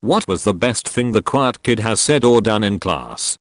What was the best thing the quiet kid has said or done in class?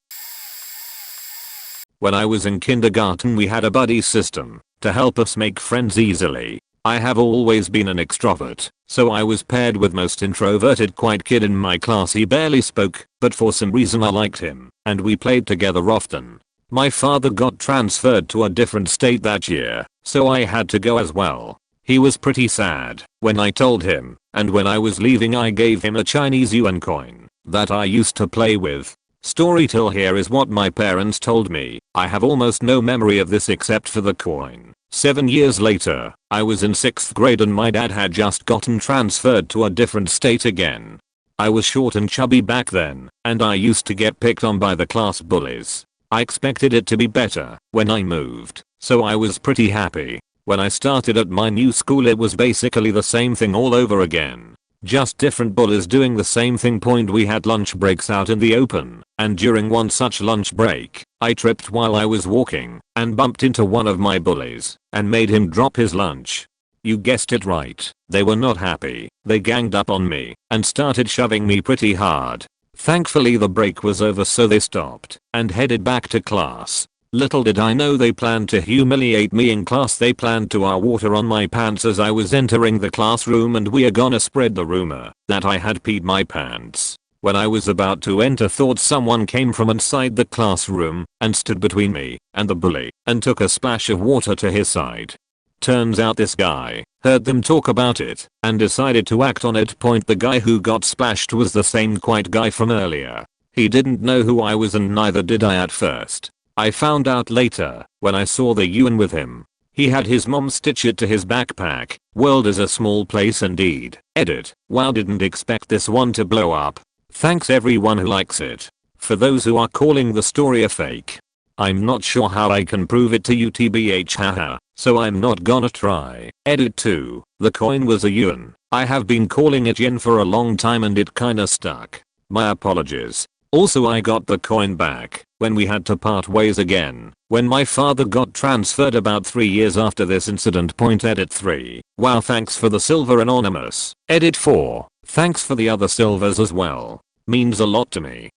When I was in kindergarten we had a buddy system to help us make friends easily. I have always been an extrovert, so I was paired with most introverted quiet kid in my class. He barely spoke, but for some reason I liked him, and we played together often. My father got transferred to a different state that year, so I had to go as well. He was pretty sad when I told him, and when I was leaving I gave him a Chinese yuan coin that I used to play with. Story till here is what my parents told me. I have almost no memory of this except for the coin. 7 years later, I was in 6th grade and my dad had just gotten transferred to a different state again. I was short and chubby back then, and I used to get picked on by the class bullies. I expected it to be better when I moved, so I was pretty happy. When I started at my new school it was basically the same thing all over again. Just different bullies doing the same thing. We had lunch breaks out in the open, and during one such lunch break, I tripped while I was walking and bumped into one of my bullies and made him drop his lunch. You guessed it right, they were not happy. They ganged up on me and started shoving me pretty hard. Thankfully the break was over so they stopped and headed back to class. Little did I know they planned to humiliate me in class. They planned to pour water on my pants as I was entering the classroom, and we are gonna spread the rumor that I had peed my pants. When I was about to enter, thought someone came from inside the classroom and stood between me and the bully and took a splash of water to his side. Turns out this guy heard them talk about it and decided to act on it. The guy who got splashed was the same quiet guy from earlier. He didn't know who I was and neither did I at first. I found out later when I saw the yuan with him. He had his mom stitch it to his backpack. World is a small place indeed. Edit. Wow, didn't expect this one to blow up. Thanks everyone who likes it. For those who are calling the story a fake, I'm not sure how I can prove it to you tbh haha, so I'm not gonna try. Edit 2. The coin was a yuan. I have been calling it yen for a long time and it kinda stuck. My apologies. Also I got the coin back when we had to part ways again, when my father got transferred about 3 years after this incident. Edit 3. Wow, thanks for the silver anonymous. Edit 4. Thanks for the other silvers as well. Means a lot to me.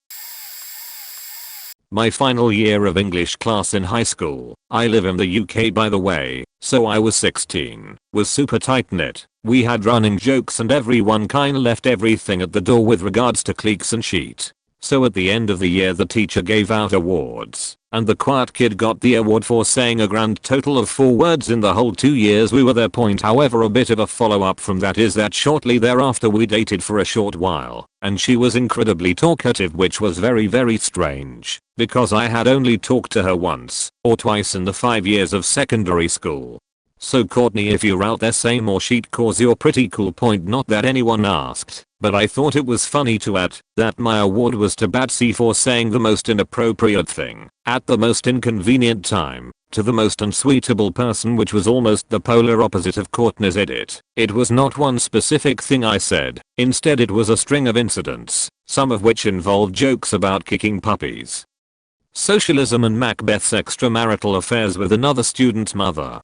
My final year of English class in high school. I live in the UK by the way, so I was 16. Was super tight knit. We had running jokes and everyone kinda left everything at the door with regards to cliques and sheet. So at the end of the year the teacher gave out awards, and the quiet kid got the award for saying a grand total of 4 words in the whole 2 years we were there. However, a bit of a follow up from that is that shortly thereafter we dated for a short while, and she was incredibly talkative, which was very strange, because I had only talked to her once or twice in the 5 years of secondary school. So Courtney, if you're out there, say more sheet cause you're pretty cool. Not that anyone asked, but I thought it was funny to add that my award was to Batsy for saying the most inappropriate thing at the most inconvenient time to the most unsuitable person, which was almost the polar opposite of Courtney's. Edit. It was not one specific thing I said, instead it was a string of incidents, some of which involved jokes about kicking puppies, socialism and Macbeth's extramarital affairs with another student's mother.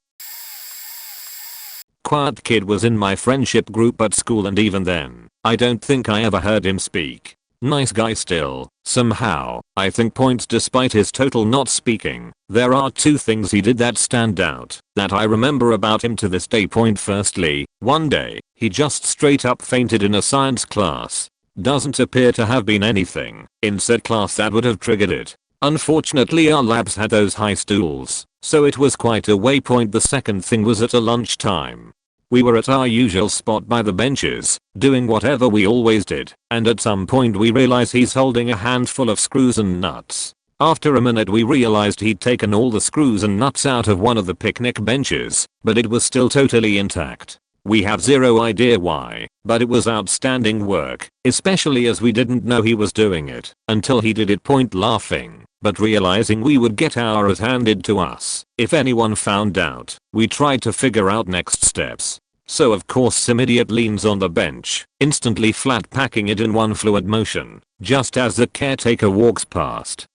Quiet kid was in my friendship group at school, and even then, I don't think I ever heard him speak. Nice guy still, somehow, I think. Despite his total not speaking, there are 2 things he did that stand out that I remember about him to this day. Firstly, one day, he just straight up fainted in a science class. Doesn't appear to have been anything in said class that would have triggered it. Unfortunately our labs had those high stools, so it was quite a waypoint. The second thing was at a lunchtime. We were at our usual spot by the benches, doing whatever we always did, and at some point we realized he's holding a handful of screws and nuts. After a minute we realized he'd taken all the screws and nuts out of one of the picnic benches, but it was still totally intact. We have zero idea why, but it was outstanding work, especially as we didn't know he was doing it until he did it. Laughing, but realizing we would get ours handed to us if anyone found out. We tried to figure out next steps. So of course some idiot leans on the bench, instantly flat packing it in one fluid motion, just as the caretaker walks past.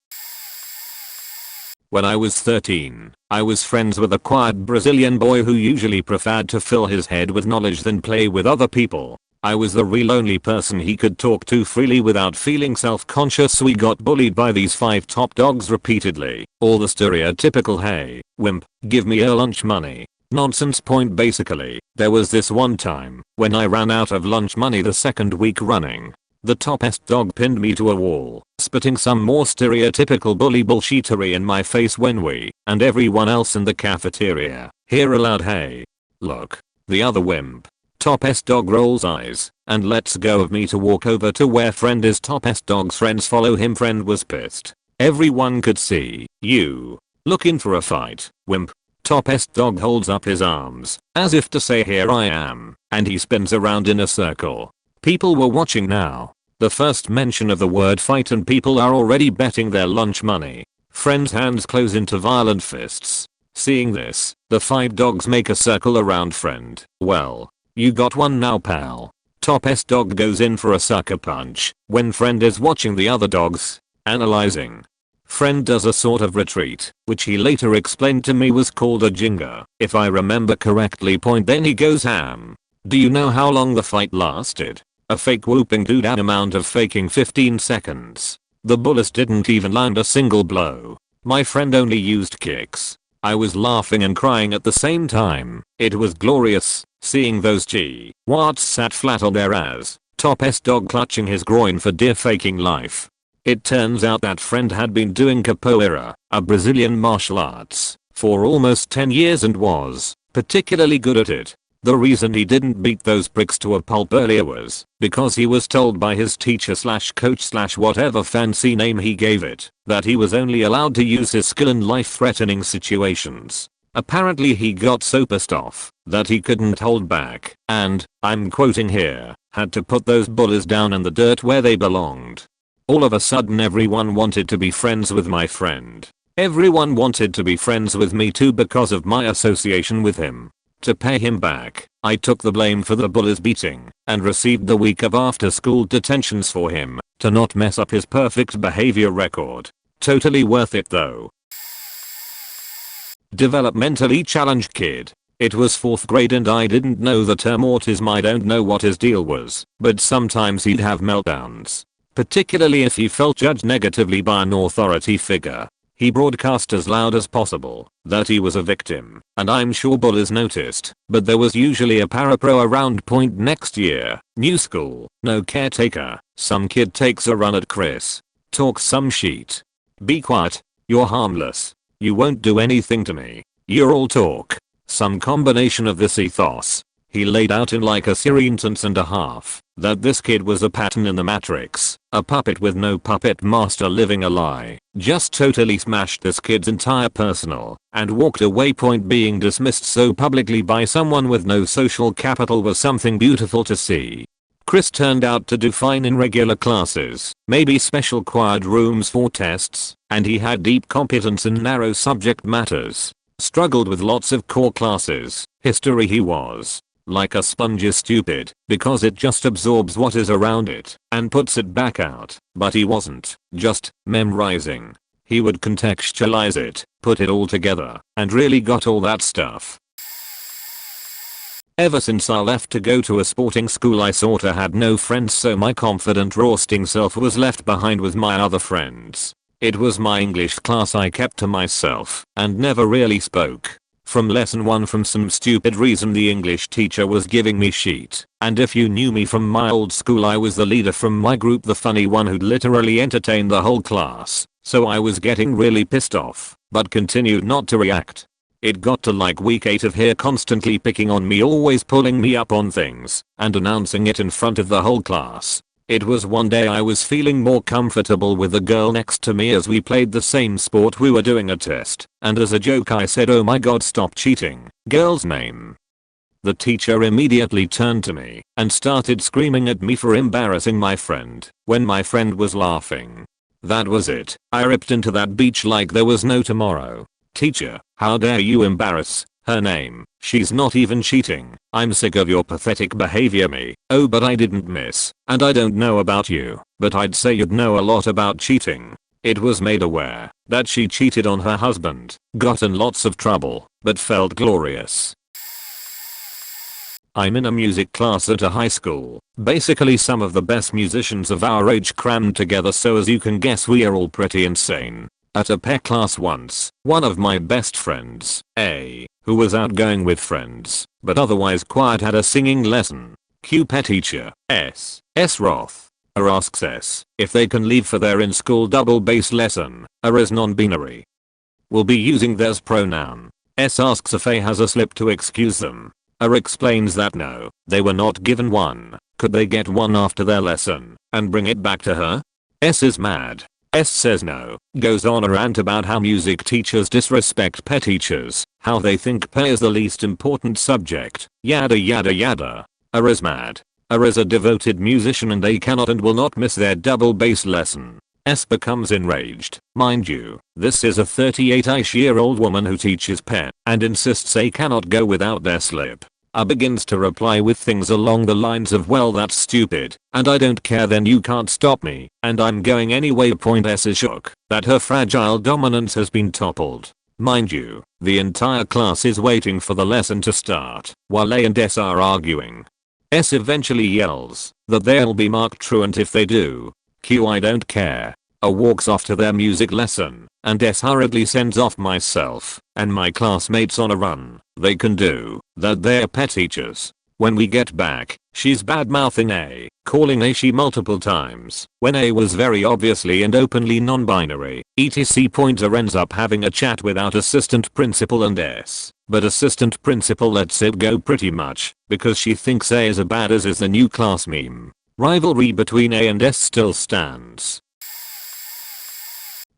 When I was 13, I was friends with a quiet Brazilian boy who usually preferred to fill his head with knowledge than play with other people. I was the real only person he could talk to freely without feeling self-conscious. We got bullied by these 5 top dogs repeatedly. All the stereotypical hey, wimp, give me your lunch money nonsense point basically. There was this one time when I ran out of lunch money the second week running. The toppest dog pinned me to a wall, spitting some more stereotypical bully bullshittery in my face when we, and everyone else in the cafeteria, hear a loud hey. Look. The other wimp. Toppest dog rolls eyes, and lets go of me to walk over to where friend is. Toppest dog's friends follow him. Friend was pissed. Everyone could see. You. Looking for a fight, wimp. Toppest dog holds up his arms, as if to say here I am, and he spins around in a circle. People were watching now. The first mention of the word fight and people are already betting their lunch money. Friend's hands close into violent fists. Seeing this, the 5 dogs make a circle around friend. Well, you got one now pal. Toppest dog goes in for a sucker punch when friend is watching the other dogs, analyzing. Friend does a sort of retreat, which he later explained to me was called a jinger, if I remember correctly. Then he goes ham. Do you know how long the fight lasted? A fake whooping dude an amount of faking 15 seconds. The bullies didn't even land a single blow. My friend only used kicks. I was laughing and crying at the same time. It was glorious, seeing those G-Watts sat flat on their ass, toppest dog clutching his groin for dear faking life. It turns out that friend had been doing Capoeira, a Brazilian martial arts, for almost 10 years and was particularly good at it. The reason he didn't beat those pricks to a pulp earlier was because he was told by his teacher slash coach slash whatever fancy name he gave it that he was only allowed to use his skill in life-threatening situations. Apparently he got so pissed off that he couldn't hold back and, I'm quoting here, had to put those bullies down in the dirt where they belonged. All of a sudden everyone wanted to be friends with my friend. Everyone wanted to be friends with me too because of my association with him. To pay him back, I took the blame for the bully's beating and received the week of after-school detentions for him to not mess up his perfect behavior record. Totally worth it though. Developmentally challenged kid. It was 4th grade and I didn't know the term autism. I don't know what his deal was, but sometimes he'd have meltdowns. Particularly if he felt judged negatively by an authority figure. He broadcast as loud as possible that he was a victim, and I'm sure bullies noticed, but there was usually a parapro around. Next year, new school, no caretaker, some kid takes a run at Chris. Talks some shit. Be quiet, you're harmless. You won't do anything to me. You're all talk. Some combination of this ethos. He laid out in like a sentence and a half that this kid was a pattern in the Matrix, a puppet with no puppet master living a lie. Just totally smashed this kid's entire personal and walked away. Being dismissed so publicly by someone with no social capital was something beautiful to see. Chris turned out to do fine in regular classes, maybe special quiet rooms for tests, and he had deep competence in narrow subject matters. Struggled with lots of core classes. History he was like a sponge is stupid because it just absorbs what is around it and puts it back out, but he wasn't just memorizing. He would contextualize it, put it all together, and really got all that stuff. Ever since I left to go to a sporting school I sorta had no friends, so my confident roasting self was left behind with my other friends. It was my English class I kept to myself and never really spoke. From lesson 1 from some stupid reason the English teacher was giving me shit, and if you knew me from my old school I was the leader from my group, the funny one who'd literally entertain the whole class, so I was getting really pissed off, but continued not to react. It got to like week 8 of her constantly picking on me, always pulling me up on things, and announcing it in front of the whole class. It was one day I was feeling more comfortable with the girl next to me as we played the same sport. We were doing a test, and as a joke I said, "Oh my god, stop cheating." Girl's name. The teacher immediately turned to me and started screaming at me for embarrassing my friend when my friend was laughing. That was it. I ripped into that beach like there was no tomorrow. "Teacher, how dare you embarrass her name? She's not even cheating. I'm sick of your pathetic behavior." Me. "Oh, but I didn't miss, and I don't know about you, but I'd say you'd know a lot about cheating." It was made aware that she cheated on her husband, got in lots of trouble, but felt glorious. I'm in a music class at a high school. Basically some of the best musicians of our age crammed together, so as you can guess we are all pretty insane. At a pet class once, one of my best friends, A, who was outgoing with friends, but otherwise quiet, had a singing lesson. Q pet teacher, S Roth. A asks S if they can leave for their in-school double bass lesson. A is non-binary. Will be using theirs pronoun. S asks if A has a slip to excuse them. A explains that no, they were not given one. Could they get one after their lesson and bring it back to her? S is mad. S says no, goes on a rant about how music teachers disrespect pet teachers, how they think pay is the least important subject, yada yada yada. A is mad. A is a devoted musician and they cannot and will not miss their double bass lesson. S becomes enraged. Mind you, this is a 38-ish-year-old woman who teaches pet and insists they cannot go without their slip. A begins to reply with things along the lines of, well that's stupid, and I don't care, then you can't stop me, and I'm going anyway. S is shook that her fragile dominance has been toppled. Mind you, the entire class is waiting for the lesson to start while A and S are arguing. S eventually yells that they'll be marked truant if they do. Q I don't care. A walks off to their music lesson, and S hurriedly sends off myself and my classmates on a run. They can do that, they're pet teachers. When we get back, she's bad-mouthing A, calling A she multiple times, when A was very obviously and openly non-binary. etc. Pointer ends up having a chat without assistant principal and S, but assistant principal lets it go pretty much, because she thinks A is a badass is the new class meme. Rivalry between A and S still stands.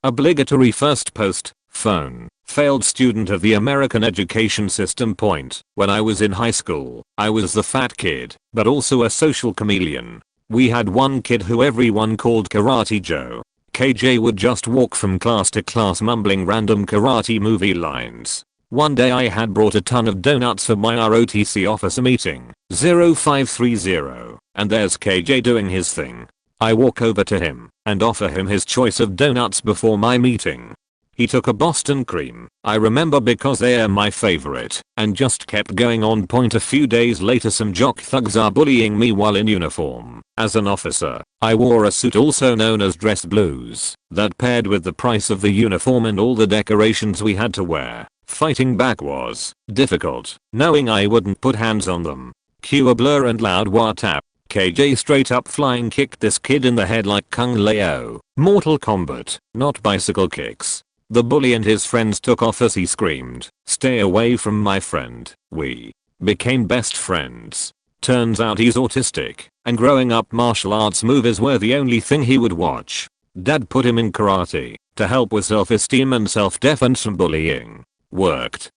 Obligatory first post, phone, failed student of the American education system. Point. When I was in high school, I was the fat kid, but also a social chameleon. We had one kid who everyone called Karate Joe. KJ would just walk from class to class mumbling random karate movie lines. One day I had brought a ton of donuts for my ROTC officer meeting, 0530, and there's KJ doing his thing. I walk over to him and offer him his choice of donuts before my meeting. He took a Boston cream, I remember, because they are my favorite, and just kept going on. Point. A few days later some jock thugs are bullying me while in uniform. As an officer, I wore a suit also known as dress blues that paired with the price of the uniform and all the decorations we had to wear. Fighting back was difficult, knowing I wouldn't put hands on them. Cue a blur and loud war tap. KJ straight up flying kicked this kid in the head like Kung Lao. Mortal Kombat, not bicycle kicks. The bully and his friends took off as he screamed, "Stay away from my friend." We became best friends. Turns out he's autistic, and growing up martial arts movies were the only thing he would watch. Dad put him in karate to help with self-esteem and self-defense from bullying. Worked.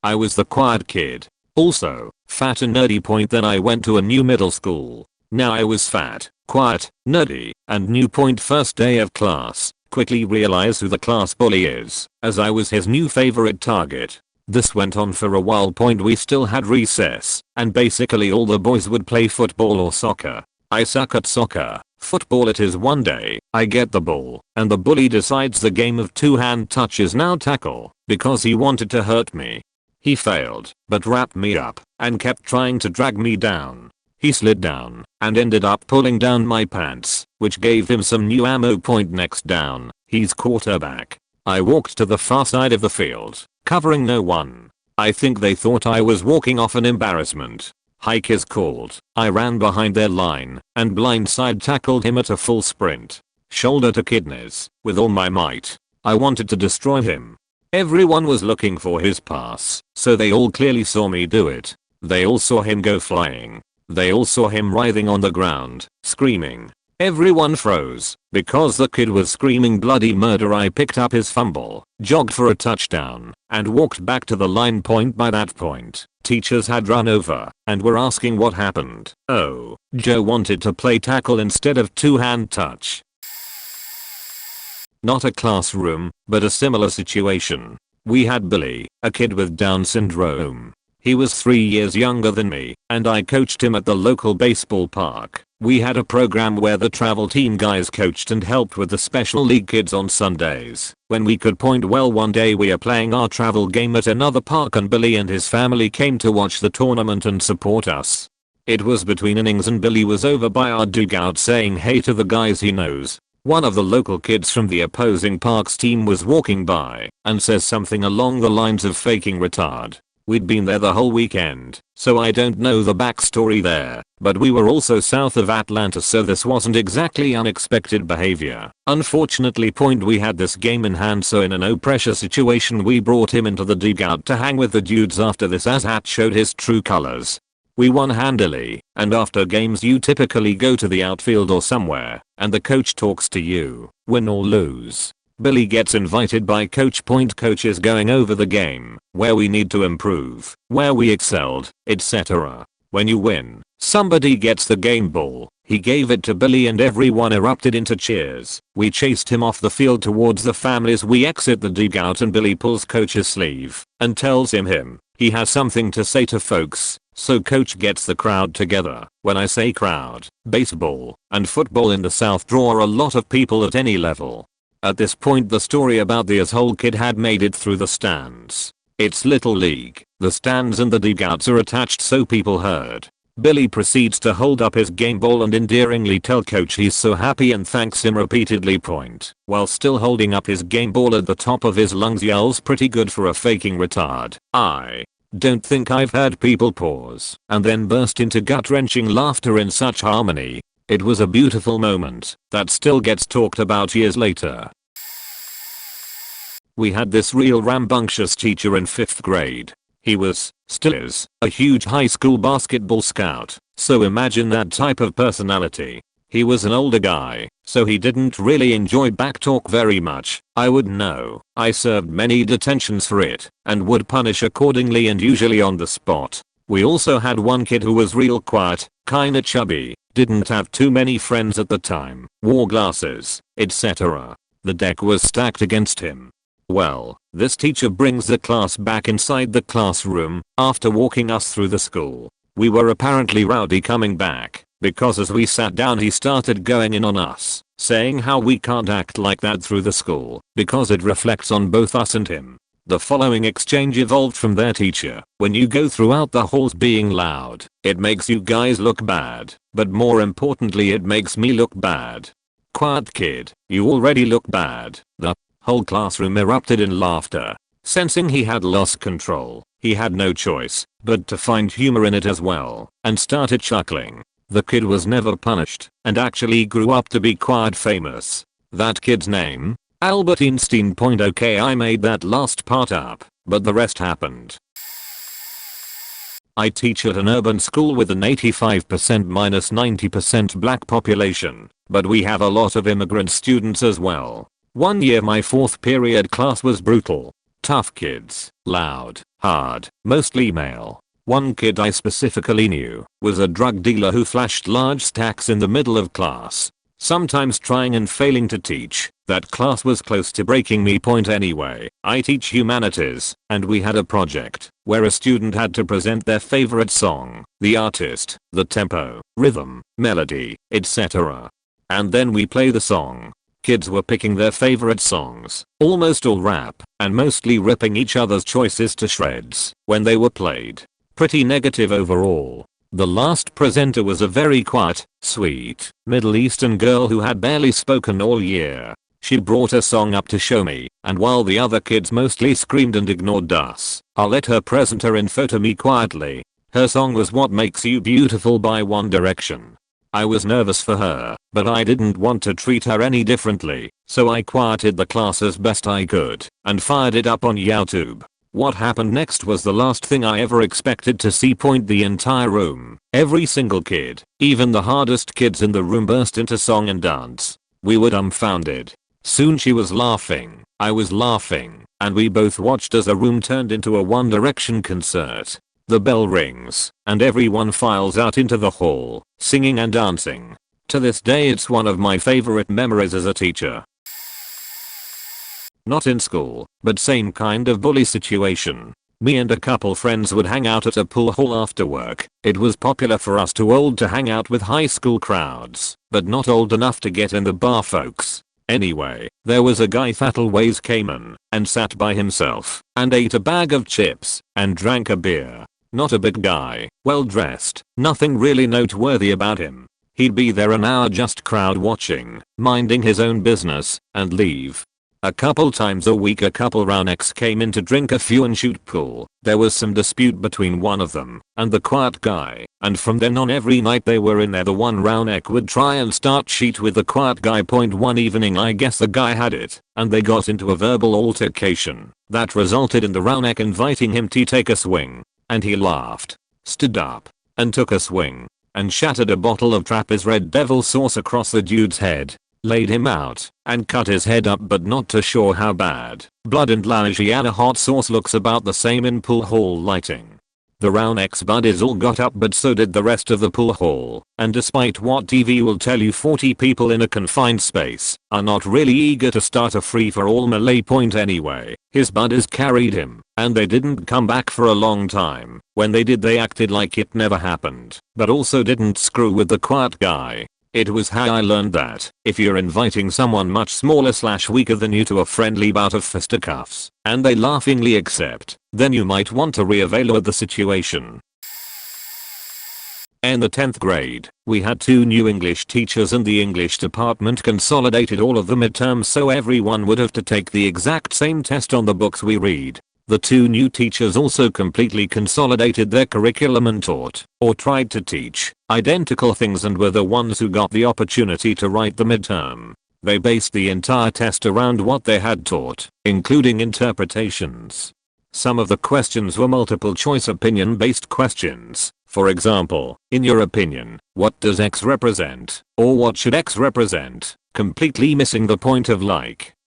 I was the quiet kid. Also, fat and nerdy. Point. Then I went to a new middle school. Now I was fat, quiet, nerdy, and new. Point. First day of class, quickly realize who the class bully is, as I was his new favorite target. This went on for a while. Point. We still had recess, and basically all the boys would play football or soccer. I suck at soccer. Football it is. One day, I get the ball, and the bully decides the game of two-hand touch is now tackle, because he wanted to hurt me. He failed, but wrapped me up, and kept trying to drag me down. He slid down, and ended up pulling down my pants, which gave him some new ammo. Point. Next down, he's quarterback. I walked to the far side of the field, covering no one. I think they thought I was walking off an embarrassment. Hike is called. I ran behind their line, and blindside tackled him at a full sprint. Shoulder to kidneys, with all my might. I wanted to destroy him. Everyone was looking for his pass, so they all clearly saw me do it. They all saw him go flying. They all saw him writhing on the ground, screaming. Everyone froze, because the kid was screaming bloody murder. I picked up his fumble, jogged for a touchdown, and walked back to the line. Point. By that point, teachers had run over, and were asking what happened. Oh, Joe wanted to play tackle instead of two-hand touch. Not a classroom, but a similar situation. We had Billy, a kid with Down syndrome. He was 3 years younger than me, and I coached him at the local baseball park. We had a program where the travel team guys coached and helped with the special league kids on Sundays. When we could point, well, one day we are playing our travel game at another park and Billy and his family came to watch the tournament and support us. It was between innings and Billy was over by our dugout saying hey to the guys he knows. One of the local kids from the opposing park's team was walking by and says something along the lines of faking retard. We'd been there the whole weekend, so I don't know the backstory there, but we were also south of Atlanta, so this wasn't exactly unexpected behavior. Unfortunately, we had this game in hand, so in a no pressure situation we brought him into the dugout to hang with the dudes after this, as Hat showed his true colors. We won handily, and after games you typically go to the outfield or somewhere, and the coach talks to you, win or lose. Billy gets invited by coach. Coach is going over the game, where we need to improve, where we excelled, etc. When you win, somebody gets the game ball. He gave it to Billy and everyone erupted into cheers. We chased him off the field towards the families. We exit the dugout and Billy pulls coach's sleeve and tells him he has something to say to folks. So coach gets the crowd together. When I say crowd, baseball and football in the South draw a lot of people at any level. At this point the story about the asshole kid had made it through the stands. It's Little League. The stands and the dugouts are attached so people heard. Billy proceeds to hold up his game ball and endearingly tell coach he's so happy and thanks him repeatedly. While still holding up his game ball at the top of his lungs, yells pretty good for a faking retard. I don't think I've heard people pause and then burst into gut-wrenching laughter in such harmony. It was a beautiful moment that still gets talked about years later. We had this real rambunctious teacher in 5th grade. He was, still is, a huge high school basketball scout, so imagine that type of personality. He was an older guy, so he didn't really enjoy backtalk very much. I would know. I served many detentions for it, and would punish accordingly and usually on the spot. We also had one kid who was real quiet, kinda chubby, didn't have too many friends at the time, wore glasses, etc. The deck was stacked against him. Well, this teacher brings the class back inside the classroom after walking us through the school. We were apparently rowdy coming back, because as we sat down he started going in on us, saying how we can't act like that through the school because it reflects on both us and him. The following exchange evolved from their teacher: when you go throughout the halls being loud, it makes you guys look bad, but more importantly it makes me look bad. Quiet kid, you already look bad. The whole classroom erupted in laughter. Sensing he had lost control, he had no choice but to find humor in it as well, and started chuckling. The kid was never punished, and actually grew up to be quite famous. That kid's name? Albert Einstein. Okay, I made that last part up, but the rest happened. I teach at an urban school with an 85% minus 90% black population, but we have a lot of immigrant students as well. One year my 4th period class was brutal. Tough kids, loud, hard, mostly male. One kid I specifically knew was a drug dealer who flashed large stacks in the middle of class, sometimes trying and failing to teach. That class was close to breaking me. Anyway, I teach humanities, and we had a project where a student had to present their favorite song, the artist, the tempo, rhythm, melody, etc. And then we play the song. Kids were picking their favorite songs, almost all rap, and mostly ripping each other's choices to shreds when they were played. Pretty negative overall. The last presenter was a very quiet, sweet, Middle Eastern girl who had barely spoken all year. She brought a song up to show me, and while the other kids mostly screamed and ignored us, I let her present her info to me quietly. Her song was What Makes You Beautiful by One Direction. I was nervous for her, but I didn't want to treat her any differently, so I quieted the class as best I could and fired it up on YouTube. What happened next was the last thing I ever expected to see. The entire room, every single kid, even the hardest kids in the room, burst into song and dance. We were dumbfounded. Soon she was laughing, I was laughing, and we both watched as the room turned into a One Direction concert. The bell rings, and everyone files out into the hall, singing and dancing. To this day it's one of my favorite memories as a teacher. Not in school, but same kind of bully situation. Me and a couple friends would hang out at a pool hall after work. It was popular for us too old to hang out with high school crowds, but not old enough to get in the bar folks. Anyway, there was a guy that always came in and sat by himself and ate a bag of chips and drank a beer. Not a big guy, well dressed, nothing really noteworthy about him. He'd be there an hour just crowd watching, minding his own business, and leave. A couple times a week a couple roundnecks came in to drink a few and shoot pool. There was some dispute between one of them and the quiet guy, and from then on every night they were in there the one roundneck would try and start cheat with the quiet guy. One evening I guess the guy had it, and they got into a verbal altercation that resulted in the roundneck inviting him to take a swing, and he laughed, stood up, and took a swing, and shattered a bottle of Trappist Red Devil sauce across the dude's head. Laid him out, and cut his head up, but not too sure how bad. Blood and Louisiana hot sauce looks about the same in pool hall lighting. The roundneck's buddies all got up, but so did the rest of the pool hall, and despite what TV will tell you, 40 people in a confined space are not really eager to start a free-for-all melee point anyway. His buddies carried him, and they didn't come back for a long time. When they did they acted like it never happened, but also didn't screw with the quiet guy. It was how I learned that if you're inviting someone much smaller/weaker than you to a friendly bout of fisticuffs, and they laughingly accept, then you might want to reevaluate the situation. In the 10th grade, we had 2 new English teachers and the English department consolidated all of the midterms so everyone would have to take the exact same test on the books we read. The 2 new teachers also completely consolidated their curriculum and taught, or tried to teach, identical things and were the ones who got the opportunity to write the midterm. They based the entire test around what they had taught, including interpretations. Some of the questions were multiple choice opinion based questions. For example, in your opinion, what does X represent? Or what should X represent? Completely missing the point of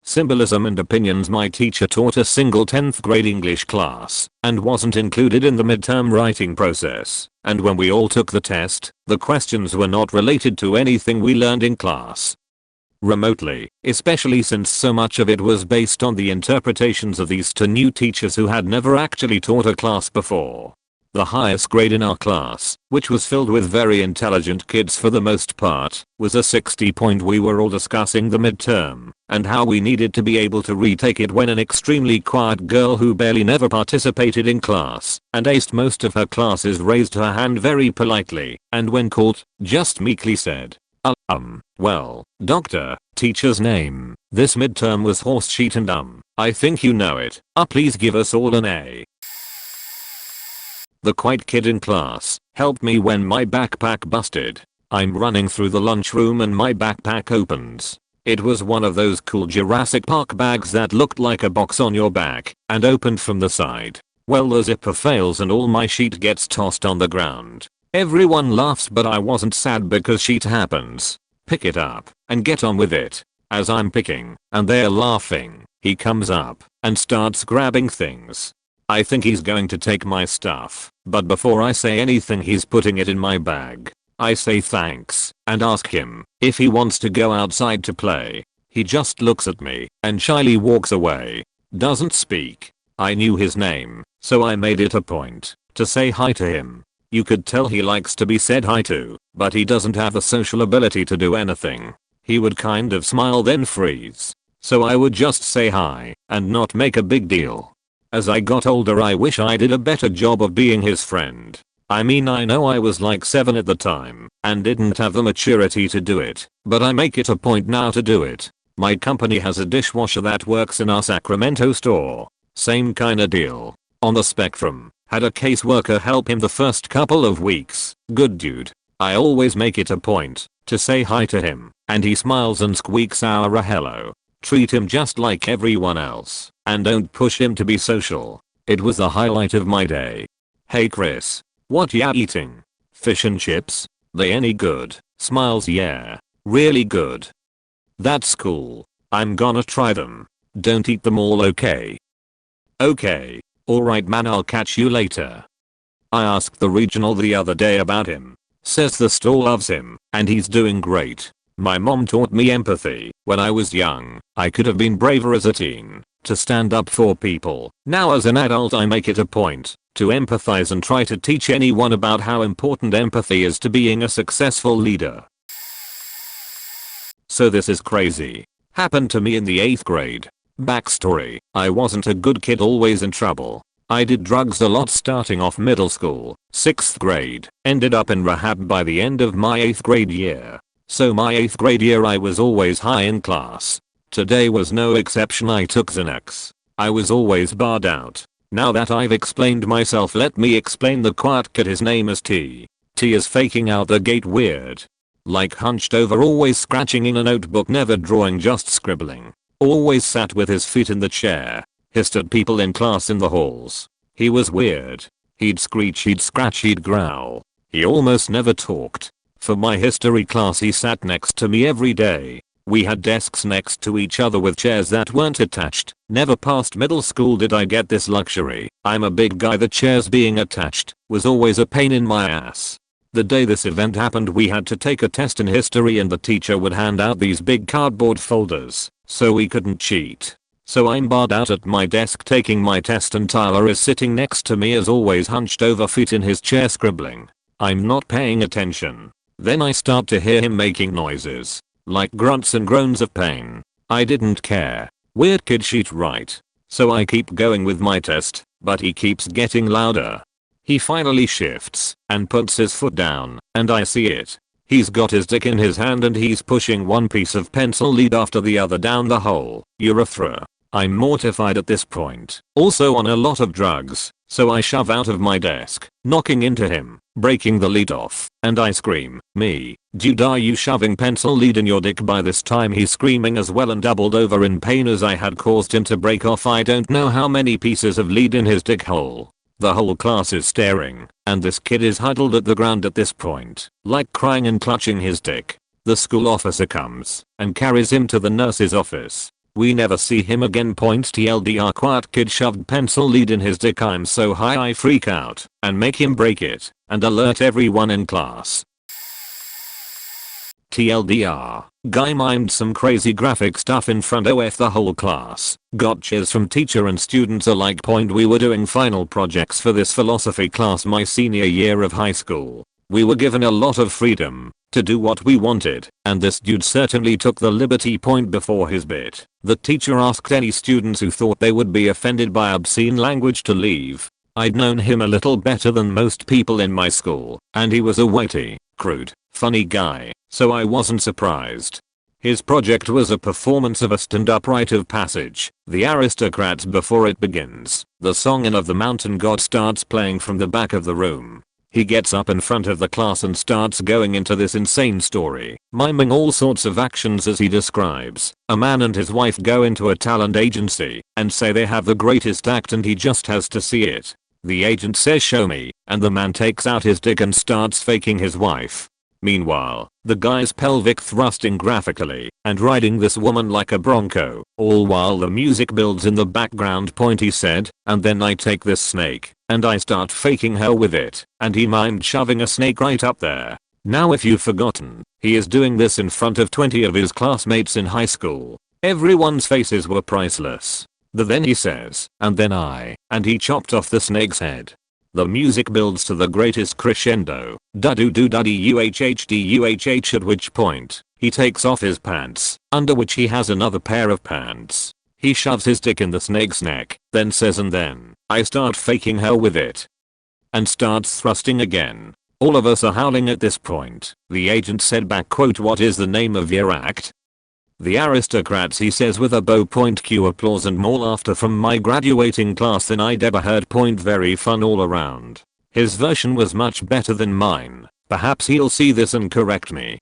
symbolism and opinions. My teacher taught a single 10th grade English class and wasn't included in the midterm writing process, and when we all took the test, the questions were not related to anything we learned in class. Remotely, especially since so much of it was based on the interpretations of these 2 new teachers who had never actually taught a class before. The highest grade in our class, which was filled with very intelligent kids for the most part, was a 60 point. We were all discussing the midterm and how we needed to be able to retake it when an extremely quiet girl who barely never participated in class and aced most of her classes raised her hand very politely, and when called, just meekly said, well, doctor, teacher's name. This midterm was horse shit and I think you know it. Please give us all an A. The quiet kid in class helped me when my backpack busted. I'm running through the lunchroom and my backpack opens. It was one of those cool Jurassic Park bags that looked like a box on your back and opened from the side. Well, the zipper fails and all my sheet gets tossed on the ground. Everyone laughs, but I wasn't sad because sheet happens. Pick it up and get on with it. As I'm picking and they're laughing, he comes up and starts grabbing things. I think he's going to take my stuff, but before I say anything he's putting it in my bag. I say thanks and ask him if he wants to go outside to play. He just looks at me and shyly walks away. Doesn't speak. I knew his name, so I made it a point to say hi to him. You could tell he likes to be said hi to, but he doesn't have the social ability to do anything. He would kind of smile then freeze. So I would just say hi and not make a big deal. As I got older I wish I did a better job of being his friend. I mean, I know I was like 7 at the time and didn't have the maturity to do it, but I make it a point now to do it. My company has a dishwasher that works in our Sacramento store. Same kinda deal. On the spectrum. Had a caseworker help him the first couple of weeks. Good dude. I always make it a point to say hi to him, and he smiles and squeaks our hello. Treat him just like everyone else, and don't push him to be social. It was the highlight of my day. Hey Chris, what ya eating? Fish and chips? They any good? Smiles, yeah. Really good. That's cool. I'm gonna try them. Don't eat them all, okay? Okay. Alright man, I'll catch you later. I asked the regional the other day about him. Says the store loves him, and he's doing great. My mom taught me empathy. When I was young, I could have been braver as a teen to stand up for people. Now as an adult I make it a point to empathize and try to teach anyone about how important empathy is to being a successful leader. So this is crazy. Happened to me in the 8th grade. Backstory, I wasn't a good kid, always in trouble. I did drugs a lot starting off middle school, 6th grade, ended up in rehab by the end of my 8th grade year. So my 8th grade year I was always high in class. Today was no exception. I took Xanax. I was always barred out. Now that I've explained myself, let me explain the quiet kid. His name is T. T is faking out the gate weird. Like hunched over, always scratching in a notebook, never drawing, just scribbling. Always sat with his feet in the chair. Hissed at people in class in the halls. He was weird. He'd screech, he'd scratch, he'd growl. He almost never talked. For my history class he sat next to me every day. We had desks next to each other with chairs that weren't attached. Never past middle school did I get this luxury. I'm a big guy, the chairs being attached was always a pain in my ass. The day this event happened we had to take a test in history and the teacher would hand out these big cardboard folders so we couldn't cheat. So I'm barred out at my desk taking my test and Tyler is sitting next to me as always, hunched over, feet in his chair, scribbling. I'm not paying attention. Then I start to hear him making noises. Like grunts and groans of pain. I didn't care. Weird kid sheet, right? So I keep going with my test, but he keeps getting louder. He finally shifts and puts his foot down, and I see it. He's got his dick in his hand and he's pushing one piece of pencil lead after the other down the whole urethra. I'm mortified at this point. Also on a lot of drugs, so I shove out of my desk, knocking into him, breaking the lead off, and I scream, "Me, dude, are you shoving pencil lead in your dick?" By this time he's screaming as well and doubled over in pain as I had caused him to break off I don't know how many pieces of lead in his dick hole. The whole class is staring, and this kid is huddled at the ground at this point, like crying and clutching his dick. The school officer comes and carries him to the nurse's office. We never see him again. TLDR, quiet kid shoved pencil lead in his dick. I'm so high I freak out and make him break it and alert everyone in class. TLDR, guy mimed some crazy graphic stuff in front of the whole class. Got cheers from teacher and students alike. We were doing final projects for this philosophy class my senior year of high school. We were given a lot of freedom to do what we wanted, and this dude certainly took the liberty. Before his bit, the teacher asked any students who thought they would be offended by obscene language to leave. I'd known him a little better than most people in my school, and he was a witty, crude, funny guy, so I wasn't surprised. His project was a performance of a stand-up rite of passage, the aristocrats. Before it begins, the song of the mountain god starts playing from the back of the room. He gets up in front of the class and starts going into this insane story, miming all sorts of actions as he describes. A man and his wife go into a talent agency and say they have the greatest act and he just has to see it. The agent says, "Show me," and the man takes out his dick and starts faking his wife. Meanwhile, the guy's pelvic thrusting graphically and riding this woman like a bronco, all while the music builds in the background. He said, "And then I take this snake and I start faking her with it," and he mimed shoving a snake right up there. Now if you've forgotten, he is doing this in front of 20 of his classmates in high school. Everyone's faces were priceless. Then he says, "And then and he chopped off the snake's head." The music builds to the greatest crescendo, da-do-do-da-dee-uh-h-d-u-h-h, at which point, he takes off his pants, under which he has another pair of pants. He shoves his dick in the snake's neck, then says, "And then, I start faking her with it," and starts thrusting again. All of us are howling at this point. The agent said back, quote, "What is the name of your act?" "The Aristocrats," he says with a bow. Cue applause and more laughter from my graduating class than I'd ever heard. Very fun all around. His version was much better than mine. Perhaps he'll see this and correct me.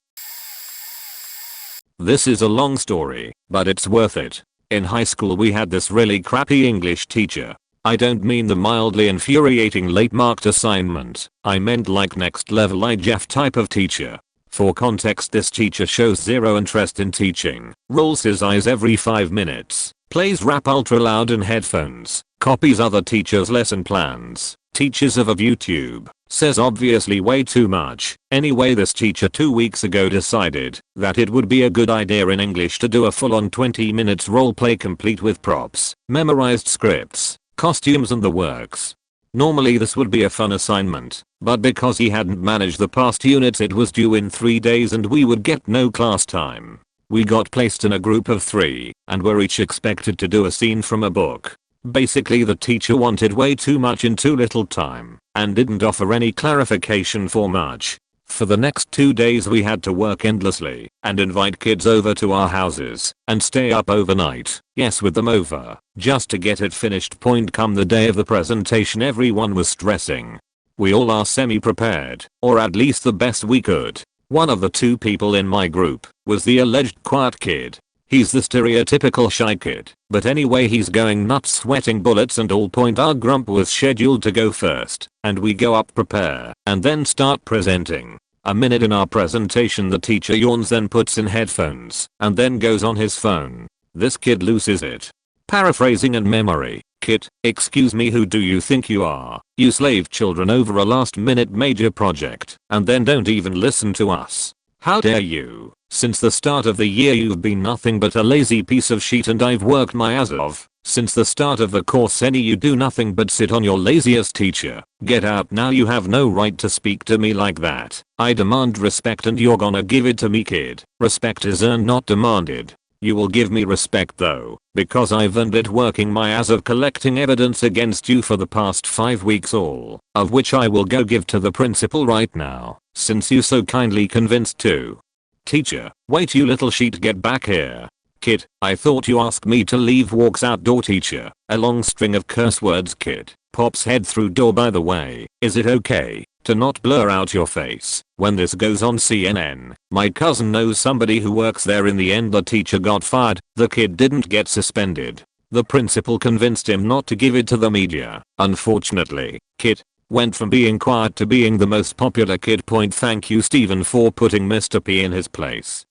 This is a long story, but it's worth it. In high school we had this really crappy English teacher. I don't mean the mildly infuriating late marked assignment. I meant like next level IGF type of teacher. For context, this teacher shows zero interest in teaching, rolls his eyes every 5 minutes, plays rap ultra loud in headphones, copies other teachers' lesson plans, teaches over YouTube, Says obviously way too much. Anyway, this teacher 2 weeks ago decided that it would be a good idea in English to do a full-on 20 minutes roleplay complete with props, memorized scripts, costumes and the works. Normally this would be a fun assignment, but because he hadn't managed the past units it was due in 3 days and we would get no class time. We got placed in a group of 3 and were each expected to do a scene from a book. Basically the teacher wanted way too much in too little time and didn't offer any clarification for much. For the next 2 days we had to work endlessly and invite kids over to our houses and stay up overnight, yes with them over, just to get it finished. Point come the day of the presentation everyone was stressing. We all are semi-prepared, or at least the best we could. One of the 2 people in my group was the alleged quiet kid. He's the stereotypical shy kid, but anyway he's going nuts sweating bullets and all. Point our grump was scheduled to go first, and we go up prepare, and then start presenting. A minute in our presentation the teacher yawns, then puts in headphones, and then goes on his phone. This kid loses it. Paraphrasing and memory. Kid, excuse me, who do you think you are? You slave children over a last minute major project, and then don't even listen to us. How dare you? Since the start of the year you've been nothing but a lazy piece of shit and I've worked my ass off. Since the start of the course you do nothing but sit on your laziest teacher. Get out now, you have no right to speak to me like that. I demand respect and you're gonna give it to me, kid. Respect is earned, not demanded. You will give me respect though, because I've earned it working my ass off collecting evidence against you for the past 5 weeks, all of which I will go give to the principal right now, since you so kindly convinced to. Teacher, wait you little shit, get back here. Kid, I thought you asked me to leave. Walks out door. Teacher, a long string of curse words. Kid, pops head through door. By the way, is it okay to not blur out your face when this goes on CNN? My cousin knows somebody who works there. In the end the teacher got fired, the kid didn't get suspended. The principal convinced him not to give it to the media. Unfortunately, kid went from being quiet to being the most popular kid. Point thank you Steven for putting Mr. P in his place.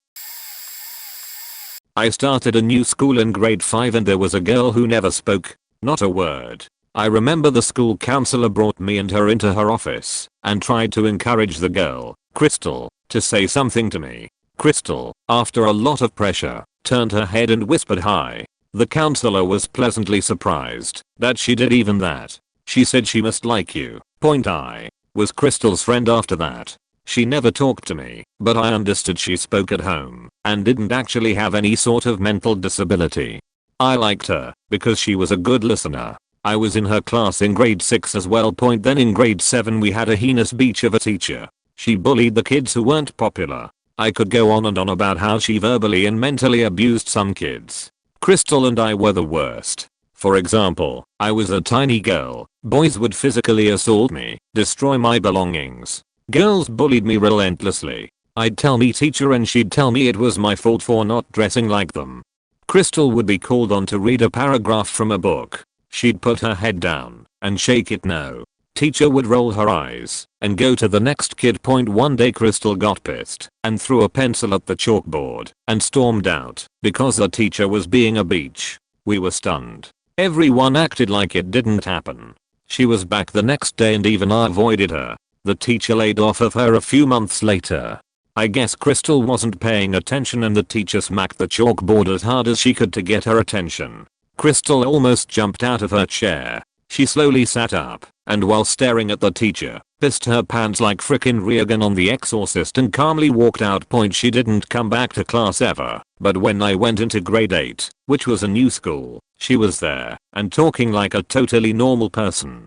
I started a new school in grade 5 and there was a girl who never spoke, not a word. I remember the school counselor brought me and her into her office and tried to encourage the girl, Crystal, to say something to me. Crystal, after a lot of pressure, turned her head and whispered hi. The counselor was pleasantly surprised that she did even that. She said she must like you. Point I was Crystal's friend after that. She never talked to me, but I understood she spoke at home and didn't actually have any sort of mental disability. I liked her because she was a good listener. I was in her class in grade 6 as well. Point then in grade 7 we had a heinous beach of a teacher. She bullied the kids who weren't popular. I could go on and on about how she verbally and mentally abused some kids. Crystal and I were the worst. For example, I was a tiny girl. Boys would physically assault me, destroy my belongings. Girls bullied me relentlessly. I'd tell me teacher and she'd tell me it was my fault for not dressing like them. Crystal would be called on to read a paragraph from a book. She'd put her head down and shake it no. Teacher would roll her eyes and go to the next kid. Point one day Crystal got pissed and threw a pencil at the chalkboard and stormed out because the teacher was being a bitch. We were stunned. Everyone acted like it didn't happen. She was back the next day and even I avoided her. The teacher laid off of her a few months later. I guess Crystal wasn't paying attention and the teacher smacked the chalkboard as hard as she could to get her attention. Crystal almost jumped out of her chair. She slowly sat up and while staring at the teacher, pissed her pants like frickin' Reagan on The Exorcist and calmly walked out. Point she didn't come back to class ever, but when I went into grade 8, which was a new school, she was there and talking like a totally normal person.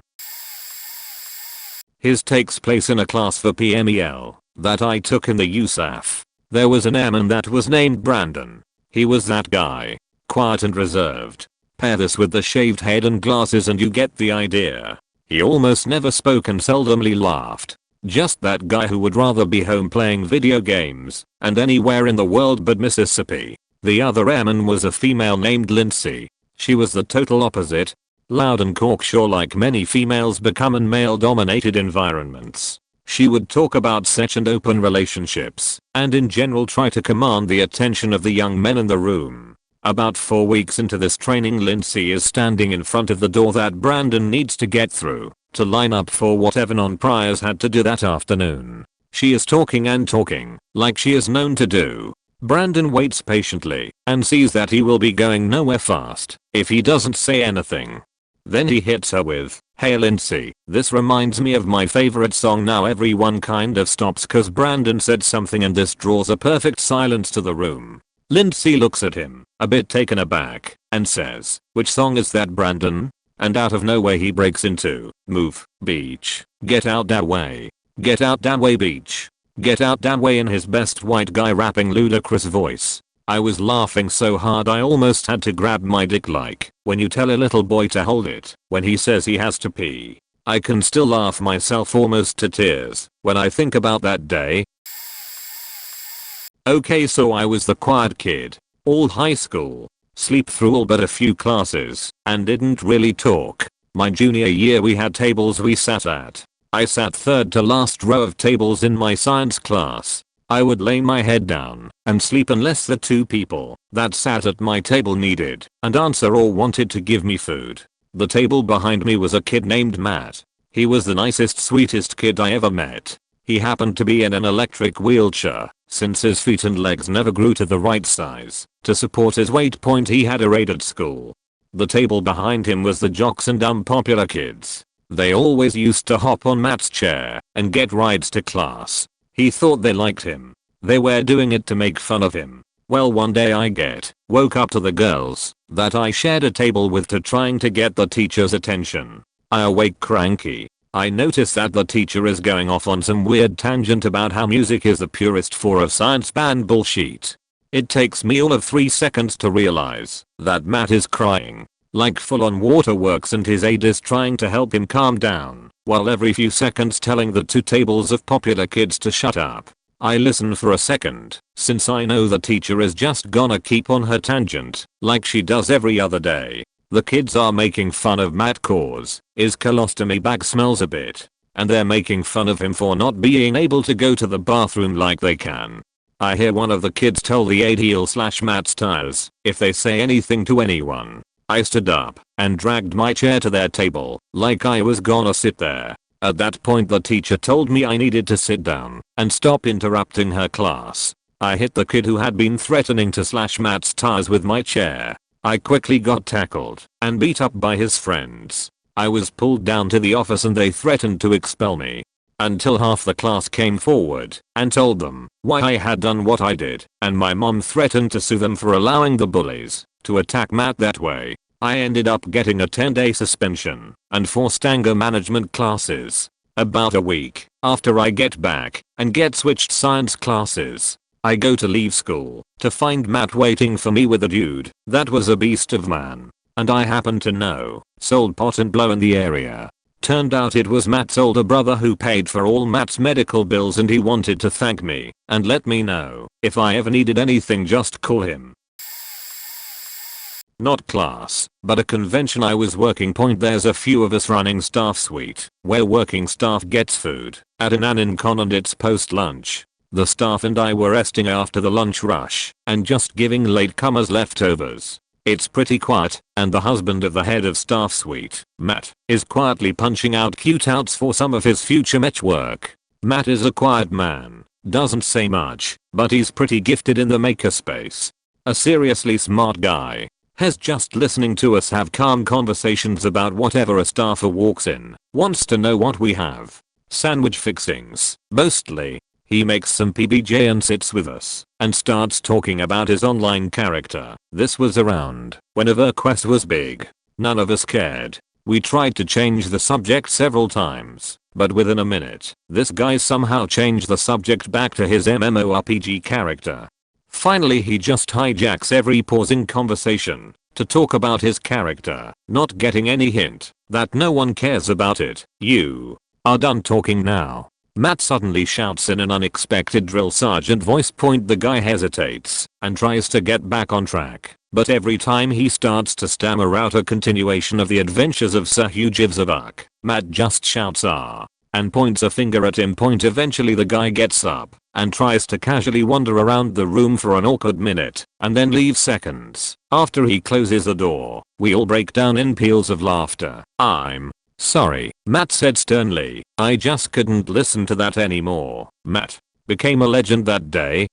His takes place in a class for PMEL that I took in the USAF. There was an airman that was named Brandon. He was that guy. Quiet and reserved. Pair this with the shaved head and glasses and you get the idea. He almost never spoke and seldomly laughed. Just that guy who would rather be home playing video games and anywhere in the world but Mississippi. The other airman was a female named Lindsay. She was the total opposite. Loud and cocksure like many females become in male-dominated environments. She would talk about sex and open relationships, and in general try to command the attention of the young men in the room. About 4 weeks into this training, Lindsay is standing in front of the door that Brandon needs to get through to line up for whatever non-priors had to do that afternoon. She is talking and talking like she is known to do. Brandon waits patiently and sees that he will be going nowhere fast if he doesn't say anything. Then he hits her with, "Hey Lindsay, this reminds me of my favorite song." Now everyone kind of stops cause Brandon said something and this draws a perfect silence to the room. Lindsay looks at him, a bit taken aback, and says, "Which song is that, Brandon?" And out of nowhere he breaks into, "Move, beach, get out that way. Get out that way, beach. Get out that way," in his best white guy rapping ludicrous voice. I was laughing so hard I almost had to grab my dick, like when you tell a little boy to hold it when he says he has to pee. I can still laugh myself almost to tears when I think about that day. Okay, so I was the quiet kid all high school, sleep through all but a few classes, and didn't really talk. My junior year we had tables we sat at. I sat third to last row of tables in my science class. I would lay my head down and sleep unless the two people that sat at my table needed an answer or wanted to give me food. The table behind me was a kid named Matt. He was the nicest, sweetest kid I ever met. He happened to be in an electric wheelchair since his feet and legs never grew to the right size to support his weight. He had a raid at school. The table behind him was the jocks and unpopular kids. They always used to hop on Matt's chair and get rides to class. He thought they liked him. They were doing it to make fun of him. Well, one day I woke up to the girls that I shared a table with trying to get the teacher's attention. I awake cranky. I notice that the teacher is going off on some weird tangent about how music is the purest form of science band bullshit. It takes me all of 3 seconds to realize that Matt is crying like full on waterworks and his aide is trying to help him calm down while every few seconds telling the two tables of popular kids to shut up. I listen for a second since I know the teacher is just gonna keep on her tangent like she does every other day. The kids are making fun of Matt cause his colostomy bag smells a bit, and they're making fun of him for not being able to go to the bathroom like they can. I hear one of the kids tell the aide he'll slash Matt's tires if they say anything to anyone. I stood up and dragged my chair to their table like I was gonna sit there. At that point the teacher told me I needed to sit down and stop interrupting her class. I hit the kid who had been threatening to slash Matt's tires with my chair. I quickly got tackled and beat up by his friends. I was pulled down to the office and they threatened to expel me. Until half the class came forward and told them why I had done what I did, and my mom threatened to sue them for allowing the bullies to attack Matt that way. I ended up getting a 10-day suspension and forced anger management classes. About a week after I get back and get switched science classes, I go to leave school to find Matt waiting for me with a dude that was a beast of man, and I happen to know sold pot and blow in the area. Turned out it was Matt's older brother who paid for all Matt's medical bills, and he wanted to thank me and let me know if I ever needed anything just call him. Not class, but a convention I was working. There's a few of us running staff suite where working staff gets food at an Anincon and it's post lunch. The staff and I were resting after the lunch rush and just giving latecomers leftovers. It's pretty quiet, and the husband of the head of staff suite, Matt, is quietly punching out cutouts for some of his future match work. Matt is a quiet man, doesn't say much, but he's pretty gifted in the makerspace. A seriously smart guy. Has just listening to us have calm conversations about whatever a staffer walks in, wants to know what we have. Sandwich fixings, mostly. He makes some PBJ and sits with us and starts talking about his online character. This was around when EverQuest was big. None of us cared. We tried to change the subject several times, but within a minute, this guy somehow changed the subject back to his MMORPG character. Finally he just hijacks every pause in conversation to talk about his character, not getting any hint that no one cares about it. You are done talking now. Matt suddenly shouts in an unexpected drill sergeant voice. The guy hesitates and tries to get back on track, but every time he starts to stammer out a continuation of the adventures of Sir Hugh Jivzavuk, Matt just shouts and points a finger at him. Eventually the guy gets up and tries to casually wander around the room for an awkward minute and then leaves seconds. After he closes the door, we all break down in peals of laughter. "I'm sorry," Matt said sternly. "I just couldn't listen to that anymore." Matt became a legend that day.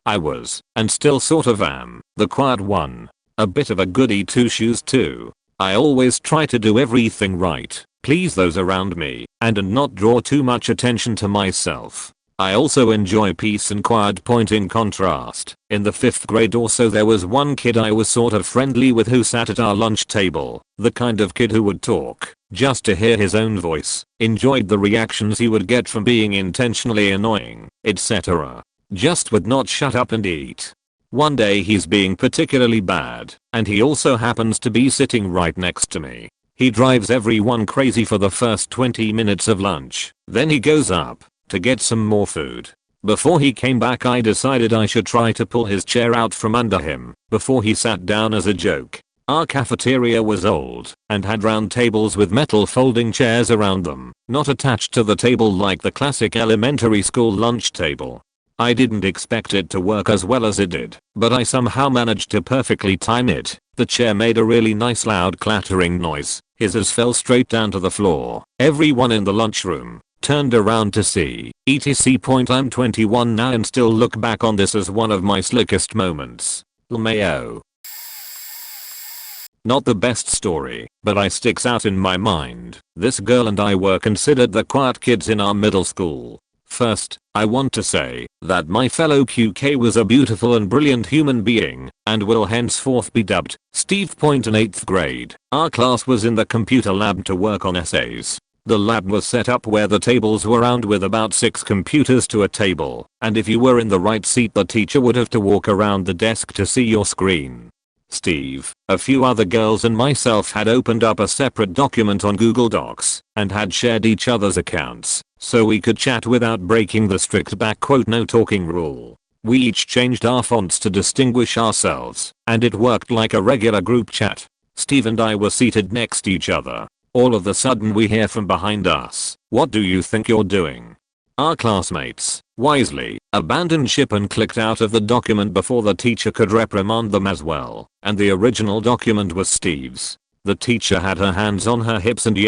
I was, and still sort of am, the quiet one. A bit of a goody two shoes too. I always try to do everything right, please those around me, and not draw too much attention to myself. I also enjoy peace and quiet. In contrast, in the 5th grade or so there was one kid I was sort of friendly with who sat at our lunch table, the kind of kid who would talk just to hear his own voice, enjoyed the reactions he would get from being intentionally annoying, etc. Just would not shut up and eat. One day he's being particularly bad, and he also happens to be sitting right next to me. He drives everyone crazy for the first 20 minutes of lunch, then he goes up to get some more food. Before he came back I decided I should try to pull his chair out from under him before he sat down as a joke. Our cafeteria was old and had round tables with metal folding chairs around them, not attached to the table like the classic elementary school lunch table. I didn't expect it to work as well as it did, but I somehow managed to perfectly time it. The chair made a really nice loud clattering noise. His fell straight down to the floor. Everyone in the lunchroom turned around to see, etc. I'm 21 now and still look back on this as one of my slickest moments. LMAO. Not the best story, but it sticks out in my mind. This girl and I were considered the quiet kids in our middle school. First, I want to say that my fellow QK was a beautiful and brilliant human being and will henceforth be dubbed Steve. In 8th grade, our class was in the computer lab to work on essays. The lab was set up where the tables were round with about 6 computers to a table, and if you were in the right seat the teacher would have to walk around the desk to see your screen. Steve, a few other girls and myself had opened up a separate document on Google Docs and had shared each other's accounts so we could chat without breaking the strict "no talking" rule. We each changed our fonts to distinguish ourselves, and it worked like a regular group chat. Steve and I were seated next to each other. All of a sudden we hear from behind us, "What do you think you're doing?" Our classmates, wisely, abandoned ship and clicked out of the document before the teacher could reprimand them as well, and the original document was Steve's. The teacher had her hands on her hips and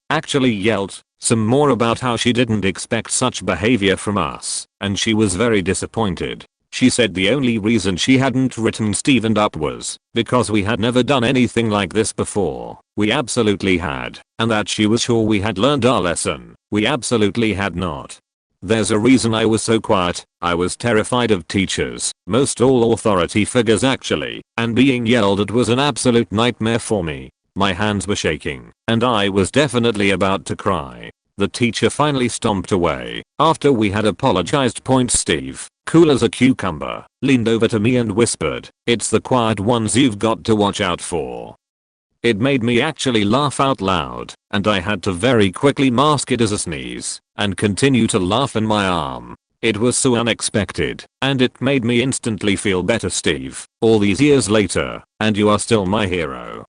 actually yelled, some more about how she didn't expect such behavior from us, and she was very disappointed. She said the only reason she hadn't written Steven up was because we had never done anything like this before. We absolutely had, and that she was sure we had learned our lesson. We absolutely had not. There's a reason I was so quiet. I was terrified of teachers, most all authority figures actually, and being yelled at was an absolute nightmare for me. My hands were shaking, and I was definitely about to cry. The teacher finally stomped away. After we had apologized. Steve, cool as a cucumber, leaned over to me and whispered, "It's the quiet ones you've got to watch out for." It made me actually laugh out loud, and I had to very quickly mask it as a sneeze and continue to laugh in my arm. It was so unexpected, and it made me instantly feel better. Steve, all these years later, and you are still my hero.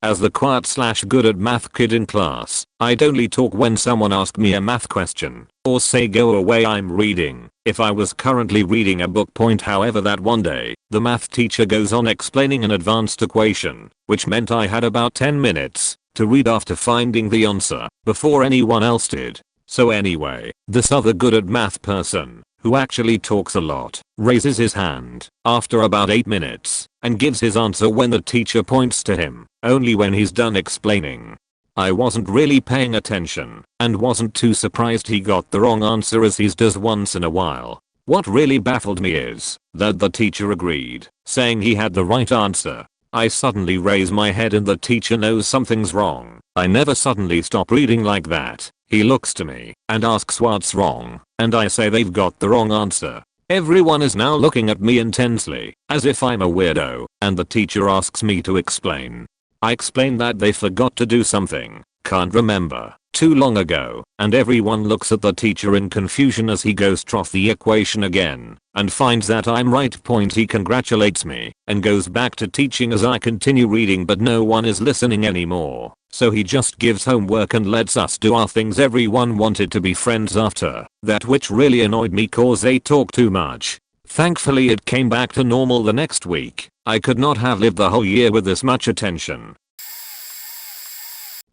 As the quiet/good at math kid in class, I'd only talk when someone asked me a math question, or say go away I'm reading, if I was currently reading a book. However, that one day, the math teacher goes on explaining an advanced equation, which meant I had about 10 minutes to read after finding the answer, before anyone else did. So anyway, this other good at math person, who actually talks a lot, raises his hand after about 8 minutes and gives his answer when the teacher points to him, only when he's done explaining. I wasn't really paying attention and wasn't too surprised he got the wrong answer, as he does once in a while. What really baffled me is that the teacher agreed, saying he had the right answer. I suddenly raise my head and the teacher knows something's wrong. I never suddenly stop reading like that. He looks to me and asks what's wrong, and I say they've got the wrong answer. Everyone is now looking at me intensely, as if I'm a weirdo, and the teacher asks me to explain. I explain that they forgot to do something, Can't remember. Too long ago. And everyone looks at the teacher in confusion as he goes through the equation again and finds that I'm right. He congratulates me and goes back to teaching as I continue reading, but no one is listening anymore. So he just gives homework and lets us do our things. Everyone wanted to be friends after that, which really annoyed me cause they talk too much. Thankfully it came back to normal the next week. I could not have lived the whole year with this much attention.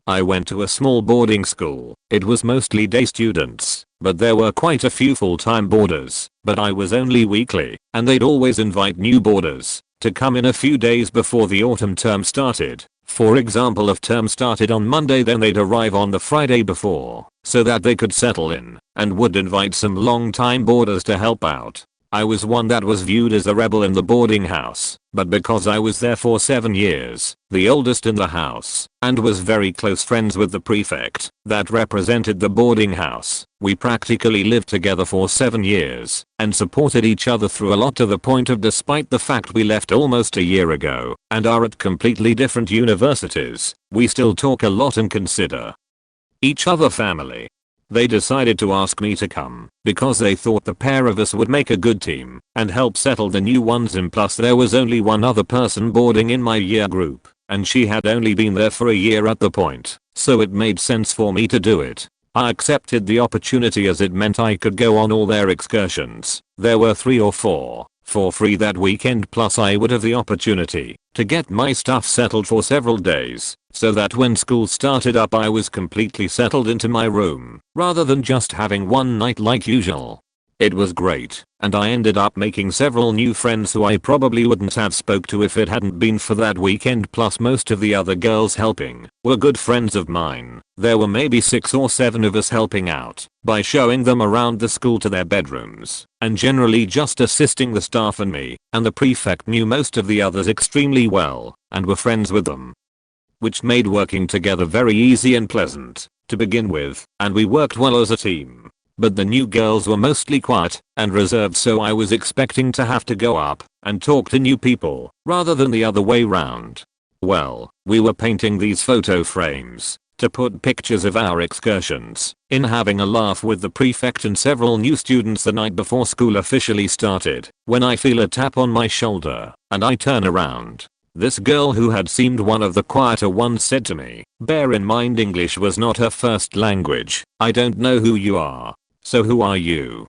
I went to a small boarding school. It was mostly day students, but there were quite a few full-time boarders, but I was only weekly, and they'd always invite new boarders to come in a few days before the autumn term started. For example, if term started on Monday, then they'd arrive on the Friday before, so that they could settle in, and would invite some long-time boarders to help out. I was one that was viewed as a rebel in the boarding house, but because I was there for 7 years, the oldest in the house, and was very close friends with the prefect that represented the boarding house, we practically lived together for 7 years and supported each other through a lot, to the point of, despite the fact we left almost a year ago and are at completely different universities, we still talk a lot and consider each other family. They decided to ask me to come because they thought the pair of us would make a good team and help settle the new ones in. Plus there was only one other person boarding in my year group, and she had only been there for a year at the point, so it made sense for me to do it. I accepted the opportunity as it meant I could go on all their excursions. There were 3 or 4 for free that weekend, plus I would have the opportunity to get my stuff settled for several days, so that when school started up I was completely settled into my room, rather than just having one night like usual. It was great, and I ended up making several new friends who I probably wouldn't have spoke to if it hadn't been for that weekend. Plus most of the other girls helping were good friends of mine. There were maybe 6 or 7 of us helping out by showing them around the school to their bedrooms, and generally just assisting the staff and me, and the prefect knew most of the others extremely well and were friends with them, which made working together very easy and pleasant to begin with, and we worked well as a team. But the new girls were mostly quiet and reserved, so I was expecting to have to go up and talk to new people rather than the other way round. Well, we were painting these photo frames to put pictures of our excursions in, having a laugh with the prefect and several new students the night before school officially started, when I feel a tap on my shoulder and I turn around. This girl, who had seemed one of the quieter ones, said to me, bear in mind English was not her first language, "I don't know who you are. So who are you?"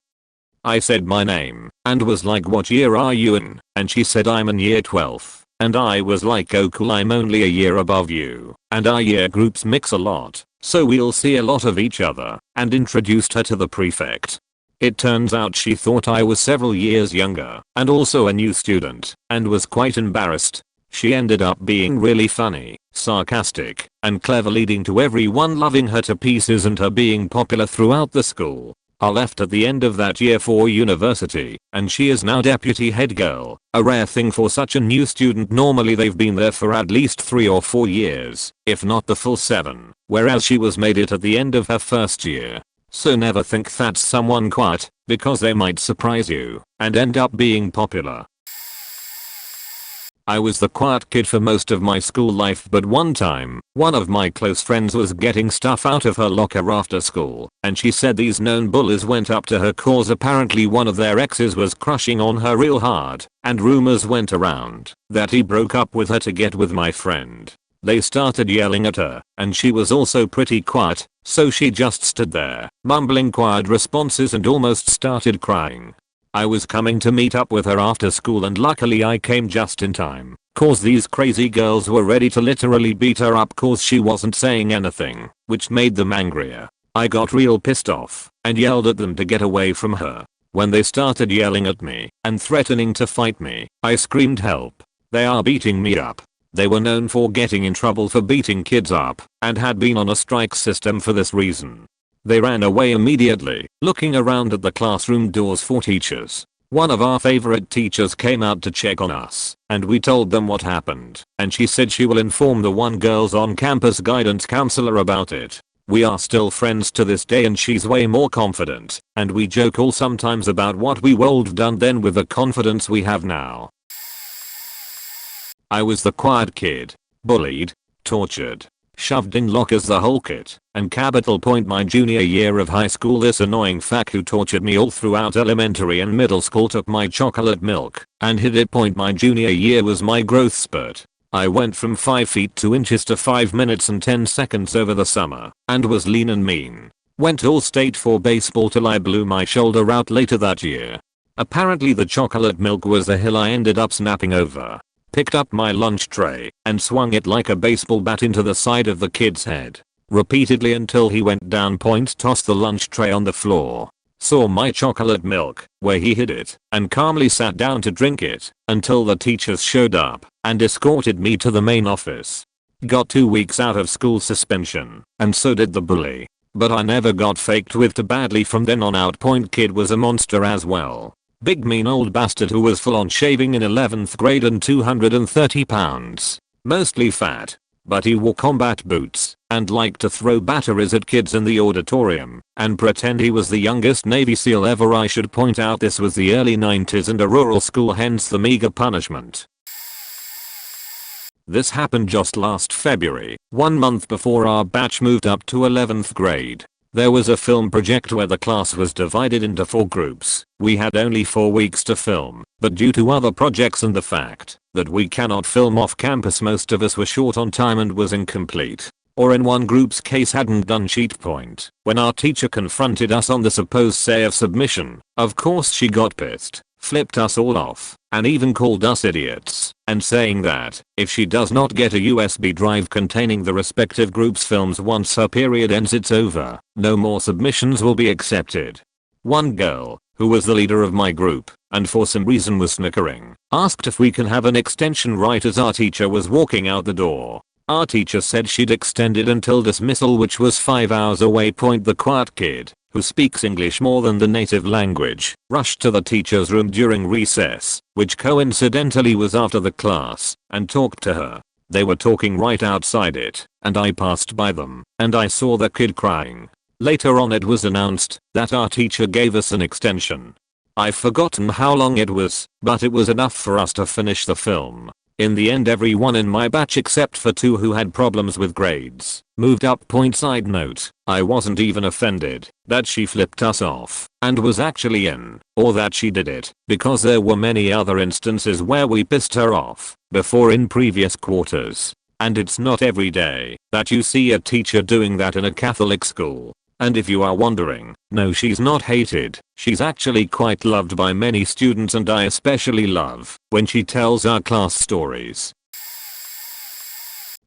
I said my name and was like, "What year are you in?" And she said, "I'm in year 12. And I was like, "Oh cool, I'm only a year above you, and our year groups mix a lot, so we'll see a lot of each other," and introduced her to the prefect. It turns out she thought I was several years younger and also a new student, and was quite embarrassed. She ended up being really funny, sarcastic, and clever, leading to everyone loving her to pieces and her being popular throughout the school. I left at the end of that year for university, and she is now deputy head girl, a rare thing for such a new student. Normally they've been there for at least 3 or 4 years, if not the full 7, whereas she was made it at the end of her first year. So never think that's someone quiet, because they might surprise you and end up being popular. I was the quiet kid for most of my school life, but one time, one of my close friends was getting stuff out of her locker after school, and she said these known bullies went up to her cause apparently one of their exes was crushing on her real hard, and rumors went around that he broke up with her to get with my friend. They started yelling at her, and she was also pretty quiet, so she just stood there, mumbling quiet responses and almost started crying. I was coming to meet up with her after school, and luckily I came just in time, cause these crazy girls were ready to literally beat her up cause she wasn't saying anything, which made them angrier. I got real pissed off and yelled at them to get away from her. When they started yelling at me and threatening to fight me, I screamed, "Help! They are beating me up." They were known for getting in trouble for beating kids up and had been on a strike system for this reason. They ran away immediately, looking around at the classroom doors for teachers. One of our favorite teachers came out to check on us, and we told them what happened, and she said she will inform the one girl's on-campus guidance counselor about it. We are still friends to this day, and she's way more confident, and we joke all sometimes about what we would have done then with the confidence we have now. I was the quiet kid, bullied, tortured, shoved in lockers the whole kit, and capital point my junior year of high school this annoying fuck who tortured me all throughout elementary and middle school took my chocolate milk and hid it point my junior year was my growth spurt. I went from 5 feet 2 inches to 5 minutes and 10 seconds over the summer and was lean and mean. Went all state for baseball till I blew my shoulder out later that year. Apparently the chocolate milk was the hill I ended up snapping over. Picked up my lunch tray and swung it like a baseball bat into the side of the kid's head. Repeatedly until he went down point tossed the lunch tray on the floor. Saw my chocolate milk, where he hid it, and calmly sat down to drink it until the teachers showed up and escorted me to the main office. Got 2 weeks out of school suspension, and so did the bully. But I never got faked with too badly from then on out. Point kid was a monster as well. Big mean old bastard who was full on shaving in 11th grade and 230 pounds. Mostly fat. But he wore combat boots and liked to throw batteries at kids in the auditorium and pretend he was the youngest Navy SEAL ever. I should point out this was the early 90s and a rural school, hence the meager punishment. This happened just last February, 1 month before our batch moved up to 11th grade. There was a film project where the class was divided into 4 groups. We had only 4 weeks to film, but due to other projects and the fact that we cannot film off campus, most of us were short on time and was incomplete, or in one group's case hadn't done sheet point. When our teacher confronted us on the supposed say of submission, of course she got pissed, flipped us all off, and even called us idiots, and saying that if she does not get a USB drive containing the respective group's films once her period ends, it's over. No more submissions will be accepted. One girl, who was the leader of my group, and for some reason was snickering, asked if we can have an extension right as our teacher was walking out the door. Our teacher said she'd extended until dismissal, which was 5 hours away. The quiet kid, who speaks English more than the native language, rushed to the teacher's room during recess, which coincidentally was after the class, and talked to her. They were talking right outside it, and I passed by them, and I saw the kid crying. Later on it was announced that our teacher gave us an extension. I've forgotten how long it was, but it was enough for us to finish the film. In the end everyone in my batch except for 2 who had problems with grades moved up. Side note, I wasn't even offended that she flipped us off and was actually in, or that she did it, because there were many other instances where we pissed her off before in previous quarters. And it's not every day that you see a teacher doing that in a Catholic school. And if you are wondering, no, she's not hated, she's actually quite loved by many students, and I especially love when she tells our class stories.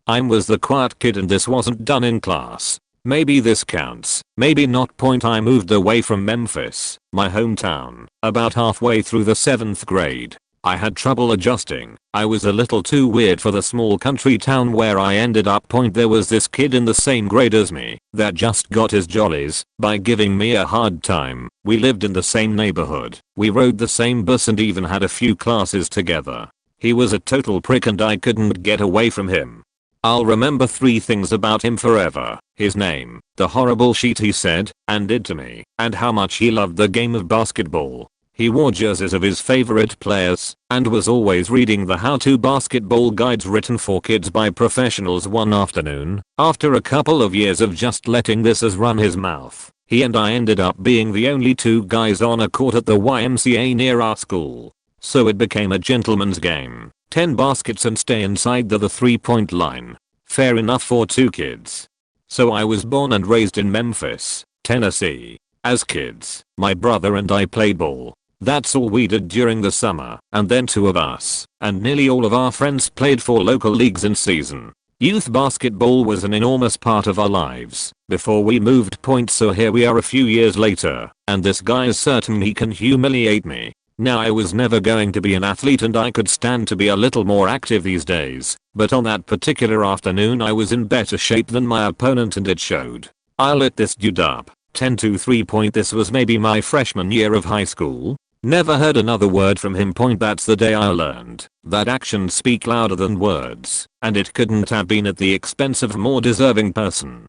I was the quiet kid and this wasn't done in class. Maybe this counts, maybe not. I moved away from Memphis, my hometown, about halfway through the 7th grade. I had trouble adjusting. I was a little too weird for the small country town where I ended up. There was this kid in the same grade as me that just got his jollies by giving me a hard time. We lived in the same neighborhood. We rode the same bus and even had a few classes together. He was a total prick and I couldn't get away from him. I'll remember 3 things about him forever: his name, the horrible shit he said and did to me, and how much he loved the game of basketball. He wore jerseys of his favorite players and was always reading the how-to basketball guides written for kids by professionals. One afternoon, after a couple of years of just letting this as run his mouth, he and I ended up being the only 2 guys on a court at the YMCA near our school. So it became a gentleman's game. 10 baskets and stay inside the 3-point line. Fair enough for 2 kids. So I was born and raised in Memphis, Tennessee. As kids, my brother and I played ball. That's all we did during the summer, and then 2 of us, and nearly all of our friends played for local leagues in season. Youth basketball was an enormous part of our lives before we moved. So here we are a few years later, and this guy is certain he can humiliate me. Now I was never going to be an athlete and I could stand to be a little more active these days, but on that particular afternoon I was in better shape than my opponent and it showed. I lit this dude up. 10-3. This was maybe my freshman year of high school. Never heard another word from him. That's the day I learned that actions speak louder than words, and it couldn't have been at the expense of a more deserving person.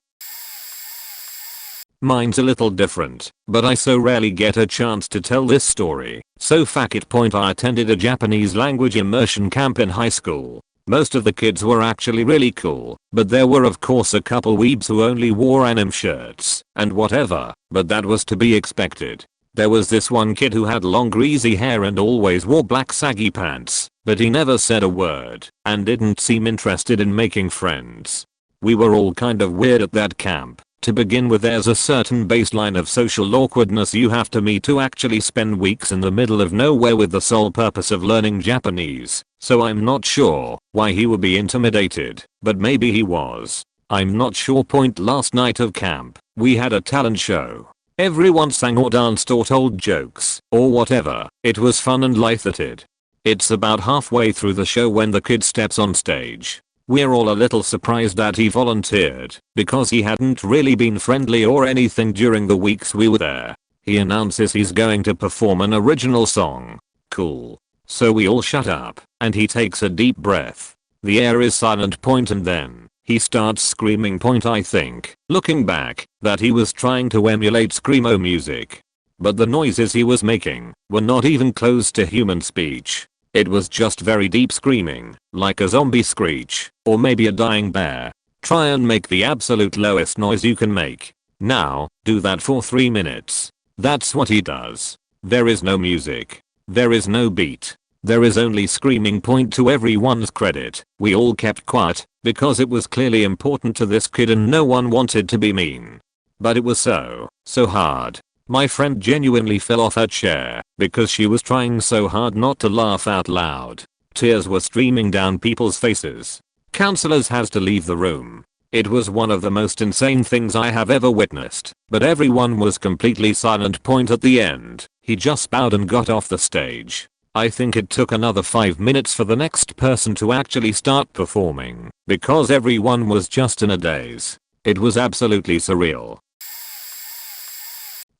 Mine's a little different, but I so rarely get a chance to tell this story, so fuck it. I attended a Japanese language immersion camp in high school. Most of the kids were actually really cool, but there were of course a couple weebs who only wore anime shirts and whatever, but that was to be expected. There was this one kid who had long greasy hair and always wore black saggy pants, but he never said a word and didn't seem interested in making friends. We were all kind of weird at that camp. To begin with, there's a certain baseline of social awkwardness you have to meet to actually spend weeks in the middle of nowhere with the sole purpose of learning Japanese, so I'm not sure why he would be intimidated, but maybe he was. I'm not sure. Last night of camp, we had a talent show. Everyone sang or danced or told jokes or whatever. It was fun and lighthearted. It's about halfway through the show when the kid steps on stage. We're all a little surprised that he volunteered because he hadn't really been friendly or anything during the weeks we were there. He announces he's going to perform an original song. Cool. So we all shut up and he takes a deep breath. The air is silent. And then he starts screaming. I think, looking back, that he was trying to emulate screamo music. But the noises he was making were not even close to human speech. It was just very deep screaming, like a zombie screech, or maybe a dying bear. Try and make the absolute lowest noise you can make. Now, do that for 3 minutes. That's what he does. There is no music. There is no beat. There is only screaming. To everyone's credit, we all kept quiet, because it was clearly important to this kid and no one wanted to be mean. But it was so hard. My friend genuinely fell off her chair because she was trying so hard not to laugh out loud. Tears were streaming down people's faces. Counselors had to leave the room. It was one of the most insane things I have ever witnessed, but everyone was completely silent. At the end, he just bowed and got off the stage. I think it took another 5 minutes for the next person to actually start performing because everyone was just in a daze. It was absolutely surreal.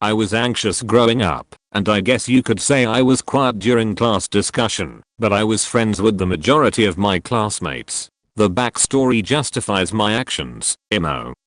I was anxious growing up, and I guess you could say I was quiet during class discussion, but I was friends with the majority of my classmates. The backstory justifies my actions.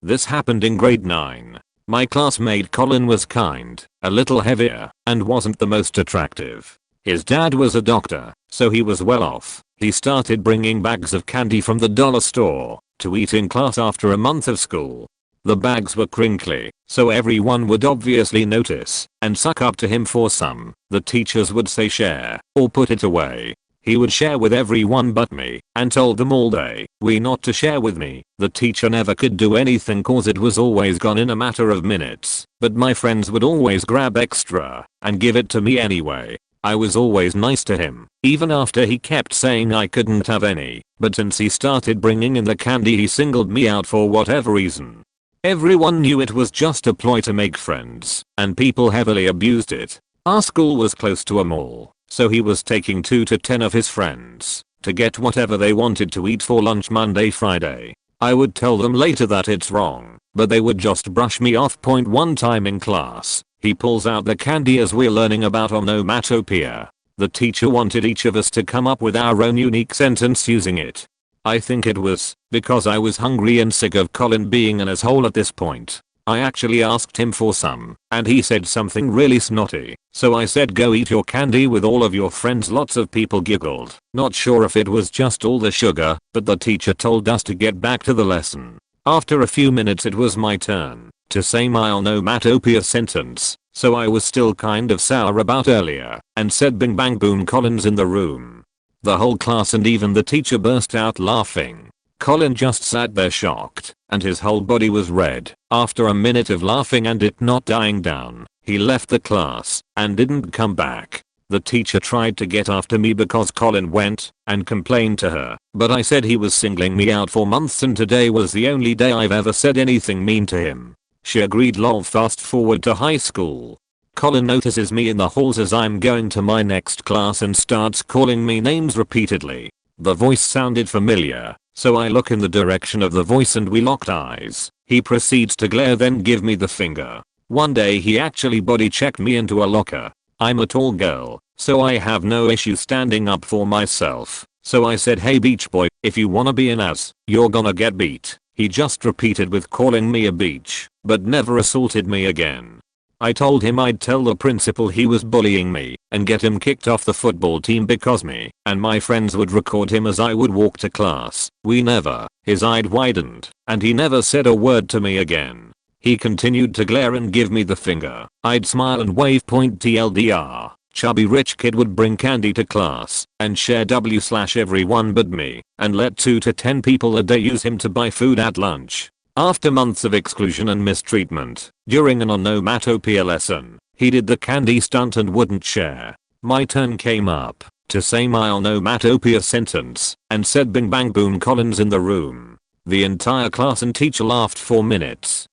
This happened in grade 9. My classmate Colin was kind, a little heavier, and wasn't the most attractive. His dad was a doctor, so he was well off. He started bringing bags of candy from the dollar store to eat in class after a month of school. The bags were crinkly, so everyone would obviously notice and suck up to him for some. The teachers would say share or put it away. He would share with everyone but me and told them all day not to share with me. The teacher never could do anything cause it was always gone in a matter of minutes, but my friends would always grab extra and give it to me anyway. I was always nice to him, even after he kept saying I couldn't have any, but since he started bringing in the candy he singled me out for whatever reason. Everyone knew it was just a ploy to make friends, and people heavily abused it. Our school was close to a mall, so he was taking 2 to 10 of his friends to get whatever they wanted to eat for lunch Monday, Friday. I would tell them later that it's wrong, but they would just brush me off. One time in class, he pulls out the candy as we're learning about onomatopoeia. The teacher wanted each of us to come up with our own unique sentence using it. I think it was because I was hungry and sick of Colin being an asshole at this point. I actually asked him for some, and he said something really snotty, so I said go eat your candy with all of your friends. Lots of people giggled, not sure if it was just all the sugar, but the teacher told us to get back to the lesson. After a few minutes it was my turn to say my onomatopoeia sentence, so I was still kind of sour about earlier, and said bing bang boom Colin's in the room. The whole class and even the teacher burst out laughing. Colin just sat there shocked, and his whole body was red. After a minute of laughing and it not dying down, he left the class and didn't come back. The teacher tried to get after me because Colin went and complained to her, but I said he was singling me out for months and today was the only day I've ever said anything mean to him. She agreed. Lol. Fast forward to high school. Colin notices me in the halls as I'm going to my next class and starts calling me names repeatedly. The voice sounded familiar, so I look in the direction of the voice and we locked eyes. He proceeds to glare then give me the finger. One day he actually body checked me into a locker. I'm a tall girl, so I have no issue standing up for myself. So I said, hey beach boy, if you wanna be an ass, you're gonna get beat. He just repeated with calling me a beach, but never assaulted me again. I told him I'd tell the principal he was bullying me and get him kicked off the football team because me and my friends would record him as I would walk to class. We never. His eye widened and he never said a word to me again. He continued to glare and give me the finger. I'd smile and wave point TLDR. Chubby rich kid would bring candy to class and share W/everyone but me and let 2 to 10 people a day use him to buy food at lunch. After months of exclusion and mistreatment, during an onomatopoeia lesson, he did the candy stunt and wouldn't share. My turn came up to say my onomatopoeia sentence and said bing bang boom Collins in the room. The entire class and teacher laughed for minutes.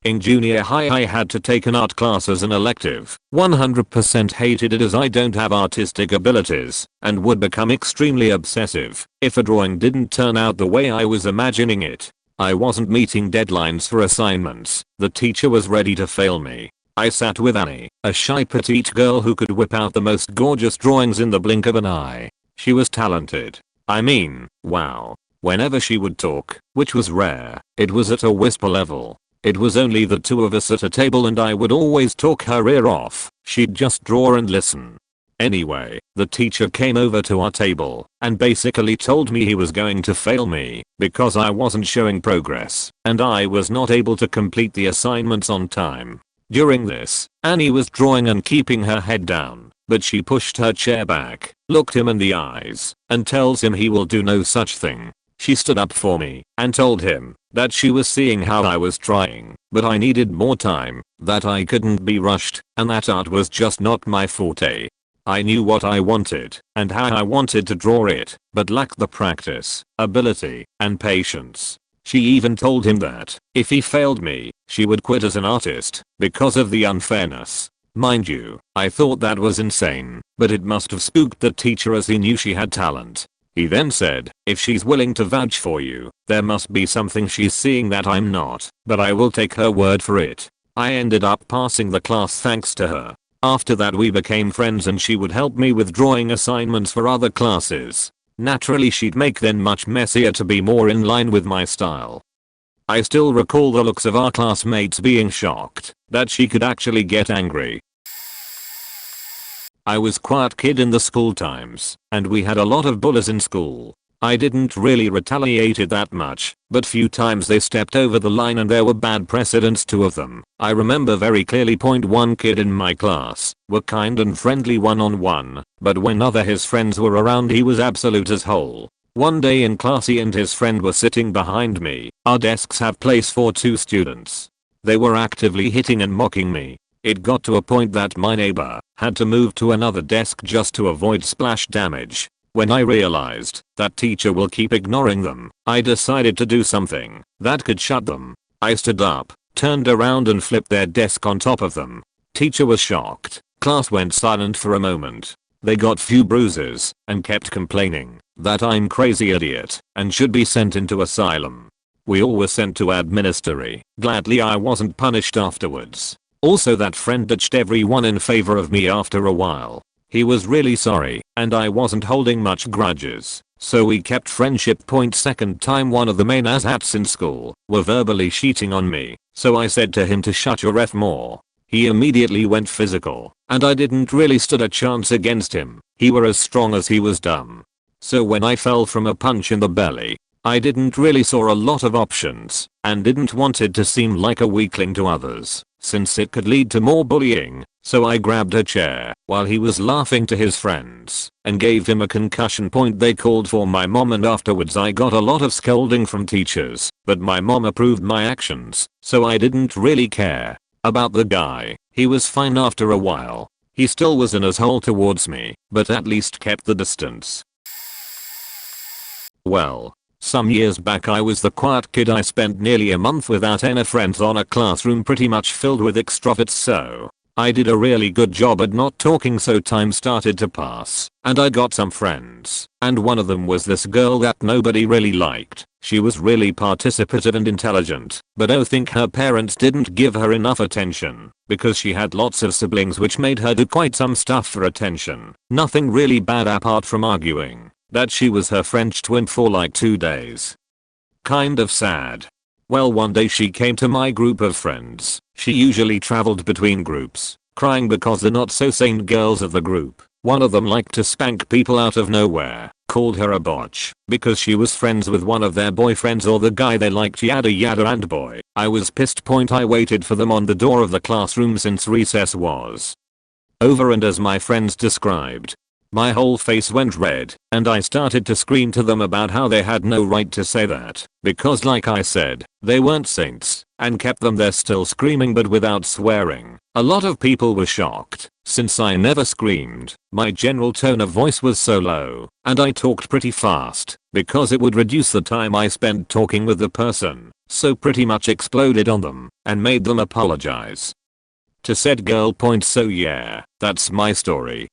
In junior high I had to take an art class as an elective. 100% hated it as I don't have artistic abilities and would become extremely obsessive if a drawing didn't turn out the way I was imagining it. I wasn't meeting deadlines for assignments. The teacher was ready to fail me. I sat with Annie, a shy petite girl who could whip out the most gorgeous drawings in the blink of an eye. She was talented. I mean, wow. Whenever she would talk, which was rare, it was at a whisper level. It was only the two of us at a table and I would always talk her ear off. She'd just draw and listen. Anyway, the teacher came over to our table and basically told me he was going to fail me because I wasn't showing progress and I was not able to complete the assignments on time. During this, Annie was drawing and keeping her head down, but she pushed her chair back, looked him in the eyes, and tells him he will do no such thing. She stood up for me and told him that she was seeing how I was trying, but I needed more time, that I couldn't be rushed, and that art was just not my forte. I knew what I wanted and how I wanted to draw it, but lacked the practice, ability, and patience. She even told him that if he failed me, she would quit as an artist because of the unfairness. Mind you, I thought that was insane, but it must have spooked the teacher as he knew she had talent. He then said, if she's willing to vouch for you, there must be something she's seeing that I'm not, but I will take her word for it. I ended up passing the class thanks to her. After that we became friends and she would help me with drawing assignments for other classes. Naturally she'd make them much messier to be more in line with my style. I still recall the looks of our classmates being shocked that she could actually get angry. I was quiet kid in the school times, and we had a lot of bullies in school. I didn't really retaliated that much, but few times they stepped over the line and there were bad precedents, 2 of them. I remember very clearly. One kid in my class were kind and friendly one-on-one, but whenever his friends were around he was absolute as whole. One day in class he and his friend were sitting behind me. Our desks have place for 2 students. They were actively hitting and mocking me. It got to a point that my neighbor had to move to another desk just to avoid splash damage. When I realized that teacher will keep ignoring them, I decided to do something that could shut them. I stood up, turned around and flipped their desk on top of them. Teacher was shocked. Class went silent for a moment. They got few bruises and kept complaining that I'm crazy idiot and should be sent into asylum. We all were sent to administratory. Gladly I wasn't punished afterwards. Also that friend ditched everyone in favor of me after a while. He was really sorry and I wasn't holding much grudges, so we kept friendship. Second time one of the main asshats in school were verbally cheating on me, so I said to him to shut your F more. He immediately went physical and I didn't really stood a chance against him. He were as strong as he was dumb. So when I fell from a punch in the belly, I didn't really saw a lot of options and didn't wanted to seem like a weakling to others, since it could lead to more bullying, so I grabbed a chair while he was laughing to his friends and gave him a concussion. They called for my mom and afterwards I got a lot of scolding from teachers, but my mom approved my actions, so I didn't really care. About the guy, he was fine after a while. He still was an asshole towards me, but at least kept the distance. Well, some years back I was the quiet kid. I spent nearly a month without any friends on a classroom pretty much filled with extroverts, so I did a really good job at not talking, so time started to pass and I got some friends, and one of them was this girl that nobody really liked. She was really participative and intelligent, but I think her parents didn't give her enough attention because she had lots of siblings which made her do quite some stuff for attention. Nothing really bad apart from arguing that she was her French twin for like 2 days. Kind of sad. Well, one day she came to my group of friends. She usually traveled between groups, crying because the not so sane girls of the group, one of them liked to spank people out of nowhere, called her a botch because she was friends with one of their boyfriends or the guy they liked, yada yada, and boy, I was pissed. I waited for them on the door of the classroom since recess was over, and as my friends described, my whole face went red and I started to scream to them about how they had no right to say that because, like I said, they weren't saints, and kept them there still screaming but without swearing. A lot of people were shocked since I never screamed. My general tone of voice was so low and I talked pretty fast because it would reduce the time I spent talking with the person, so pretty much exploded on them and made them apologize to said girl. So yeah, that's my story.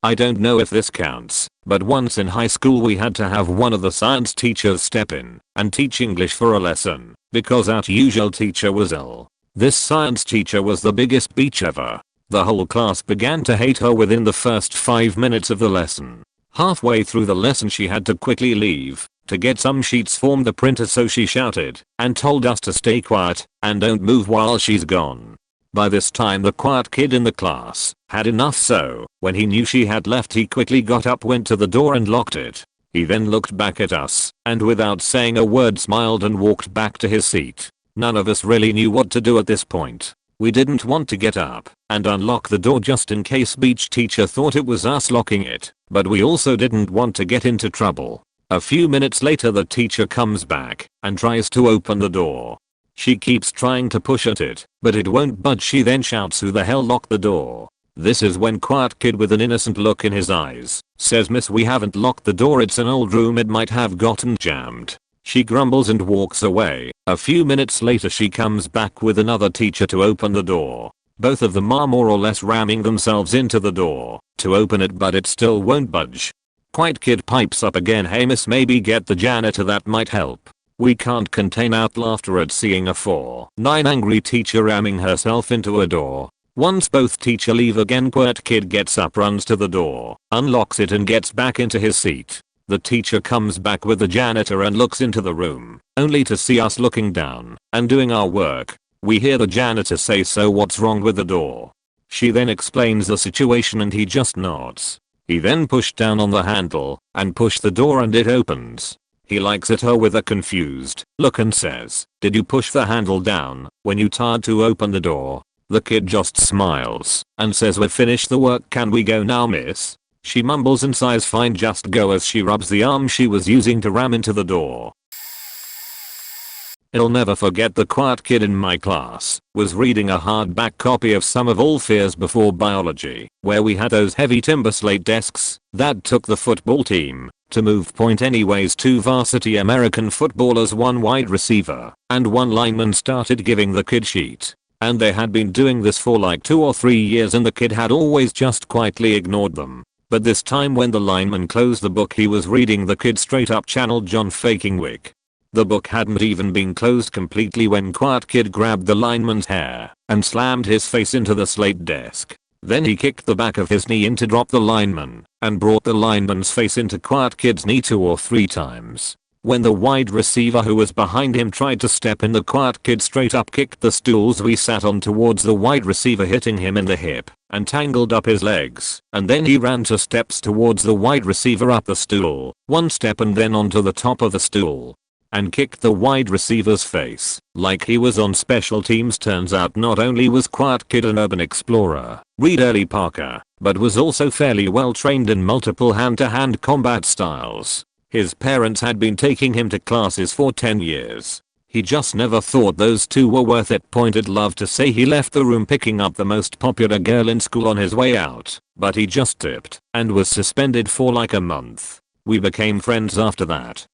I don't know if this counts, but once in high school we had to have one of the science teachers step in and teach English for a lesson because our usual teacher was ill. This science teacher was the biggest bitch ever. The whole class began to hate her within the first 5 minutes of the lesson. Halfway through the lesson she had to quickly leave to get some sheets from the printer, so she shouted and told us to stay quiet and don't move while she's gone. By this time the quiet kid in the class had enough, so when he knew she had left he quickly got up, went to the door and locked it. He then looked back at us and without saying a word smiled and walked back to his seat. None of us really knew what to do at this point. We didn't want to get up and unlock the door just in case beach teacher thought it was us locking it, but we also didn't want to get into trouble. A few minutes later the teacher comes back and tries to open the door. She keeps trying to push at it, but it won't budge. She then shouts, "Who the hell locked the door?" This is when quiet kid with an innocent look in his eyes says, "Miss, we haven't locked the door, it's an old room, it might have gotten jammed." She grumbles and walks away. A few minutes later she comes back with another teacher to open the door. Both of them are more or less ramming themselves into the door to open it, but it still won't budge. Quiet kid pipes up again, "Hey miss, maybe get the janitor, that might help." We can't contain our laughter at seeing a 4'9" angry teacher ramming herself into a door. Once both teacher leave again, quiet kid gets up, runs to the door, unlocks it and gets back into his seat. The teacher comes back with the janitor and looks into the room, only to see us looking down and doing our work. We hear the janitor say, "So what's wrong with the door?" She then explains the situation and he just nods. He then pushed down on the handle and pushed the door and it opens. He looks at her with a confused look and says, "Did you push the handle down when you tried to open the door?" The kid just smiles and says, "We've finished the work, can we go now miss?" She mumbles and sighs, "Fine, just go," as she rubs the arm she was using to ram into the door. I'll never forget the quiet kid in my class was reading a hardback copy of Sum of All Fears before biology, where we had those heavy timber slate desks that took the football team to move. Anyways, 2 varsity American footballers, 1 wide receiver and 1 lineman started giving the kid sheet, and they had been doing this for like 2 or 3 years and the kid had always just quietly ignored them. But this time when the lineman closed the book he was reading, the kid straight up channeled John faking Wick. The book hadn't even been closed completely when quiet kid grabbed the lineman's hair and slammed his face into the slate desk. Then he kicked the back of his knee in to drop the lineman and brought the lineman's face into quiet kid's knee 2 or 3 times. When the wide receiver who was behind him tried to step in, the quiet kid straight up kicked the stools we sat on towards the wide receiver, hitting him in the hip and tangled up his legs, and then he ran 2 steps towards the wide receiver, up the stool 1 step and then onto the top of the stool and kicked the wide receiver's face like he was on special teams. Turns out not only was quiet kid an urban explorer, read Early Parker, but was also fairly well trained in multiple hand-to-hand combat styles. His parents had been taking him to classes for 10 years. He just never thought those 2 were worth it. I'd love to say he left the room picking up the most popular girl in school on his way out, but he just tipped and was suspended for like a month. We became friends after that.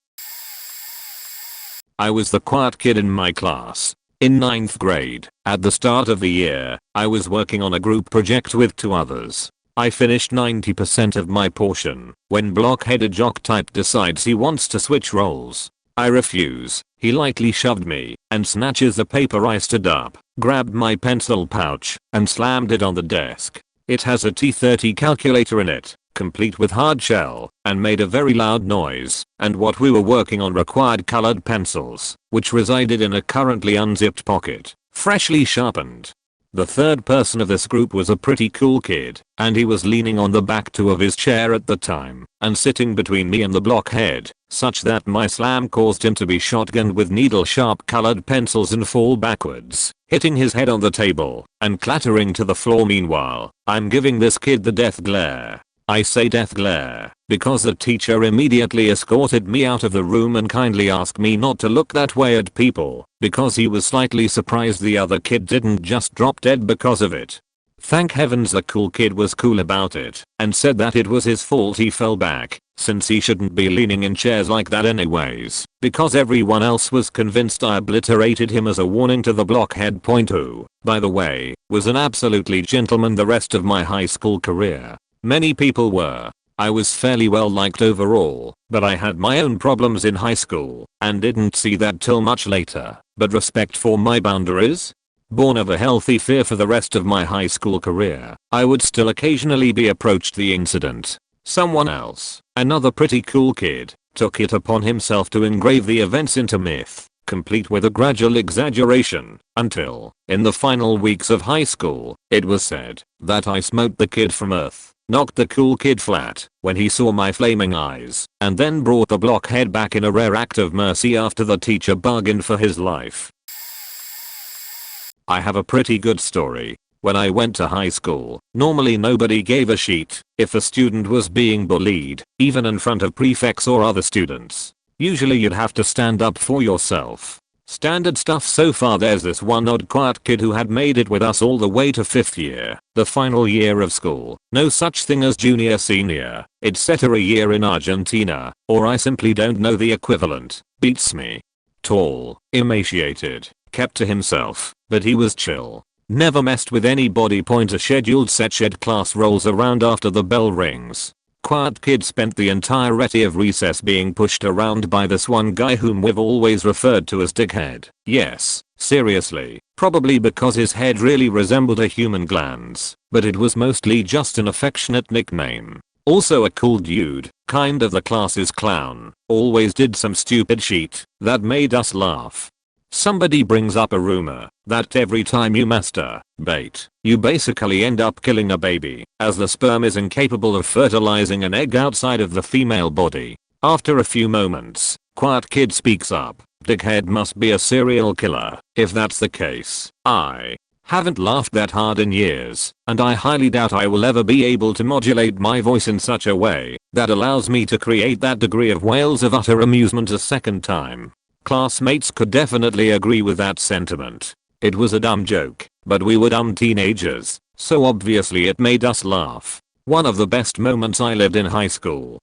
I was the quiet kid in my class. In 9th grade, at the start of the year, I was working on a group project with 2 others. I finished 90% of my portion when blockheaded jock type decides he wants to switch roles. I refuse. He lightly shoved me and snatches the paper I stood up, grabbed my pencil pouch and slammed it on the desk. It has a T30 calculator in it. complete with hard shell, and made a very loud noise, and what we were working on required colored pencils, which resided in a currently unzipped pocket, freshly sharpened. The third person of this group was a pretty cool kid, and he was leaning on the back two of his chair at the time, and sitting between me and the blockhead, such that my slam caused him to be shotgunned with needle-sharp colored pencils and fall backwards, hitting his head on the table, and clattering to the floor. Meanwhile, I'm giving this kid the death glare. I say death glare, because the teacher immediately escorted me out of the room and kindly asked me not to look that way at people, because he was slightly surprised the other kid didn't just drop dead because of it. Thank heavens the cool kid was cool about it, and said that it was his fault he fell back, since he shouldn't be leaning in chairs like that anyways, because everyone else was convinced I obliterated him as a warning to the blockhead. Who, by the way, was an absolutely gentleman the rest of my high school career. Many people were. I was fairly well liked overall, but I had my own problems in high school, and didn't see that till much later, but respect for my boundaries? Born of a healthy fear for the rest of my high school career, I would still occasionally be approached. The incident. Someone else, another pretty cool kid, took it upon himself to engrave the events into myth, complete with a gradual exaggeration, until, in the final weeks of high school, it was said that I smote the kid from earth, knocked the cool kid flat when he saw my flaming eyes, and then brought the blockhead back in a rare act of mercy after the teacher bargained for his life. I have a pretty good story. When I went to high school, normally nobody gave a shit if a student was being bullied, even in front of prefects or other students. Usually you'd have to stand up for yourself. Standard stuff. So far there's this one odd quiet kid who had made it with us all the way to 5th year, the final year of school. No such thing as junior senior, etc. a year in Argentina, or I simply don't know the equivalent. Beats me. Tall, emaciated, kept to himself, but he was chill. Never messed with anybody. A scheduled set. Shed class rolls around after the bell rings. Quiet kid spent the entirety of recess being pushed around by this one guy whom we've always referred to as Dickhead. Yes, seriously, probably because his head really resembled a human glands, but it was mostly just an affectionate nickname. Also a cool dude, kind of the class's clown, always did some stupid shit that made us laugh. Somebody brings up a rumor that every time you masturbate, you basically end up killing a baby, as the sperm is incapable of fertilizing an egg outside of the female body. After a few moments, quiet kid speaks up. Dickhead must be a serial killer. If that's the case, I haven't laughed that hard in years, and I highly doubt I will ever be able to modulate my voice in such a way that allows me to create that degree of wails of utter amusement a second time. Classmates could definitely agree with that sentiment. It was a dumb joke, but we were dumb teenagers, so obviously it made us laugh. One of the best moments I lived in high school.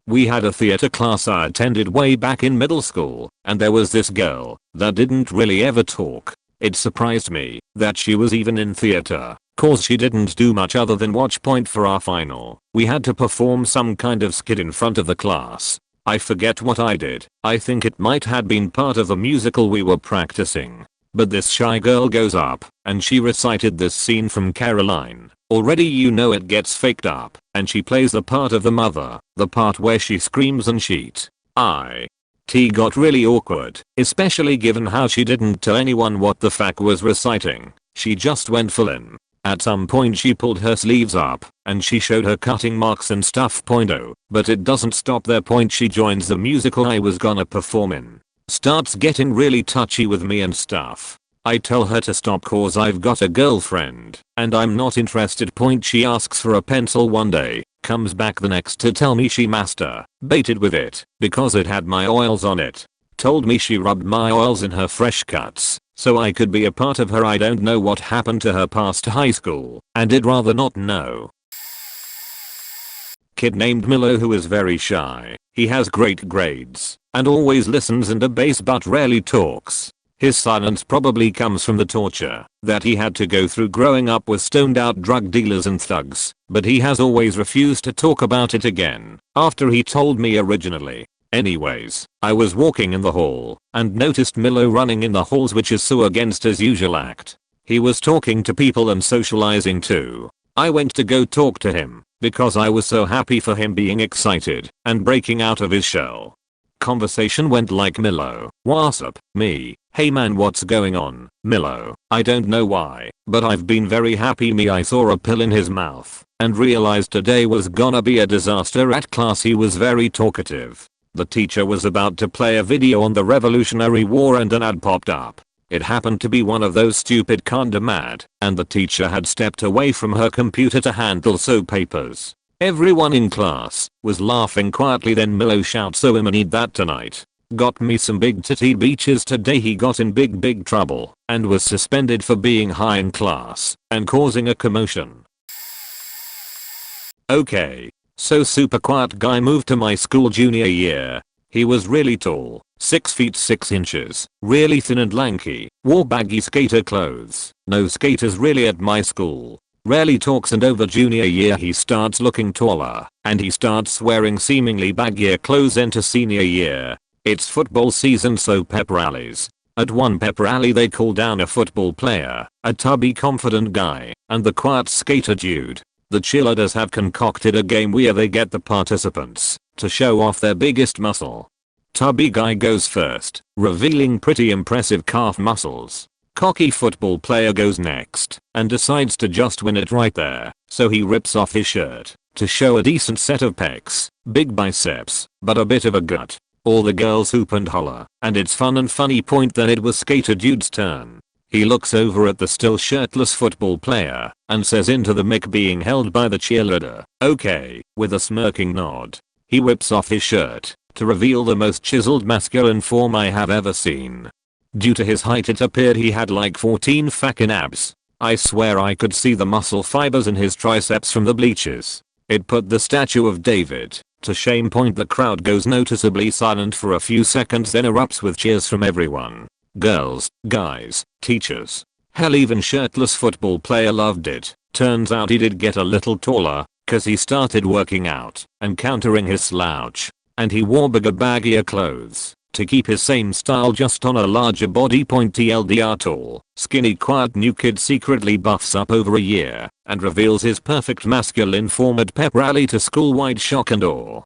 We had a theater class I attended way back in middle school, and there was this girl that didn't really ever talk. It surprised me that she was even in theater, cause she didn't do much other than watch point for our final. We had to perform some kind of skit in front of the class. I forget what I did. I think it might have been part of the musical we were practicing. But this shy girl goes up, and she recited this scene from Caroline. Already you know it gets faked up, and she plays the part of the mother, the part where she screams and shit. It got really awkward, especially given how she didn't tell anyone what the fuck was reciting. She just went full in. At some point she pulled her sleeves up, and she showed her cutting marks and stuff. But it doesn't stop there. She joins the musical I was gonna perform in. Starts getting really touchy with me and stuff. I tell her to stop cause I've got a girlfriend, and I'm not interested. She asks for a pencil one day, comes back the next to tell me she masturbated with it, because it had my oils on it. Told me she rubbed my oils in her fresh cuts, so I could be a part of her. I don't know what happened to her past high school, and I'd rather not know. Kid named Milo who is very shy. He has great grades, and always listens and obeys but rarely talks. His silence probably comes from the torture that he had to go through growing up with stoned out drug dealers and thugs, but he has always refused to talk about it again, after he told me originally. Anyways, I was walking in the hall, and noticed Milo running in the halls, which is so against his usual act. He was talking to people and socializing too. I went to go talk to him because I was so happy for him being excited and breaking out of his shell. Conversation went like Milo, what's up, me, hey man what's going on, Milo, I don't know why, but I've been very happy me I saw a pill in his mouth and realized today was gonna be a disaster at class. He was very talkative. The teacher was about to play a video on the Revolutionary War and an ad popped up. It happened to be one of those stupid condom ad, and the teacher had stepped away from her computer to handle soap papers. Everyone in class was laughing quietly. Then Milo shouts, so I'ma need that tonight. Got me some big titty beaches today. He got in big trouble and was suspended for being high in class and causing a commotion. Okay, so super quiet guy moved to my school junior year. He was really tall, 6 feet 6 inches, really thin and lanky, wore baggy skater clothes. No skaters really at my school. Rarely talks, and over junior year he starts looking taller and he starts wearing seemingly baggier clothes. Enter senior year. It's football season, so pep rallies. At one pep rally they call down a football player, a tubby confident guy, and the quiet skater dude. The cheerleaders have concocted a game where they get the participants to show off their biggest muscle. Tubby guy goes first, revealing pretty impressive calf muscles. Cocky football player goes next and decides to just win it right there, so he rips off his shirt to show a decent set of pecs, big biceps, but a bit of a gut. All the girls hoop and holler, and it's fun and funny. Point then it was skater dude's turn. He looks over at the still shirtless football player and says into the mic being held by the cheerleader, "Okay," with a smirking nod. He whips off his shirt to reveal the most chiseled masculine form I have ever seen. Due to his height it appeared he had like 14 fucking abs. I swear I could see the muscle fibers in his triceps from the bleachers. It put the statue of David to shame. Point the crowd goes noticeably silent for a few seconds, then erupts with cheers from everyone. Girls, guys, teachers. Hell, even shirtless football player loved it. Turns out he did get a little taller, cause he started working out and countering his slouch. And he wore bigger baggier clothes to keep his same style just on a larger body. Point TLDR tall, skinny quiet new kid secretly buffs up over a year and reveals his perfect masculine form at pep rally to school-wide shock and awe.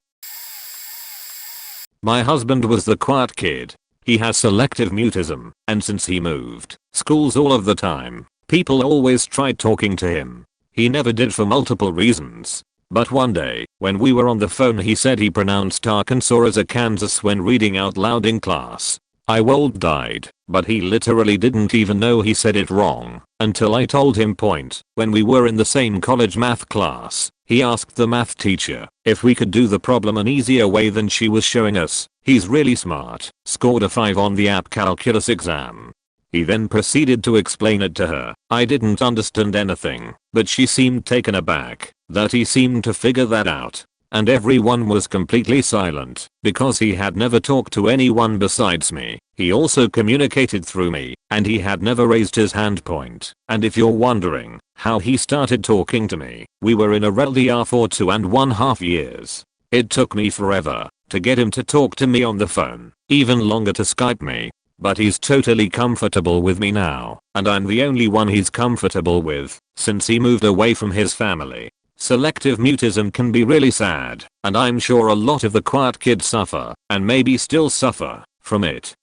My husband was the quiet kid. He has selective mutism, and since he moved schools all of the time, people always tried talking to him. He never did for multiple reasons. But one day, when we were on the phone, he said he pronounced Arkansas as a Kansas when reading out loud in class. I would died, but he literally didn't even know he said it wrong until I told him. Point when we were in the same college math class, he asked the math teacher if we could do the problem an easier way than she was showing us. He's really smart, scored a 5 on the app calculus exam. He then proceeded to explain it to her. I didn't understand anything, but she seemed taken aback that he seemed to figure that out. And everyone was completely silent because he had never talked to anyone besides me. He also communicated through me, and he had never raised his hand. Point. And if you're wondering how he started talking to me, we were in a RLDR for 2.5 years. It took me forever to get him to talk to me on the phone, even longer to Skype me. But he's totally comfortable with me now, and I'm the only one he's comfortable with since he moved away from his family. Selective mutism can be really sad, and I'm sure a lot of the quiet kids suffer, and maybe still suffer, from it.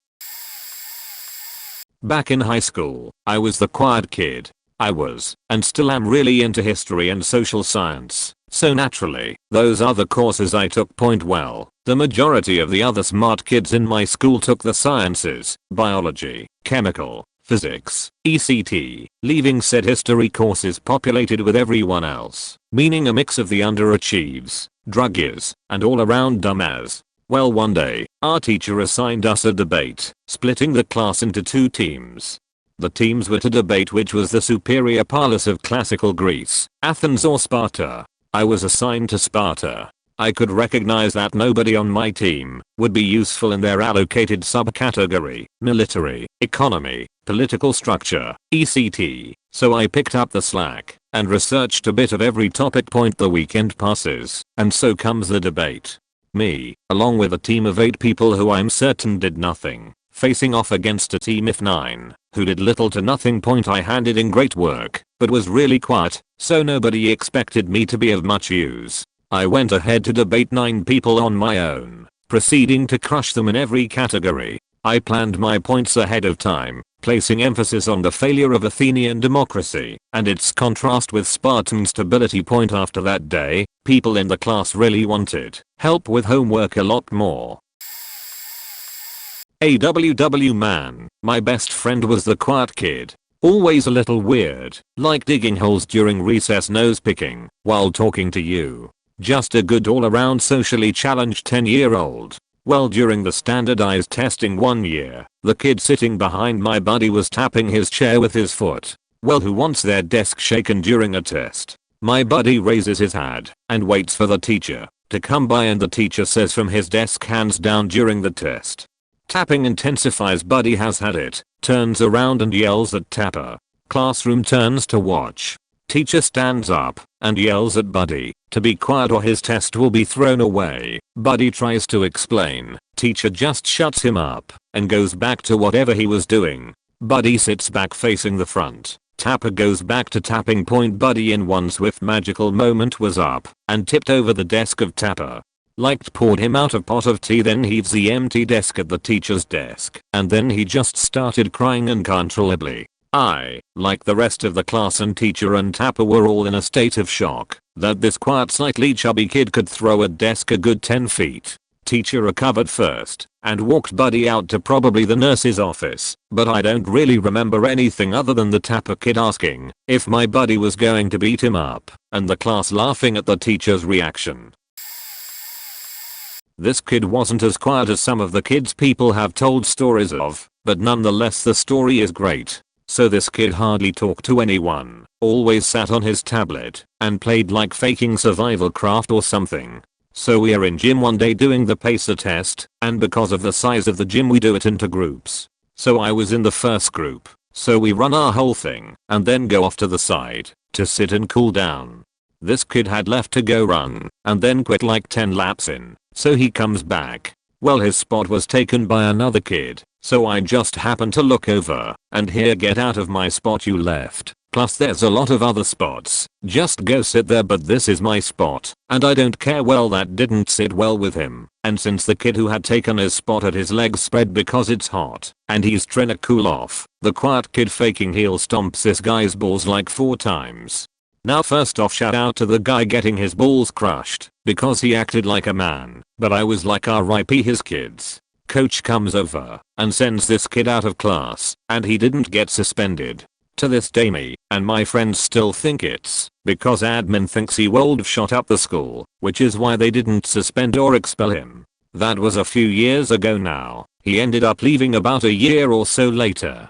Back in high school, I was the quiet kid. I was, and still am, really into history and social science. So naturally, those other courses I took. Point well, the majority of the other smart kids in my school took the sciences, biology, chemical, physics, ECT, leaving said history courses populated with everyone else, meaning a mix of the underachieves, druggies, and all around dumbass. Well, one day, our teacher assigned us a debate, splitting the class into 2 teams. The teams were to debate which was the superior palace of classical Greece, Athens or Sparta. I was assigned to Sparta. I could recognize that nobody on my team would be useful in their allocated subcategory, military, economy, political structure, ECT, so I picked up the slack and researched a bit of every topic. Point the weekend passes, and so comes the debate. Me, along with a team of 8 people who I'm certain did nothing, facing off against a team of 9, who did little to nothing. Point I handed in great work, but was really quiet, so nobody expected me to be of much use. I went ahead to debate 9 people on my own, proceeding to crush them in every category. I planned my points ahead of time, placing emphasis on the failure of Athenian democracy and its contrast with Spartan stability. Point after that day, people in the class really wanted help with homework a lot more. AWW man, my best friend was the quiet kid. Always a little weird, like digging holes during recess, nose picking while talking to you. Just a good all-around socially challenged 10-year-old. Well, during the standardized testing one year, the kid sitting behind my buddy was tapping his chair with his foot. Well, who wants their desk shaken during a test? My buddy raises his hand and waits for the teacher to come by, and the teacher says from his desk, hands down during the test. Tapping intensifies. Buddy has had it, turns around and yells at tapper. Classroom turns to watch. Teacher stands up and yells at Buddy to be quiet or his test will be thrown away. Buddy tries to explain. Teacher just shuts him up and goes back to whatever he was doing. Buddy sits back facing the front. Tapper goes back to tapping. Point. Buddy in one swift magical moment was up and tipped over the desk of Tapper. Liked poured him out a pot of tea, then heaves the empty desk at the teacher's desk, and then he just started crying uncontrollably. I, like the rest of the class and teacher and Tapper, were all in a state of shock that this quiet, slightly chubby kid could throw a desk a good 10 feet. Teacher recovered first and walked Buddy out to probably the nurse's office, but I don't really remember anything other than the Tapper kid asking if my buddy was going to beat him up and the class laughing at the teacher's reaction. This kid wasn't as quiet as some of the kids people have told stories of, but nonetheless the story is great. So this kid hardly talked to anyone, always sat on his tablet and played like faking survival craft or something. So we are in gym one day doing the pacer test, and because of the size of the gym we do it into groups. So I was in the first group, so we run our whole thing and then go off to the side to sit and cool down. This kid had left to go run and then quit like 10 laps in, so he comes back. Well, his spot was taken by another kid, so I just happened to look over and hear, "Get out of my spot, you left. Plus there's a lot of other spots. Just go sit there, but this is my spot and I don't care." Well, that didn't sit well with him, and since the kid who had taken his spot had his legs spread because it's hot and he's trying to cool off, the quiet kid faking heel stomps this guy's balls like 4 times. Now first off, shout out to the guy getting his balls crushed because he acted like a man, but I was like, RIP his kids. Coach comes over and sends this kid out of class, and he didn't get suspended. To this day me and my friends still think it's because admin thinks he would have shot up the school, which is why they didn't suspend or expel him. That was a few years ago now. He ended up leaving about a year or so later.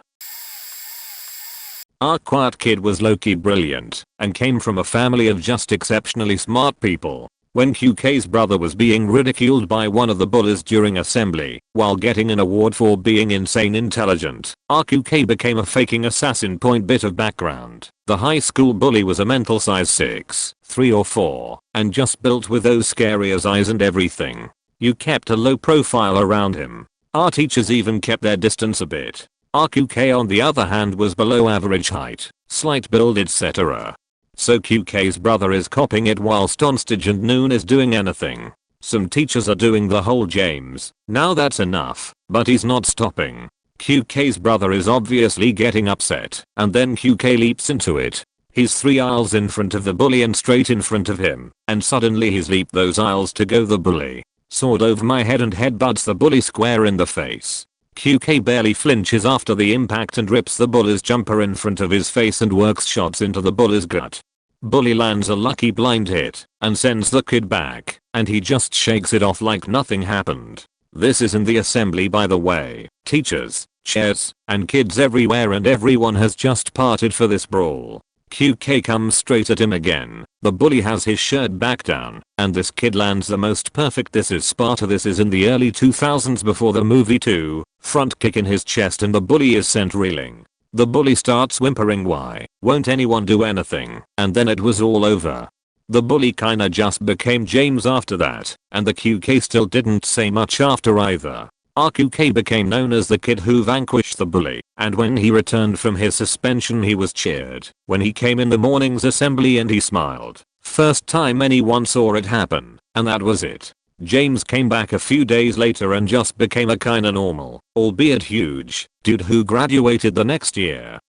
Our quiet kid was low-key brilliant and came from a family of just exceptionally smart people. When QK's brother was being ridiculed by one of the bullies during assembly while getting an award for being insane intelligent, our QK became a faking assassin. Bit of background: the high school bully was a mental size 6, 3 or 4 and just built with those scary eyes and everything. You kept a low profile around him. Our teachers even kept their distance a bit. Our QK on the other hand was below average height, slight build, etc. So QK's brother is copying it whilst on stage and Noon is doing anything. Some teachers are doing the whole James, now that's enough, but he's not stopping. QK's brother is obviously getting upset, and then QK leaps into it. He's 3 aisles in front of the bully and straight in front of him, and suddenly he's leaped those aisles to go the bully. Sword over my head and headbutts the bully square in the face. QK barely flinches after the impact and rips the bully's jumper in front of his face and works shots into the bully's gut. Bully lands a lucky blind hit and sends the kid back, and he just shakes it off like nothing happened. This is in the assembly, by the way. Teachers, chairs, and kids everywhere, and everyone has just parted for this brawl. QK comes straight at him again. The bully has his shirt back down, and this kid lands the most perfect "This is Sparta." This is in the early 2000s before the movie 2. Front kick in his chest and the bully is sent reeling. The bully starts whimpering, "Why won't anyone do anything?" And then it was all over. The bully kinda just became James after that, and the QK still didn't say much after either. RQK became known as the kid who vanquished the bully, and when he returned from his suspension he was cheered when he came in the morning's assembly and he smiled. First time anyone saw it happen, and that was it. James came back a few days later and just became a kinda normal, albeit huge, dude who graduated the next year.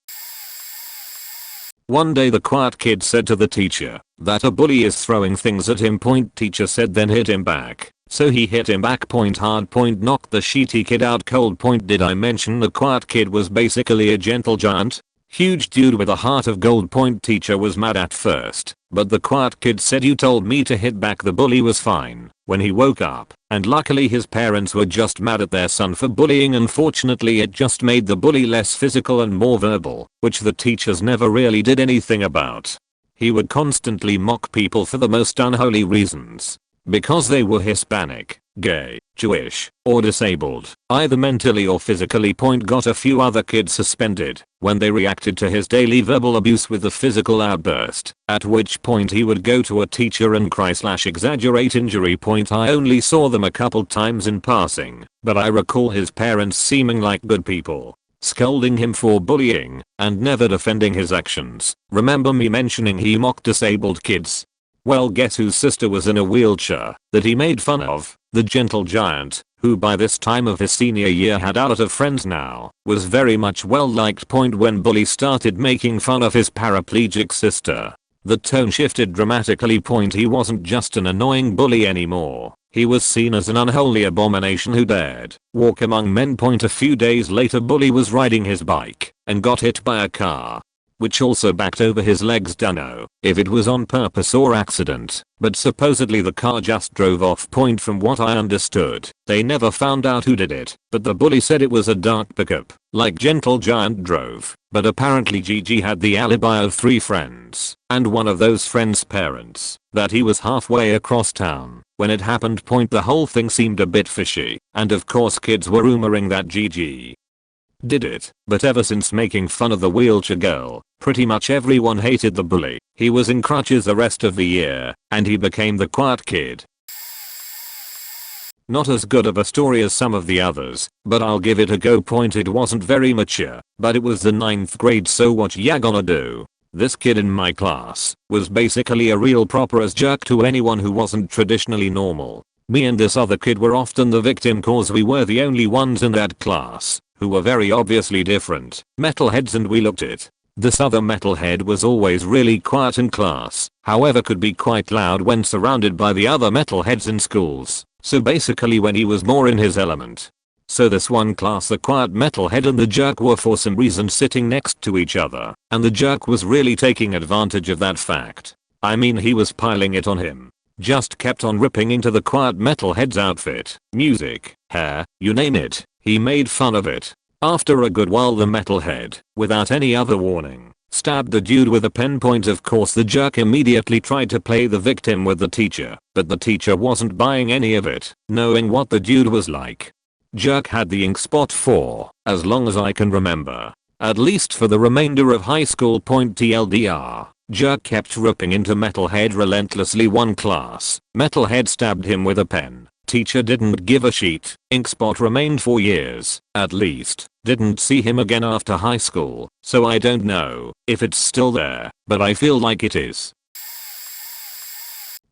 One day the quiet kid said to the teacher that a bully is throwing things at him. Teacher said then hit him back. So he hit him back. Hard. Knocked the shitty kid out cold. Did I mention the quiet kid was basically a gentle giant? Huge dude with a heart of gold. Teacher was mad at first, but the quiet kid said you told me to hit back. The bully was fine when he woke up, and luckily his parents were just mad at their son for bullying. Unfortunately it just made the bully less physical and more verbal, which the teachers never really did anything about. He would constantly mock people for the most unholy reasons. Because they were Hispanic, gay, Jewish, or disabled, either mentally or physically. Got a few other kids suspended when they reacted to his daily verbal abuse with a physical outburst, at which point he would go to a teacher and cry/exaggerate injury. I only saw them a couple times in passing, but I recall his parents seeming like good people, scolding him for bullying, and never defending his actions. Remember me mentioning he mocked disabled kids? Well, guess whose sister was in a wheelchair that he made fun of? The gentle giant, who by this time of his senior year had a lot of friends now, was very much well liked. When bully started making fun of his paraplegic sister, the tone shifted dramatically. He wasn't just an annoying bully anymore. He was seen as an unholy abomination who dared walk among men. A few days later bully was riding his bike and got hit by a car, which also backed over his legs. Dunno if it was on purpose or accident, but supposedly the car just drove off. From what I understood, they never found out who did it, but the bully said it was a dark pickup, like gentle giant drove, but apparently GG had the alibi of 3 friends, and one of those friends' parents, that he was halfway across town when it happened. The whole thing seemed a bit fishy, and of course kids were rumoring that GG did it, but ever since making fun of the wheelchair girl, pretty much everyone hated the bully. He was in crutches the rest of the year, and he became the quiet kid. Not as good of a story as some of the others, but I'll give it a go. It wasn't very mature, but it was the 9th grade, so what ya gonna do? This kid in my class was basically a real proper ass jerk to anyone who wasn't traditionally normal. Me and this other kid were often the victim cause we were the only ones in that class who were very obviously different metalheads, and we looked it. This other metalhead was always really quiet in class, however could be quite loud when surrounded by the other metalheads in schools, so basically when he was more in his element. So this one class the quiet metalhead and the jerk were for some reason sitting next to each other, and the jerk was really taking advantage of that fact. I mean, he was piling it on him. Just kept on ripping into the quiet metalhead's outfit, music, hair, you name it. He made fun of it. After a good while the metalhead, without any other warning, stabbed the dude with a pen. Of course the jerk immediately tried to play the victim with the teacher, but the teacher wasn't buying any of it, knowing what the dude was like. Jerk had the ink spot for as long as I can remember, at least for the remainder of high school. TLDR, jerk kept ripping into metalhead relentlessly. One class, metalhead stabbed him with a pen. Teacher didn't give a shit. Ink spot remained for years, at least. Didn't see him again after high school, so I don't know if it's still there, but I feel like it is.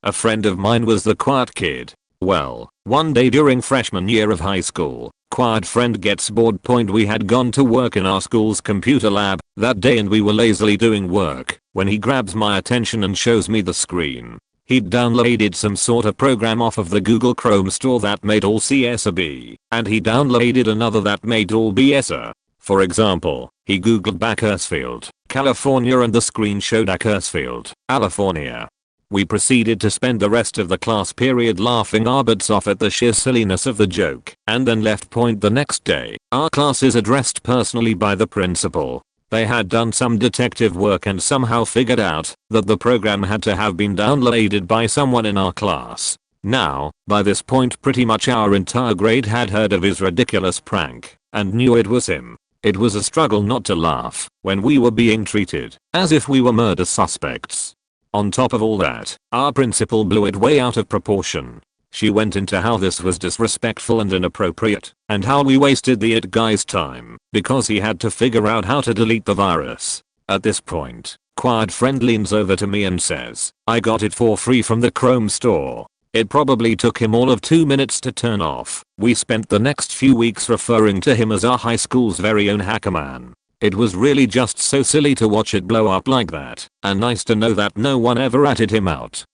A friend of mine was the quiet kid. Well, one day during freshman year of high school, quiet friend gets bored. We had gone to work in our school's computer lab that day and we were lazily doing work when he grabs my attention and shows me the screen. He'd downloaded some sort of program off of the Google Chrome store that made all CS a B, and he downloaded another that made all BS a. For example, he googled Bakersfield, California, and the screen showed Bakersfield, California. We proceeded to spend the rest of the class period laughing our butts off at the sheer silliness of the joke, and then left. The next day, our class is addressed personally by the principal. They had done some detective work and somehow figured out that the program had to have been downloaded by someone in our class. Now, by this point pretty much our entire grade had heard of his ridiculous prank and knew it was him. It was a struggle not to laugh when we were being treated as if we were murder suspects. On top of all that, our principal blew it way out of proportion. She went into how this was disrespectful and inappropriate, and how we wasted the it guy's time because he had to figure out how to delete the virus. At this point, quiet friend leans over to me and says, I got it for free from the Chrome store. It probably took him all of 2 minutes to turn off. We spent the next few weeks referring to him as our high school's very own hacker man. It was really just so silly to watch it blow up like that, and nice to know that no one ever ratted him out.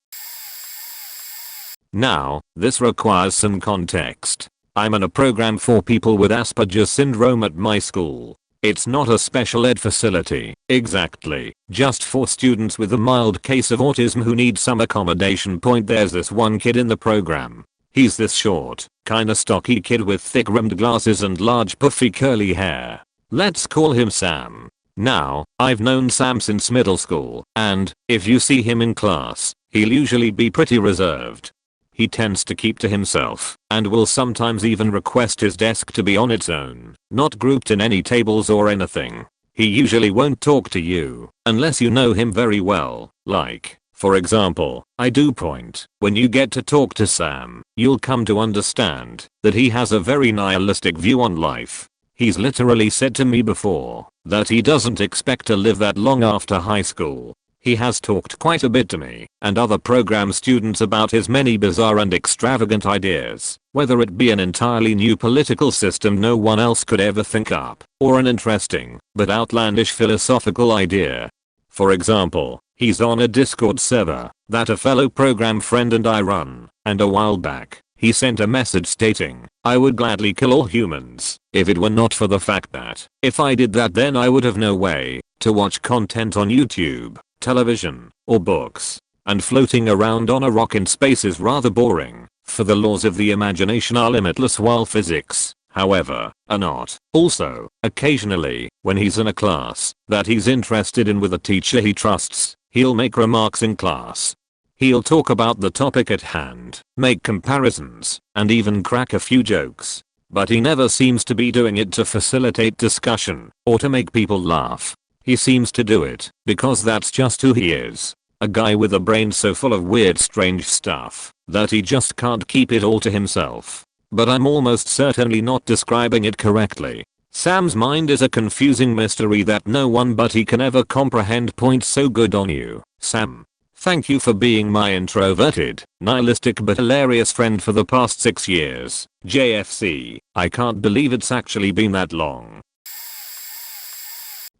Now, this requires some context. I'm in a program for people with Asperger's syndrome at my school. It's not a special ed facility, exactly, just for students with a mild case of autism who need some accommodation. There's this one kid in the program. He's this short, kinda stocky kid with thick rimmed glasses and large puffy curly hair. Let's call him Sam. Now, I've known Sam since middle school, and, if you see him in class, he'll usually be pretty reserved. He tends to keep to himself, and will sometimes even request his desk to be on its own, not grouped in any tables or anything. He usually won't talk to you, unless you know him very well, like, for example, I do point, when you get to talk to Sam, you'll come to understand that he has a very nihilistic view on life. He's literally said to me before that he doesn't expect to live that long after high school. He has talked quite a bit to me and other program students about his many bizarre and extravagant ideas, whether it be an entirely new political system no one else could ever think up, or an interesting but outlandish philosophical idea. For example, he's on a Discord server that a fellow program friend and I run, and a while back, he sent a message stating, I would gladly kill all humans if it were not for the fact that if I did that then I would have no way to watch content on YouTube, television, or books, and floating around on a rock in space is rather boring, for the laws of the imagination are limitless while physics, however, are not. Also, occasionally, when he's in a class that he's interested in with a teacher he trusts, he'll make remarks in class. He'll talk about the topic at hand, make comparisons, and even crack a few jokes. But he never seems to be doing it to facilitate discussion or to make people laugh. He seems to do it because that's just who he is. A guy with a brain so full of weird strange stuff that he just can't keep it all to himself. But I'm almost certainly not describing it correctly. Sam's mind is a confusing mystery that no one but he can ever comprehend. So good on you, Sam. Thank you for being my introverted, nihilistic but hilarious friend for the past 6 years. JFC, I can't believe it's actually been that long.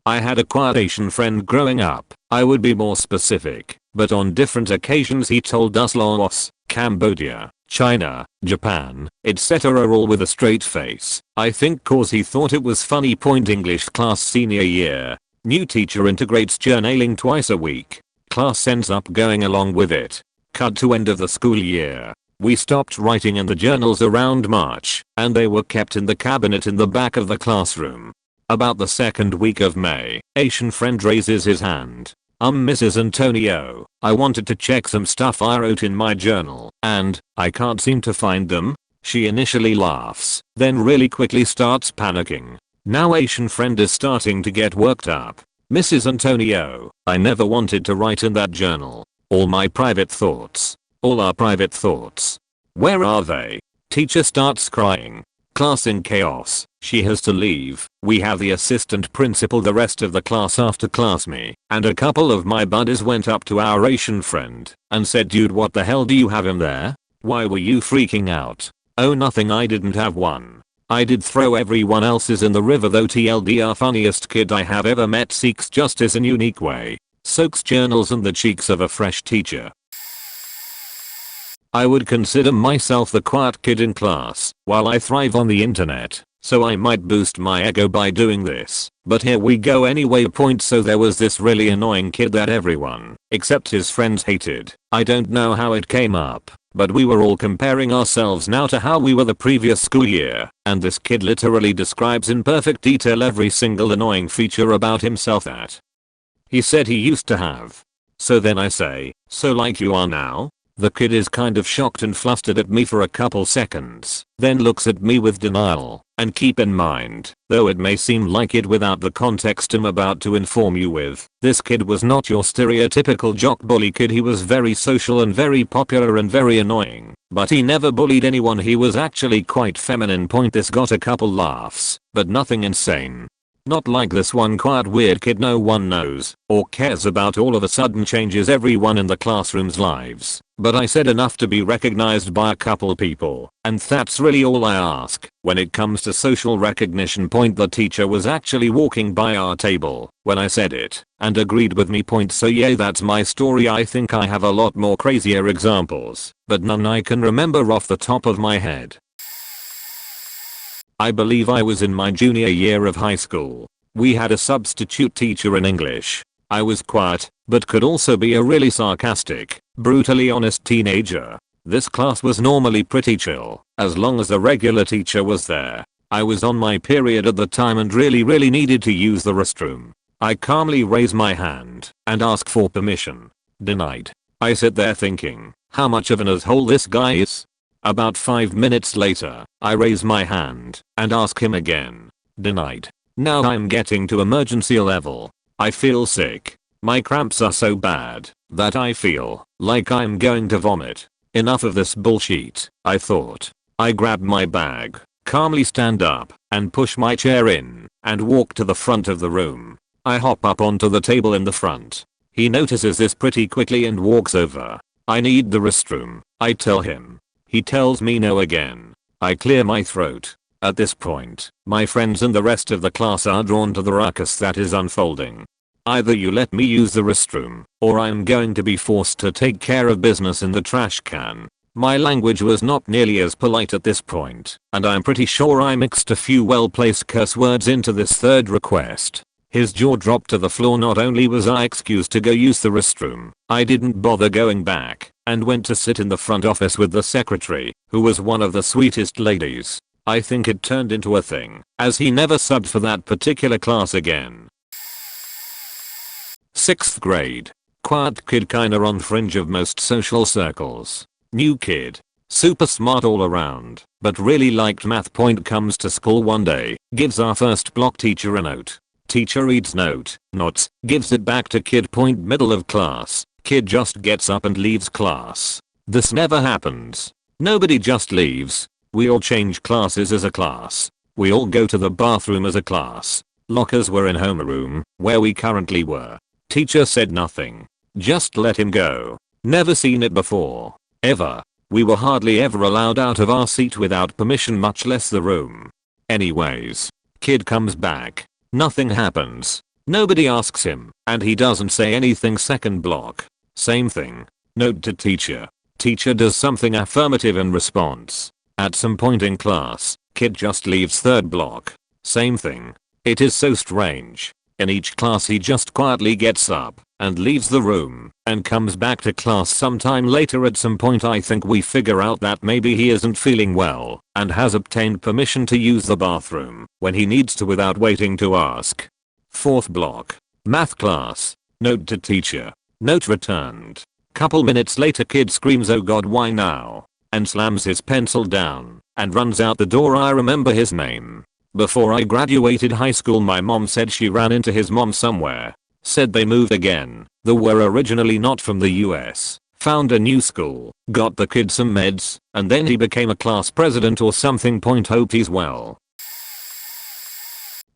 I had a quiet Asian friend growing up. I would be more specific, but on different occasions he told us Laos, Cambodia, China, Japan, etc. all with a straight face. I think cause he thought it was funny. English class senior year. New teacher integrates journaling twice a week. Class ends up going along with it. Cut to end of the school year. We stopped writing in the journals around March, and they were kept in the cabinet in the back of the classroom. About the second week of May, Asian friend raises his hand. Mrs. Antonio, I wanted to check some stuff I wrote in my journal, and I can't seem to find them. She initially laughs, then really quickly starts panicking. Now Asian friend is starting to get worked up. Mrs. Antonio, I never wanted to write in that journal. All my private thoughts. All our private thoughts. Where are they? Teacher starts crying. Class in chaos. She has to leave. We have the assistant principal. The rest of the class after class me and a couple of my buddies went up to our Asian friend and said, dude, what the hell do you have him there? Why were you freaking out? Oh nothing, I didn't have one. I did throw everyone else's in the river though. TLDR, funniest kid I have ever met seeks justice in unique way. Soaks journals in the cheeks of a fresh teacher. I would consider myself the quiet kid in class while I thrive on the internet, so I might boost my ego by doing this, but here we go anyway. So there was this really annoying kid that everyone, except his friends, hated. I don't know how it came up, but we were all comparing ourselves now to how we were the previous school year, and this kid literally describes in perfect detail every single annoying feature about himself that he said he used to have. So then I say, so like you are now? The kid is kind of shocked and flustered at me for a couple seconds, then looks at me with denial. And keep in mind, though it may seem like it without the context I'm about to inform you with, this kid was not your stereotypical jock bully kid. He was very social and very popular and very annoying, but he never bullied anyone. He was actually quite feminine. This got a couple laughs, but nothing insane. Not like this one quiet weird kid no one knows or cares about all of a sudden changes everyone in the classroom's lives. But I said enough to be recognized by a couple people, and that's really all I ask. When it comes to social recognition, the teacher was actually walking by our table when I said it and agreed with me. So yeah, that's my story. I think I have a lot more crazier examples, but none I can remember off the top of my head. I believe I was in my junior year of high school. We had a substitute teacher in English. I was quiet, but could also be a really sarcastic, brutally honest teenager. This class was normally pretty chill, as long as the regular teacher was there. I was on my period at the time and really needed to use the restroom. I calmly raise my hand and ask for permission. Denied. I sit there thinking, how much of an asshole this guy is? About 5 minutes later, I raise my hand and ask him again. Denied. Now I'm getting to emergency level. I feel sick. My cramps are so bad that I feel like I'm going to vomit. Enough of this bullshit, I thought. I grab my bag, calmly stand up, and push my chair in, and walk to the front of the room. I hop up onto the table in the front. He notices this pretty quickly and walks over. I need the restroom, I tell him. He tells me no again. I clear my throat. At this point, my friends and the rest of the class are drawn to the ruckus that is unfolding. Either you let me use the restroom, or I'm going to be forced to take care of business in the trash can. My language was not nearly as polite at this point, and I'm pretty sure I mixed a few well-placed curse words into this third request. His jaw dropped to the floor. Not only was I excused to go use the restroom, I didn't bother going back, and went to sit in the front office with the secretary, who was one of the sweetest ladies. I think it turned into a thing, as he never subbed for that particular class again. 6th grade. Quiet kid, kinda on fringe of most social circles. New kid. Super smart all around, but really liked math. Comes to school one day, gives our first block teacher a note. Teacher reads note, nods, gives it back to kid. Middle of class, kid just gets up and leaves class. This never happens. Nobody just leaves. We all change classes as a class. We all go to the bathroom as a class. Lockers were in homeroom, where we currently were. Teacher said nothing. Just let him go. Never seen it before. Ever. We were hardly ever allowed out of our seat without permission, much less the room. Anyways, kid comes back. Nothing happens. Nobody asks him, and he doesn't say anything. Second block. Same thing. Note to teacher. Teacher does something affirmative in response. At some point in class, kid just leaves. Third block. Same thing. It is so strange. In each class he just quietly gets up and leaves the room and comes back to class sometime later. At some point I think we figure out that maybe he isn't feeling well and has obtained permission to use the bathroom when he needs to without waiting to ask. Fourth block. Math class. Note to teacher. Note returned. Couple minutes later kid screams, "Oh god, why now?" and slams his pencil down and runs out the door. I remember his name. Before I graduated high school my mom said she ran into his mom somewhere. Said they moved again. They were originally not from the US. Found a new school. Got the kid some meds. And then he became a class president or something. Hope he's well.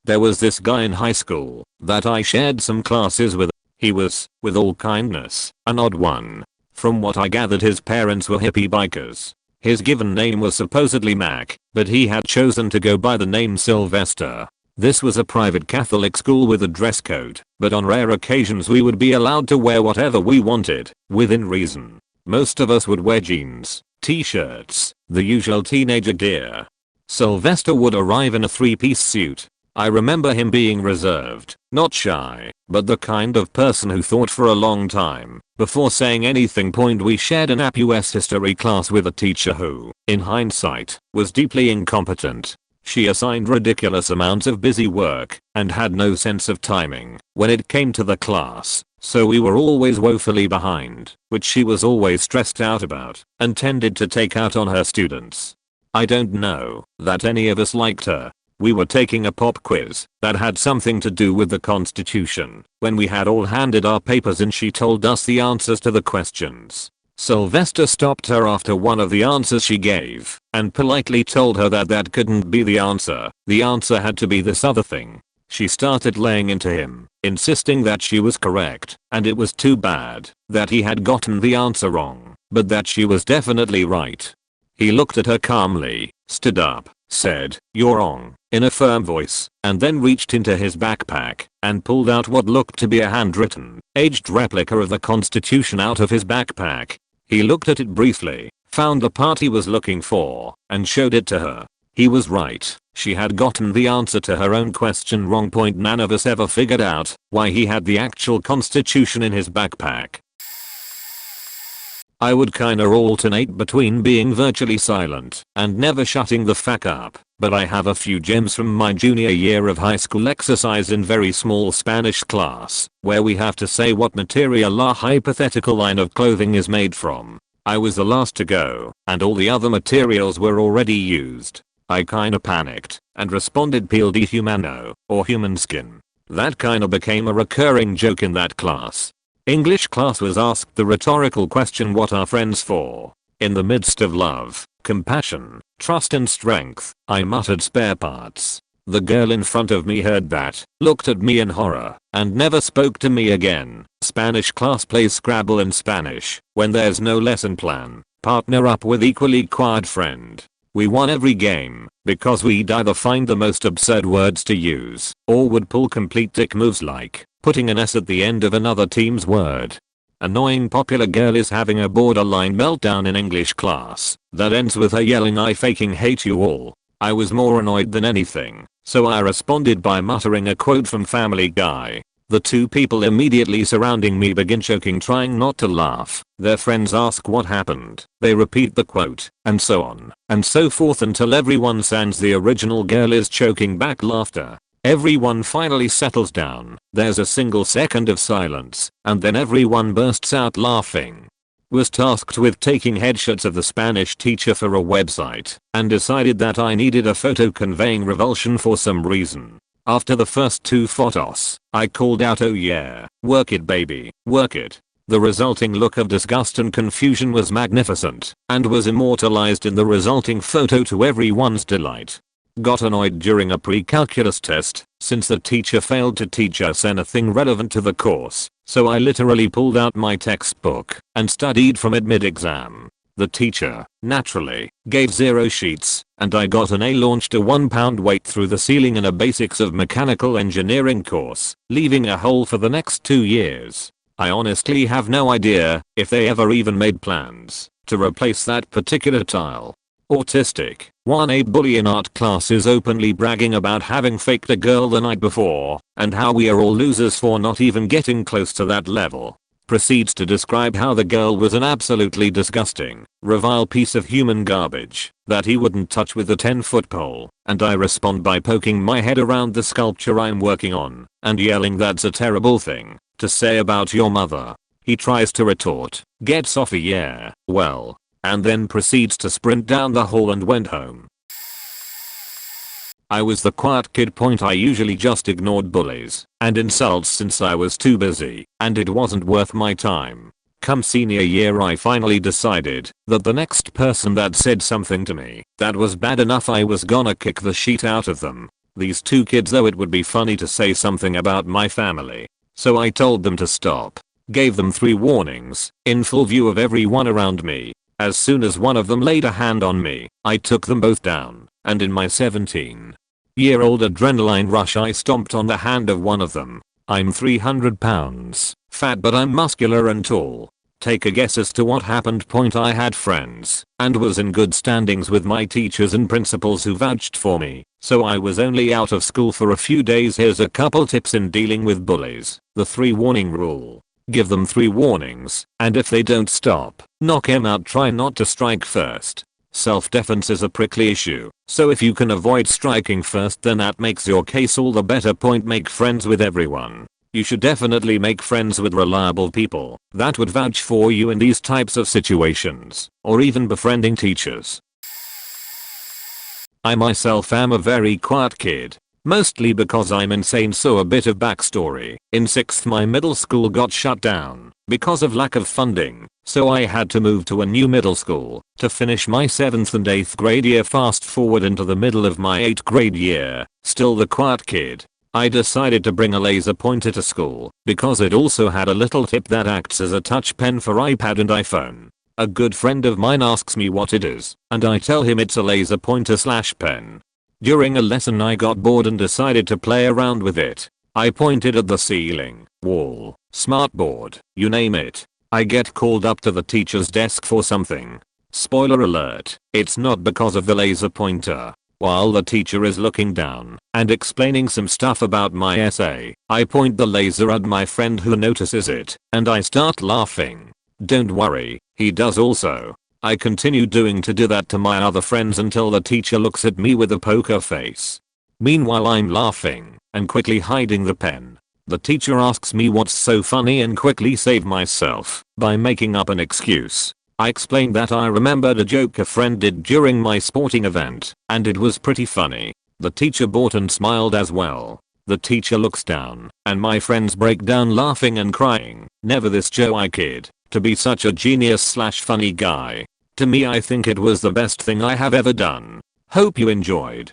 There was this guy in high school that I shared some classes with. He was, with all kindness, an odd one. From what I gathered his parents were hippie bikers. His given name was supposedly Mac, but he had chosen to go by the name Sylvester. This was a private Catholic school with a dress code, but on rare occasions we would be allowed to wear whatever we wanted, within reason. Most of us would wear jeans, t-shirts, the usual teenager gear. Sylvester would arrive in a 3-piece suit. I remember him being reserved, not shy, but the kind of person who thought for a long time before saying anything. We shared an US history class with a teacher who, in hindsight, was deeply incompetent. She assigned ridiculous amounts of busy work and had no sense of timing when it came to the class, so we were always woefully behind, which she was always stressed out about and tended to take out on her students. I don't know that any of us liked her. We were taking a pop quiz that had something to do with the Constitution when we had all handed our papers and she told us the answers to the questions. Sylvester stopped her after one of the answers she gave and politely told her that that couldn't be the answer had to be this other thing. She started laying into him, insisting that she was correct and it was too bad that he had gotten the answer wrong, but that she was definitely right. He looked at her calmly, stood up, said, "You're wrong," in a firm voice, and then reached into his backpack and pulled out what looked to be a handwritten, aged replica of the Constitution out of his backpack. He looked at it briefly, found the part he was looking for, and showed it to her. He was right. She had gotten the answer to her own question wrong. None of us ever figured out why he had the actual Constitution in his backpack. I would kinda alternate between being virtually silent and never shutting the fuck up, but I have a few gems from my junior year of high school exercise in very small Spanish class, where we have to say what material our hypothetical line of clothing is made from. I was the last to go, and all the other materials were already used. I kinda panicked and responded piel de humano, or human skin. That kinda became a recurring joke in that class. English class was asked the rhetorical question, what are friends for? In the midst of love, compassion, trust and strength, I muttered spare parts. The girl in front of me heard that, looked at me in horror, and never spoke to me again. Spanish class plays Scrabble in Spanish. When there's no lesson plan, partner up with equally quiet friend. We won every game because we'd either find the most absurd words to use or would pull complete dick moves like putting an S at the end of another team's word. Annoying popular girl is having a borderline meltdown in English class that ends with her yelling, "I faking hate you all." I was more annoyed than anything, so I responded by muttering a quote from Family Guy. The two people immediately surrounding me begin choking, trying not to laugh. Their friends ask what happened. They repeat the quote, and so on and so forth until everyone sans the original girl is choking back laughter. Everyone finally settles down. There's a single second of silence, and then everyone bursts out laughing. Was tasked with taking headshots of the Spanish teacher for a website, and decided that I needed a photo conveying revulsion for some reason. After the first 2 photos, I called out, "Oh yeah, work it baby, work it." The resulting look of disgust and confusion was magnificent, and was immortalized in the resulting photo to everyone's delight. Got annoyed during a pre-calculus test, since the teacher failed to teach us anything relevant to the course, so I literally pulled out my textbook and studied from it mid-exam. The teacher, naturally, gave 0 sheets, and I got an A. Launched a 1-pound weight through the ceiling in a basics of mechanical engineering course, leaving a hole for the next 2 years. I honestly have no idea if they ever even made plans to replace that particular tile. Autistic, 1A bully in art class is openly bragging about having faked a girl the night before, and how we are all losers for not even getting close to that level. Proceeds to describe how the girl was an absolutely disgusting, revile piece of human garbage that he wouldn't touch with a 10-foot pole, and I respond by poking my head around the sculpture I'm working on and yelling, "That's a terrible thing to say about your mother." He tries to retort, gets off a "yeah, well," and then proceeds to sprint down the hall and went home. I was the quiet kid. I usually just ignored bullies and insults since I was too busy and it wasn't worth my time. Come senior year, I finally decided that the next person that said something to me that was bad enough, I was gonna kick the shit out of them. These 2 kids, though, it would be funny to say something about my family, so I told them to stop. Gave them 3 warnings in full view of everyone around me. As soon as one of them laid a hand on me, I took them both down, and in my 17-year-old adrenaline rush I stomped on the hand of one of them. I'm 300 pounds, fat, but I'm muscular and tall. Take a guess as to what happened. I had friends and was in good standings with my teachers and principals who vouched for me, so I was only out of school for a few days. Here's a couple tips in dealing with bullies. The 3 warning rule. Give them 3 warnings, and if they don't stop, knock 'em out. Try not to strike first. Self-defense is a prickly issue, so if you can avoid striking first, then that makes your case all the better. Point: make friends with everyone. You should definitely make friends with reliable people that would vouch for you in these types of situations, or even befriending teachers. I myself am a very quiet kid. Mostly because I'm insane. So a bit of backstory. In 6th my middle school got shut down because of lack of funding, so I had to move to a new middle school to finish my 7th and 8th grade year. Fast forward into the middle of my 8th grade year, still the quiet kid. I decided to bring a laser pointer to school because it also had a little tip that acts as a touch pen for iPad and iPhone. A good friend of mine asks me what it is, and I tell him it's a laser pointer / pen. During a lesson I got bored and decided to play around with it. I pointed at the ceiling, wall, smartboard, you name it. I get called up to the teacher's desk for something. Spoiler alert, it's not because of the laser pointer. While the teacher is looking down and explaining some stuff about my essay, I point the laser at my friend who notices it, and I start laughing. Don't worry, he does also. I continue do that to my other friends until the teacher looks at me with a poker face. Meanwhile I'm laughing and quickly hiding the pen. The teacher asks me what's so funny and quickly save myself by making up an excuse. I explained that I remembered a joke a friend did during my sporting event, and it was pretty funny. The teacher bought and smiled as well. The teacher looks down, and my friends break down laughing and crying. Never this Joey kid to be such a genius / funny guy. To me, I think it was the best thing I have ever done. Hope you enjoyed.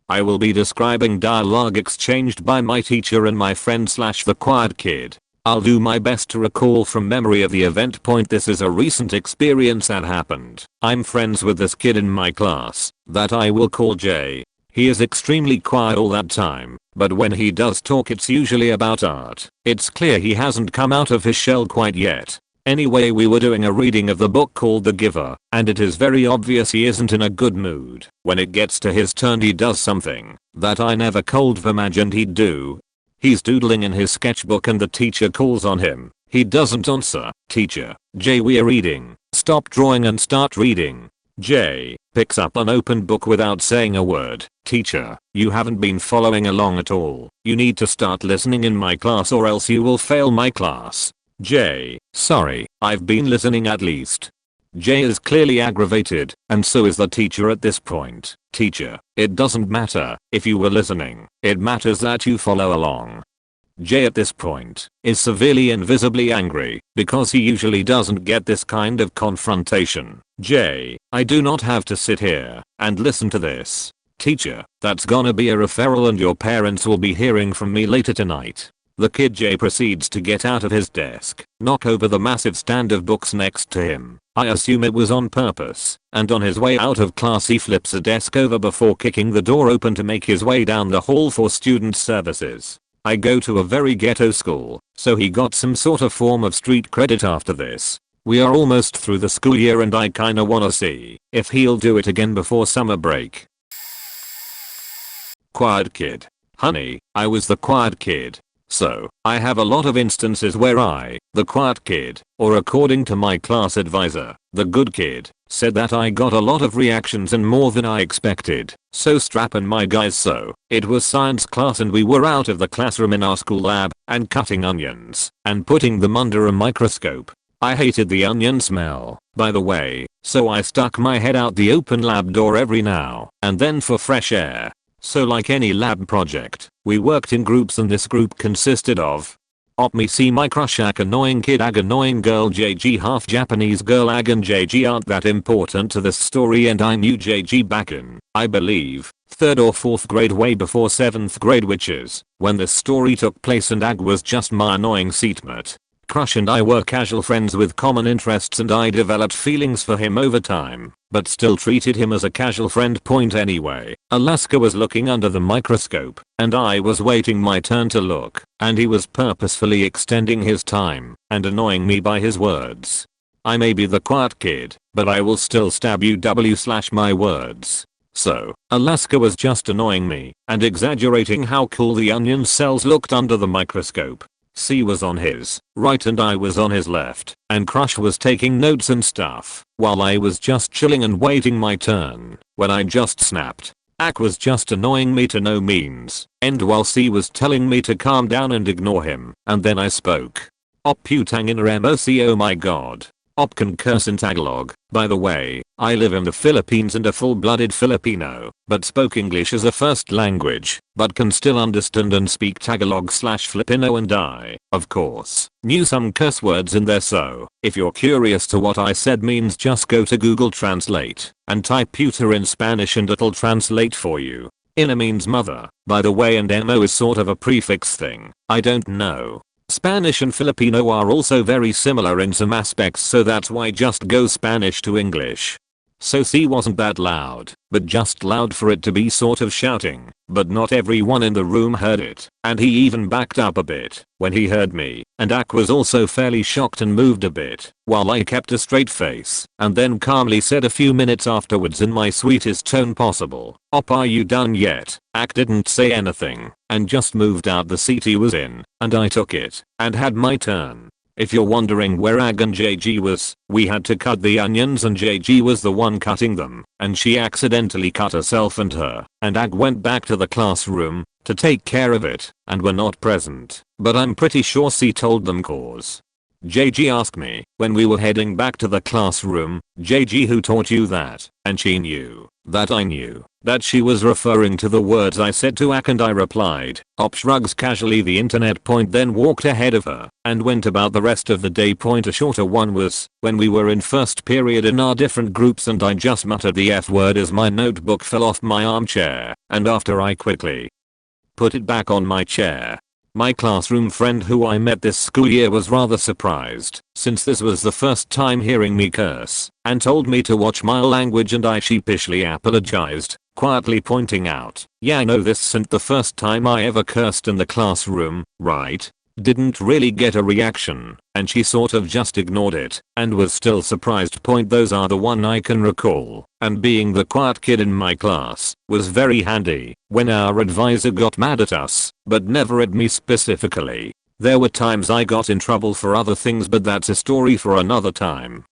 I will be describing dialogue exchanged by my teacher and my friend / the quiet kid. I'll do my best to recall from memory of the event. Point: this is a recent experience that happened. I'm friends with this kid in my class that I will call Jay. He is extremely quiet all that time, but when he does talk it's usually about art. It's clear he hasn't come out of his shell quite yet. Anyway, we were doing a reading of the book called The Giver, and it is very obvious he isn't in a good mood. When it gets to his turn he does something that I never could have imagined he'd do. He's doodling in his sketchbook and the teacher calls on him. He doesn't answer. Teacher: Jay, we're reading. Stop drawing and start reading. Jay picks up an open book without saying a word. Teacher: you haven't been following along at all. You need to start listening in my class or else you will fail my class. Jay: sorry, I've been listening at least. Jay is clearly aggravated, and so is the teacher at this point. Teacher: it doesn't matter if you were listening. It matters that you follow along. Jay at this point is severely and visibly angry because he usually doesn't get this kind of confrontation. Jay: I do not have to sit here and listen to this. Teacher: that's gonna be a referral and your parents will be hearing from me later tonight. The kid Jay proceeds to get out of his desk, knock over the massive stand of books next to him. I assume it was on purpose, and on his way out of class he flips a desk over before kicking the door open to make his way down the hall for student services. I go to a very ghetto school, so he got some sort of form of street credit after this. We are almost through the school year and I kinda wanna see if he'll do it again before summer break. Quiet kid. Honey, I was the quiet kid. So, I have a lot of instances where I, the quiet kid, or according to my class advisor, the good kid, said that I got a lot of reactions and more than I expected. So strap in my guys. So, it was science class and we were out of the classroom in our school lab, and cutting onions, and putting them under a microscope. I hated the onion smell, by the way, so I stuck my head out the open lab door every now and then for fresh air. So like any lab project, we worked in groups and this group consisted of Op me see my crush ag annoying kid ag annoying girl JG half Japanese girl ag and JG aren't that important to this story and I knew JG back in, I believe, 3rd or 4th grade way before 7th grade, which is when this story took place, and ag was just my annoying seatmate. Crush and I were casual friends with common interests and I developed feelings for him over time, but still treated him as a casual friend. Point anyway, Alaska was looking under the microscope, and I was waiting my turn to look, and he was purposefully extending his time and annoying me by his words. I may be the quiet kid, but I will still stab you my words. So, Alaska was just annoying me and exaggerating how cool the onion cells looked under the microscope. C was on his right and I was on his left, and Crush was taking notes and stuff, while I was just chilling and waiting my turn, when I just snapped. Ak was just annoying me to no means end while C was telling me to calm down and ignore him, and then I spoke. Op putang in RMOC, oh my god. Op can curse in Tagalog. By the way, I live in the Philippines and a full-blooded Filipino, but spoke English as a first language, but can still understand and speak Tagalog/Filipino, and I, of course, knew some curse words in there, so if you're curious to what I said means, just go to Google Translate and type puta in Spanish and it'll translate for you. Ina means mother, by the way, and mo is sort of a prefix thing. I don't know. Spanish and Filipino are also very similar in some aspects, so that's why just go Spanish to English. So C wasn't that loud, but just loud for it to be sort of shouting, but not everyone in the room heard it, and he even backed up a bit when he heard me, and Ak was also fairly shocked and moved a bit, while I kept a straight face, and then calmly said a few minutes afterwards in my sweetest tone possible, "Op, are you done yet?" Ak didn't say anything, and just moved out the seat he was in, and I took it, and had my turn. If you're wondering where Ag and JG was, we had to cut the onions and JG was the one cutting them, and she accidentally cut herself and Ag went back to the classroom to take care of it and were not present, but I'm pretty sure C told them cause. JG asked me when we were heading back to the classroom, "JG, who taught you that?" And she knew that I knew that she was referring to the words I said to Ak, and I replied, "Op shrugs casually the internet," then walked ahead of her and went about the rest of the day. A shorter one was when we were in first period in our different groups and I just muttered the F word as my notebook fell off my armchair, and after I quickly put it back on my chair. My classroom friend who I met this school year was rather surprised, since this was the first time hearing me curse, and told me to watch my language, and I sheepishly apologized, quietly pointing out, "Yeah, I know this isn't the first time I ever cursed in the classroom, right?" Didn't really get a reaction, and she sort of just ignored it, and was still surprised. Those are the one I can recall, and being the quiet kid in my class was very handy when our advisor got mad at us, but never at me specifically. There were times I got in trouble for other things, but that's a story for another time.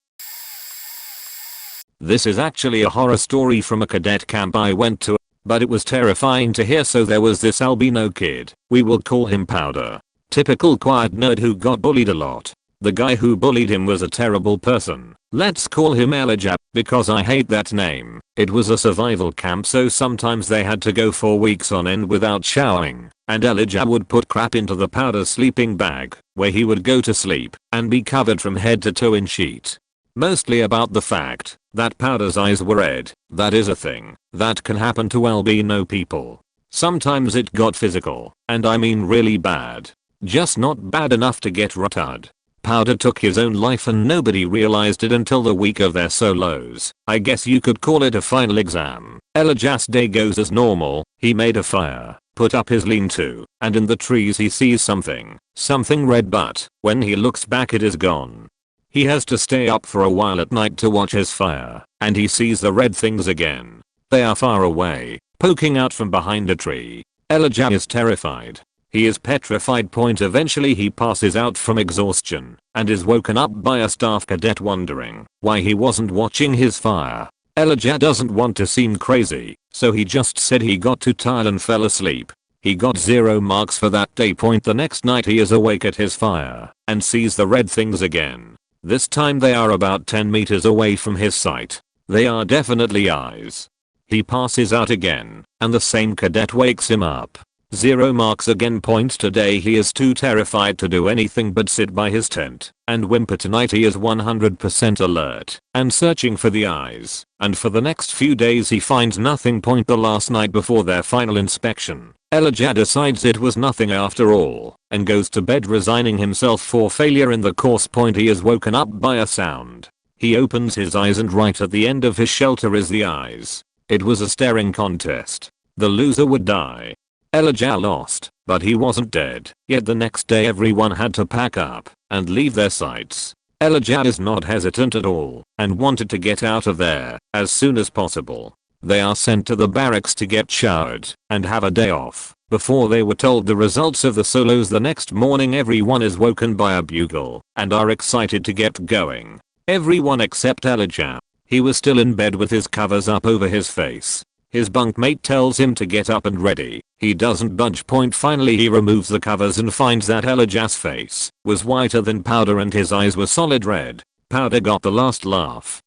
This is actually a horror story from a cadet camp I went to, but it was terrifying to hear. So there was this albino kid, we will call him Powder. Typical quiet nerd who got bullied a lot. The guy who bullied him was a terrible person. Let's call him Elijah, because I hate that name. It was a survival camp, so sometimes they had to go for weeks on end without showering, and Elijah would put crap into the Powder's sleeping bag, where he would go to sleep and be covered from head to toe in sheet. Mostly about the fact that Powder's eyes were red. That is a thing that can happen to albino people. Sometimes it got physical, and I mean really bad. Just not bad enough to get rotted. Powder took his own life and nobody realized it until the week of their solos. I guess you could call it a final exam. Elijah's day goes as normal. He made a fire, put up his lean-to, and in the trees he sees something red, but when he looks back it is gone. He has to stay up for a while at night to watch his fire, and he sees the red things again. They are far away, poking out from behind a tree. Elijah is terrified. He is petrified. Eventually he passes out from exhaustion and is woken up by a staff cadet wondering why he wasn't watching his fire. Elijah doesn't want to seem crazy, so he just said he got too tired and fell asleep. He got 0 marks for that day. The next night he is awake at his fire and sees the red things again. This time they are about 10 meters away from his sight. They are definitely eyes. He passes out again, and the same cadet wakes him up. 0 marks again. Today he is too terrified to do anything but sit by his tent and whimper. Tonight he is 100% alert and searching for the eyes, and for the next few days he finds nothing. The last night before their final inspection, Elijah decides it was nothing after all and goes to bed resigning himself for failure in the course. He is woken up by a sound. He opens his eyes and right at the end of his shelter is the eyes. It was a staring contest. The loser would die. Elijah lost, but he wasn't dead. Yet the next day everyone had to pack up and leave their sites. Elijah is not hesitant at all and wanted to get out of there as soon as possible. They are sent to the barracks to get showered and have a day off. Before they were told the results of the solos the next morning, everyone is woken by a bugle and are excited to get going. Everyone except Elijah. He was still in bed with his covers up over his face. His bunkmate tells him to get up and ready. He doesn't budge. Finally he removes the covers and finds that Elijah's face was whiter than powder and his eyes were solid red. Powder got the last laugh.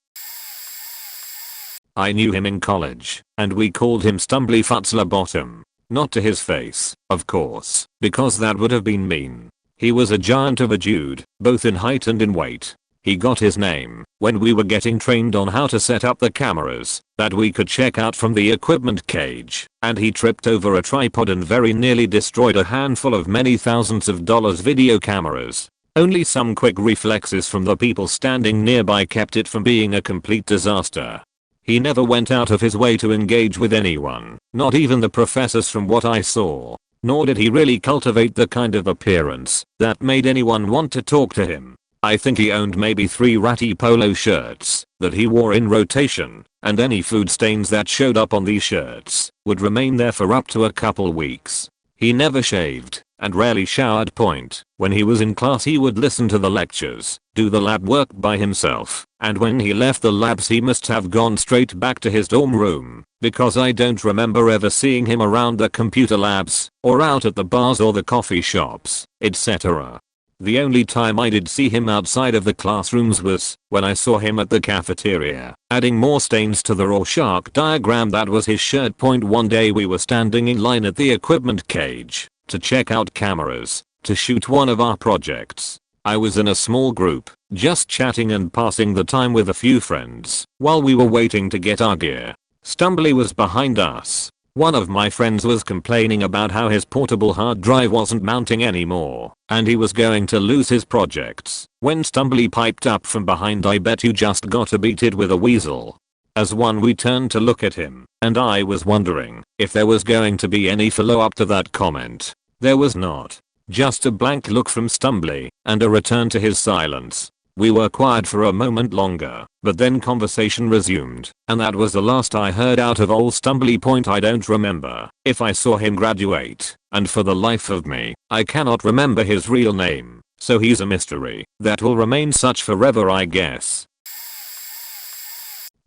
I knew him in college, and we called him Stumbly Futzler Bottom. Not to his face, of course, because that would have been mean. He was a giant of a dude, both in height and in weight. He got his name when we were getting trained on how to set up the cameras that we could check out from the equipment cage, and he tripped over a tripod and very nearly destroyed a handful of many thousands of dollars video cameras. Only some quick reflexes from the people standing nearby kept it from being a complete disaster. He never went out of his way to engage with anyone, not even the professors from what I saw. Nor did he really cultivate the kind of appearance that made anyone want to talk to him. I think he owned maybe 3 ratty polo shirts that he wore in rotation, and any food stains that showed up on these shirts would remain there for up to a couple weeks. He never shaved and rarely showered. When he was in class he would listen to the lectures, do the lab work by himself, and when he left the labs he must have gone straight back to his dorm room, because I don't remember ever seeing him around the computer labs, or out at the bars or the coffee shops, etc. The only time I did see him outside of the classrooms was when I saw him at the cafeteria, adding more stains to the Rorschach diagram that was his shirt. One day we were standing in line at the equipment cage to check out cameras to shoot one of our projects. I was in a small group, just chatting and passing the time with a few friends while we were waiting to get our gear. Stumbly was behind us. One of my friends was complaining about how his portable hard drive wasn't mounting anymore, and he was going to lose his projects, when Stumbly piped up from behind, "I bet you just got beated with a weasel." As one we turned to look at him, and I was wondering if there was going to be any follow-up to that comment. There was not. Just a blank look from Stumbly, and a return to his silence. We were quiet for a moment longer, but then conversation resumed, and that was the last I heard out of old Stumbly. I don't remember if I saw him graduate, and for the life of me, I cannot remember his real name, so he's a mystery that will remain such forever, I guess.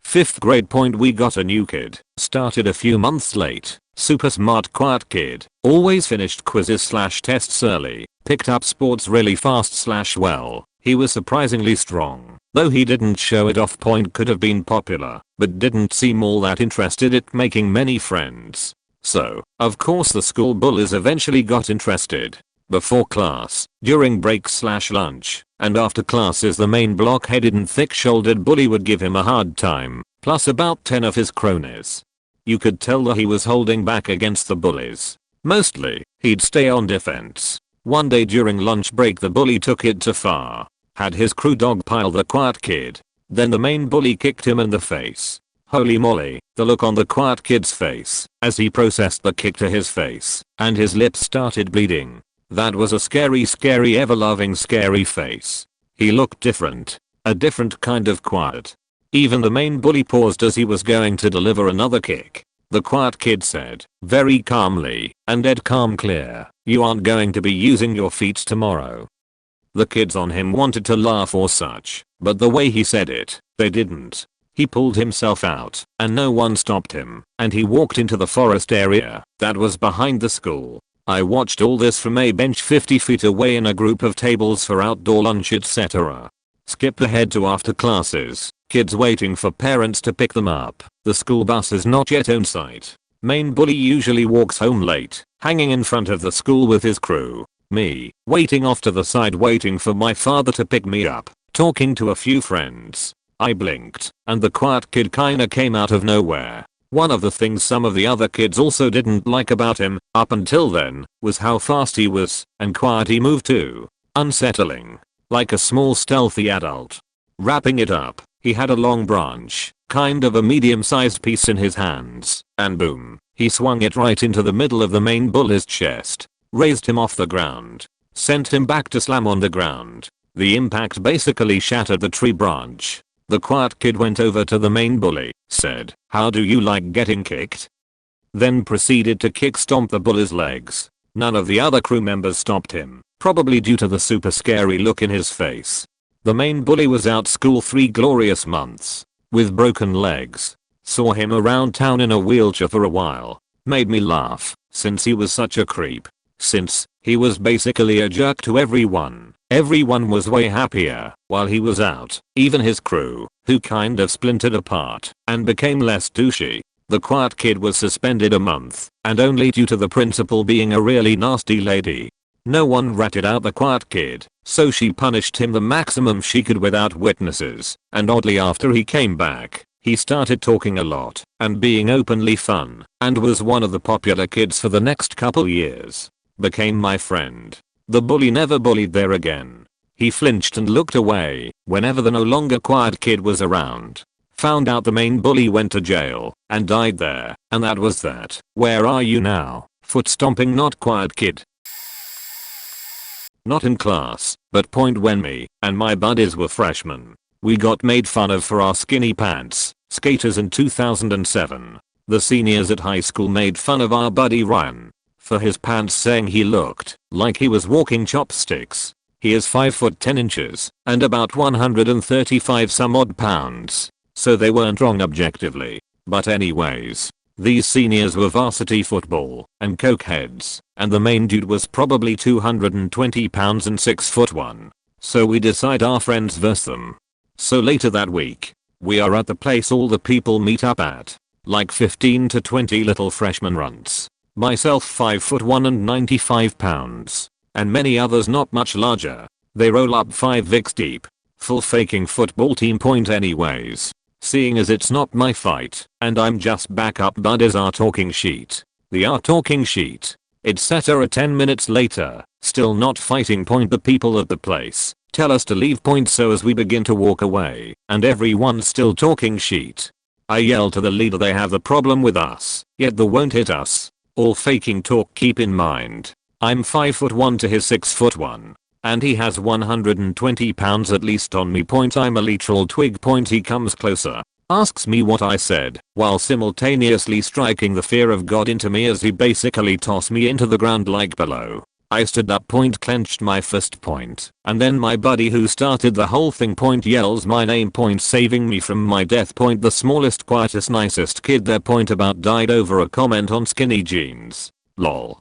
5th grade. We got a new kid, started a few months late, super smart quiet kid, always finished quizzes/tests early, picked up sports really fast/well. He was surprisingly strong, though he didn't show it off. Could have been popular, but didn't seem all that interested in making many friends. So, of course the school bullies eventually got interested. Before class, during break/lunch, and after classes the main block-headed and thick-shouldered bully would give him a hard time, plus about 10 of his cronies. You could tell that he was holding back against the bullies. Mostly, he'd stay on defense. One day during lunch break the bully took it too far. Had his crew dogpile the quiet kid. Then the main bully kicked him in the face. Holy moly, the look on the quiet kid's face as he processed the kick to his face, and his lips started bleeding. That was a scary ever-loving scary face. He looked different. A different kind of quiet. Even the main bully paused as he was going to deliver another kick. The quiet kid said, very calmly, and dead calm clear, "You aren't going to be using your feet tomorrow." The kids on him wanted to laugh or such, but the way he said it, they didn't. He pulled himself out, and no one stopped him, and he walked into the forest area that was behind the school. I watched all this from a bench 50 feet away in a group of tables for outdoor lunch, etc. Skip ahead to after classes, kids waiting for parents to pick them up. The school bus is not yet on site. Main bully usually walks home late, hanging in front of the school with his crew. Me, waiting off to the side waiting for my father to pick me up, talking to a few friends. I blinked, and the quiet kid kinda came out of nowhere. One of the things some of the other kids also didn't like about him, up until then, was how fast he was, and quiet he moved too. Unsettling. Like a small stealthy adult. Wrapping it up, he had a long branch, kind of a medium-sized piece in his hands, and boom, he swung it right into the middle of the main bully's chest. Raised him off the ground. Sent him back to slam on the ground. The impact basically shattered the tree branch. The quiet kid went over to the main bully, said, "How do you like getting kicked?" then proceeded to kick stomp the bully's legs. None of the other crew members stopped him, probably due to the super scary look in his face. The main bully was out school 3 glorious months, with broken legs. Saw him around town in a wheelchair for a while. Made me laugh, since he was such a creep. Since he was basically a jerk to everyone. Everyone was way happier while he was out, even his crew, who kind of splintered apart and became less douchey. The quiet kid was suspended a month, and only due to the principal being a really nasty lady. No one ratted out the quiet kid, so she punished him the maximum she could without witnesses, and oddly after he came back, he started talking a lot and being openly fun, and was one of the popular kids for the next couple years. Became my friend. The bully never bullied there again. He flinched and looked away whenever the no longer quiet kid was around. Found out the main bully went to jail and died there, and that was that. Where are you now? Foot stomping not quiet kid. Not in class, but point when me and my buddies were freshmen. We got made fun of for our skinny pants, skaters in 2007. The seniors at high school made fun of our buddy Ryan for his pants, saying he looked like he was walking chopsticks. He is 5 foot 10 inches and about 135 some odd pounds, so they weren't wrong objectively. But anyways, these seniors were varsity football and cokeheads, and the main dude was probably 220 pounds and 6 foot 1. So we decide our friends verse them. So later that week, we are at the place all the people meet up at. Like 15 to 20 little freshman runts. Myself 5 foot 1 and 95 pounds. And many others not much larger. They roll up 5 Vicks deep. Full faking football team point anyways. Seeing as it's not my fight, and I'm just backup buddies are talking sheet. They are talking sheet. Etc. 10 minutes later, still not fighting point. The people at the place tell us to leave point, so as we begin to walk away, and everyone's still talking sheet. I yell to the leader they have the problem with us, yet they won't hit us. All faking talk. Keep in mind, I'm 5 foot 1 to his 6 foot 1. And he has 120 pounds at least on me point. I'm a literal twig point. He comes closer, asks me what I said, while simultaneously striking the fear of God into me as he basically tossed me into the ground like below. I stood up point, clenched my fist point, and then my buddy who started the whole thing point yells my name point, saving me from my death point. The smallest, quietest, nicest kid there point about died over a comment on skinny jeans. Lol.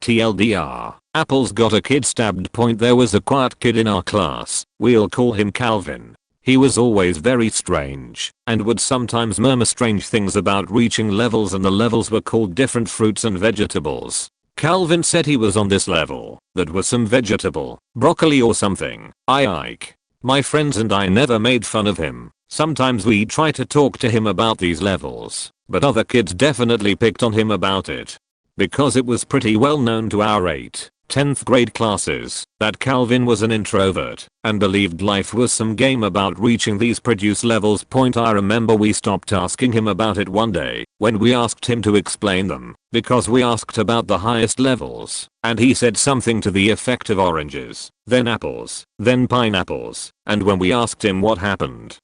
TLDR, Apple's got a kid stabbed point. There was a quiet kid in our class, we'll call him Calvin. He was always very strange, and would sometimes murmur strange things about reaching levels, and the levels were called different fruits and vegetables. Calvin said he was on this level, that was some vegetable, broccoli or something. Ike. My friends and I never made fun of him. Sometimes we try to talk to him about these levels, but other kids definitely picked on him about it. Because it was pretty well known to our 8th, 10th grade classes that Calvin was an introvert and believed life was some game about reaching these produce levels point. I remember we stopped asking him about it one day when we asked him to explain them, because we asked about the highest levels, and he said something to the effect of oranges, then apples, then pineapples, and when we asked him what happened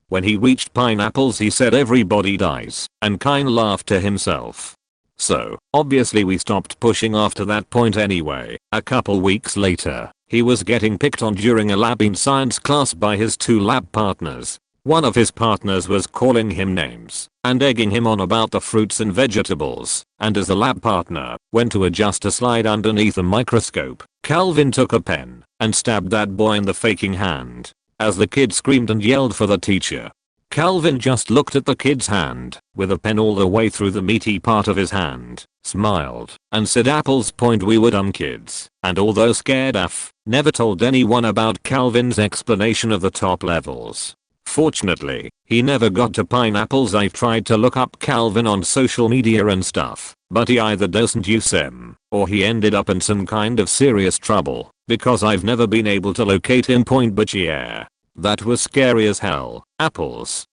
when he reached pineapples, he said everybody dies, and kinda laughed to himself. So, obviously we stopped pushing after that point anyway. A couple weeks later, he was getting picked on during a lab in science class by his 2 lab partners. One of his partners was calling him names and egging him on about the fruits and vegetables, and as the lab partner went to adjust a slide underneath a microscope, Calvin took a pen and stabbed that boy in the faking hand. As the kid screamed and yelled for the teacher, Calvin just looked at the kid's hand, with a pen all the way through the meaty part of his hand, smiled, and said apples point. We were dumb kids, and although scared AF, never told anyone about Calvin's explanation of the top levels. Fortunately, he never got to pineapples. I've tried to look up Calvin on social media and stuff, but he either doesn't use them, or he ended up in some kind of serious trouble, because I've never been able to locate him point. But yeah, that was scary as hell. Apples.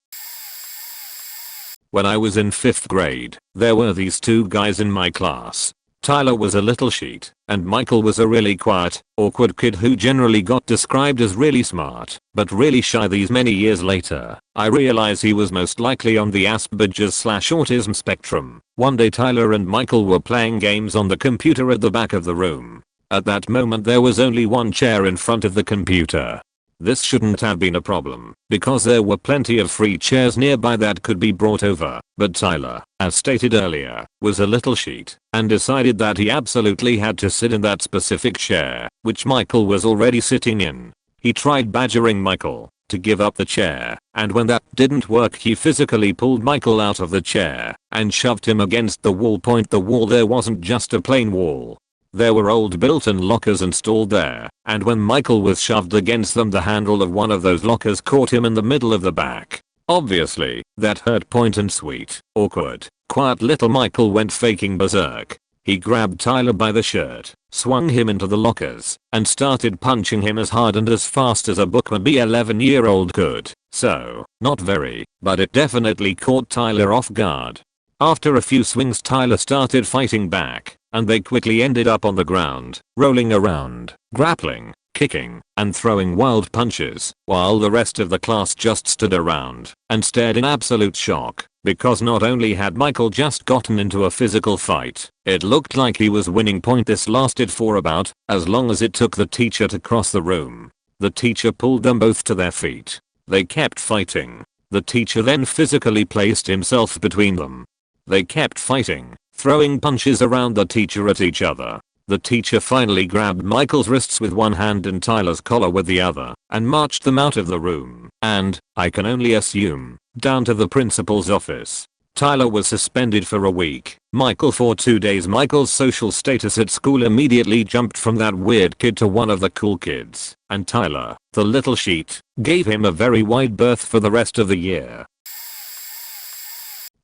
When I was in 5th grade, there were these 2 guys in my class. Tyler was a little sheet, and Michael was a really quiet, awkward kid who generally got described as really smart, but really shy. These many years later, I realize he was most likely on the Asperger's/autism spectrum. One day Tyler and Michael were playing games on the computer at the back of the room. At that moment there was only one chair in front of the computer. This shouldn't have been a problem, because there were plenty of free chairs nearby that could be brought over, but Tyler, as stated earlier, was a little sheet, and decided that he absolutely had to sit in that specific chair, which Michael was already sitting in. He tried badgering Michael to give up the chair, and when that didn't work he physically pulled Michael out of the chair, and shoved him against the wall. The wall there wasn't just a plain wall. There were old built-in lockers installed there, and when Michael was shoved against them the handle of one of those lockers caught him in the middle of the back. Obviously, that hurt. And sweet, awkward, quiet little Michael went faking berserk. He grabbed Tyler by the shirt, swung him into the lockers, and started punching him as hard and as fast as a bookworm 11-year-old could. So, not very, but it definitely caught Tyler off guard. After a few swings Tyler started fighting back, and they quickly ended up on the ground, rolling around, grappling, kicking, and throwing wild punches, while the rest of the class just stood around and stared in absolute shock, because not only had Michael just gotten into a physical fight, it looked like he was winning. This lasted for about as long as it took the teacher to cross the room. The teacher pulled them both to their feet. They kept fighting. The teacher then physically placed himself between them. They kept fighting, throwing punches around the teacher at each other. The teacher finally grabbed Michael's wrists with one hand and Tyler's collar with the other, and marched them out of the room, and, I can only assume, down to the principal's office. Tyler was suspended for a week, Michael for 2 days. Michael's social status at school immediately jumped from that weird kid to one of the cool kids, and Tyler, the little sheet, gave him a very wide berth for the rest of the year.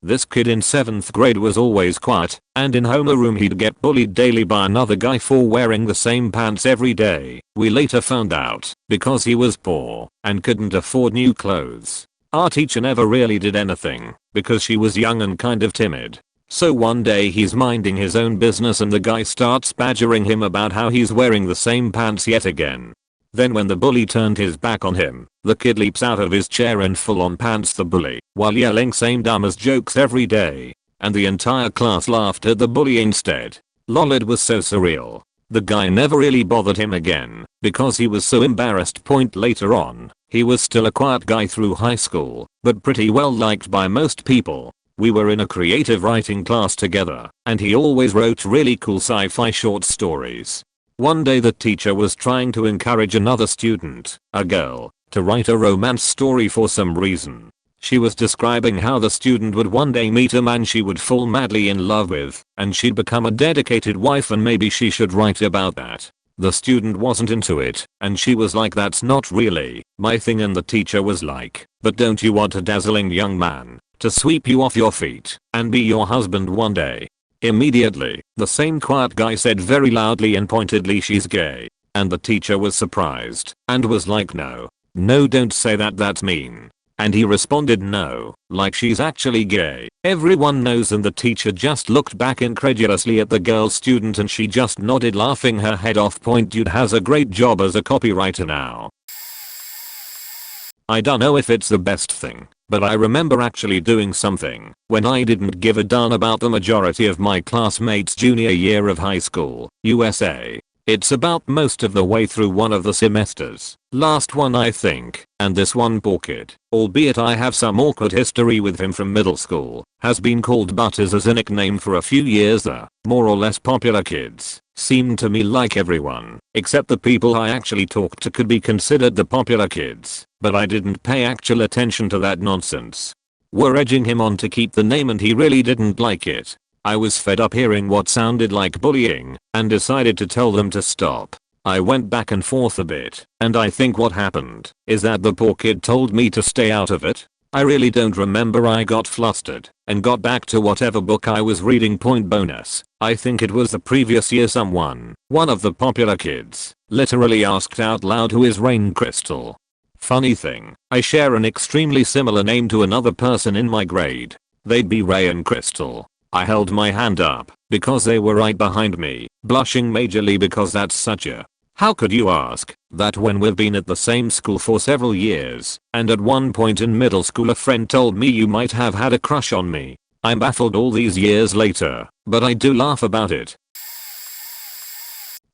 This kid in 7th grade was always quiet, and in homeroom he'd get bullied daily by another guy for wearing the same pants every day. We later found out, because he was poor and couldn't afford new clothes. Our teacher never really did anything, because she was young and kind of timid. So one day he's minding his own business and the guy starts badgering him about how he's wearing the same pants yet again. Then when the bully turned his back on him, the kid leaps out of his chair and full on pants the bully, while yelling same dumbass jokes every day. And the entire class laughed at the bully instead. Lol, it was so surreal. The guy never really bothered him again, because he was so embarrassed. Later on, he was still a quiet guy through high school, but pretty well liked by most people. We were in a creative writing class together, and he always wrote really cool sci-fi short stories. One day the teacher was trying to encourage another student, a girl, to write a romance story for some reason. She was describing how the student would one day meet a man she would fall madly in love with, and she'd become a dedicated wife and maybe she should write about that. The student wasn't into it, and she was like, that's not really my thing, and the teacher was like, but don't you want a dazzling young man to sweep you off your feet and be your husband one day? Immediately, the same quiet guy said very loudly and pointedly, she's gay. And the teacher was surprised and was like, no, don't say that, that's mean. And he responded, no, like she's actually gay. Everyone knows, and the teacher just looked back incredulously at the girl student and she just nodded, laughing her head off. Dude has a great job as a copywriter now. I don't know if it's the best thing, but I remember actually doing something when I didn't give a darn about the majority of my classmates' junior year of high school, USA. It's about most of the way through one of the semesters. Last one I think, and this one poor kid, albeit I have some awkward history with him from middle school, has been called Butters as a nickname for a few years. The more or less popular kids seemed to me like everyone, except the people I actually talked to, could be considered the popular kids, but I didn't pay actual attention to that nonsense. Were egging him on to keep the name and he really didn't like it. I was fed up hearing what sounded like bullying and decided to tell them to stop. I went back and forth a bit, and I think what happened is that the poor kid told me to stay out of it. I really don't remember. I got flustered and got back to whatever book I was reading. Bonus, I think it was the previous year one of the popular kids, literally asked out loud, who is Rain Crystal? Funny thing, I share an extremely similar name to another person in my grade. They'd be Ray and Crystal. I held my hand up because they were right behind me, blushing majorly because that's such a how could you ask that when we've been at the same school for several years, and at one point in middle school a friend told me you might have had a crush on me. I'm baffled all these years later, but I do laugh about it.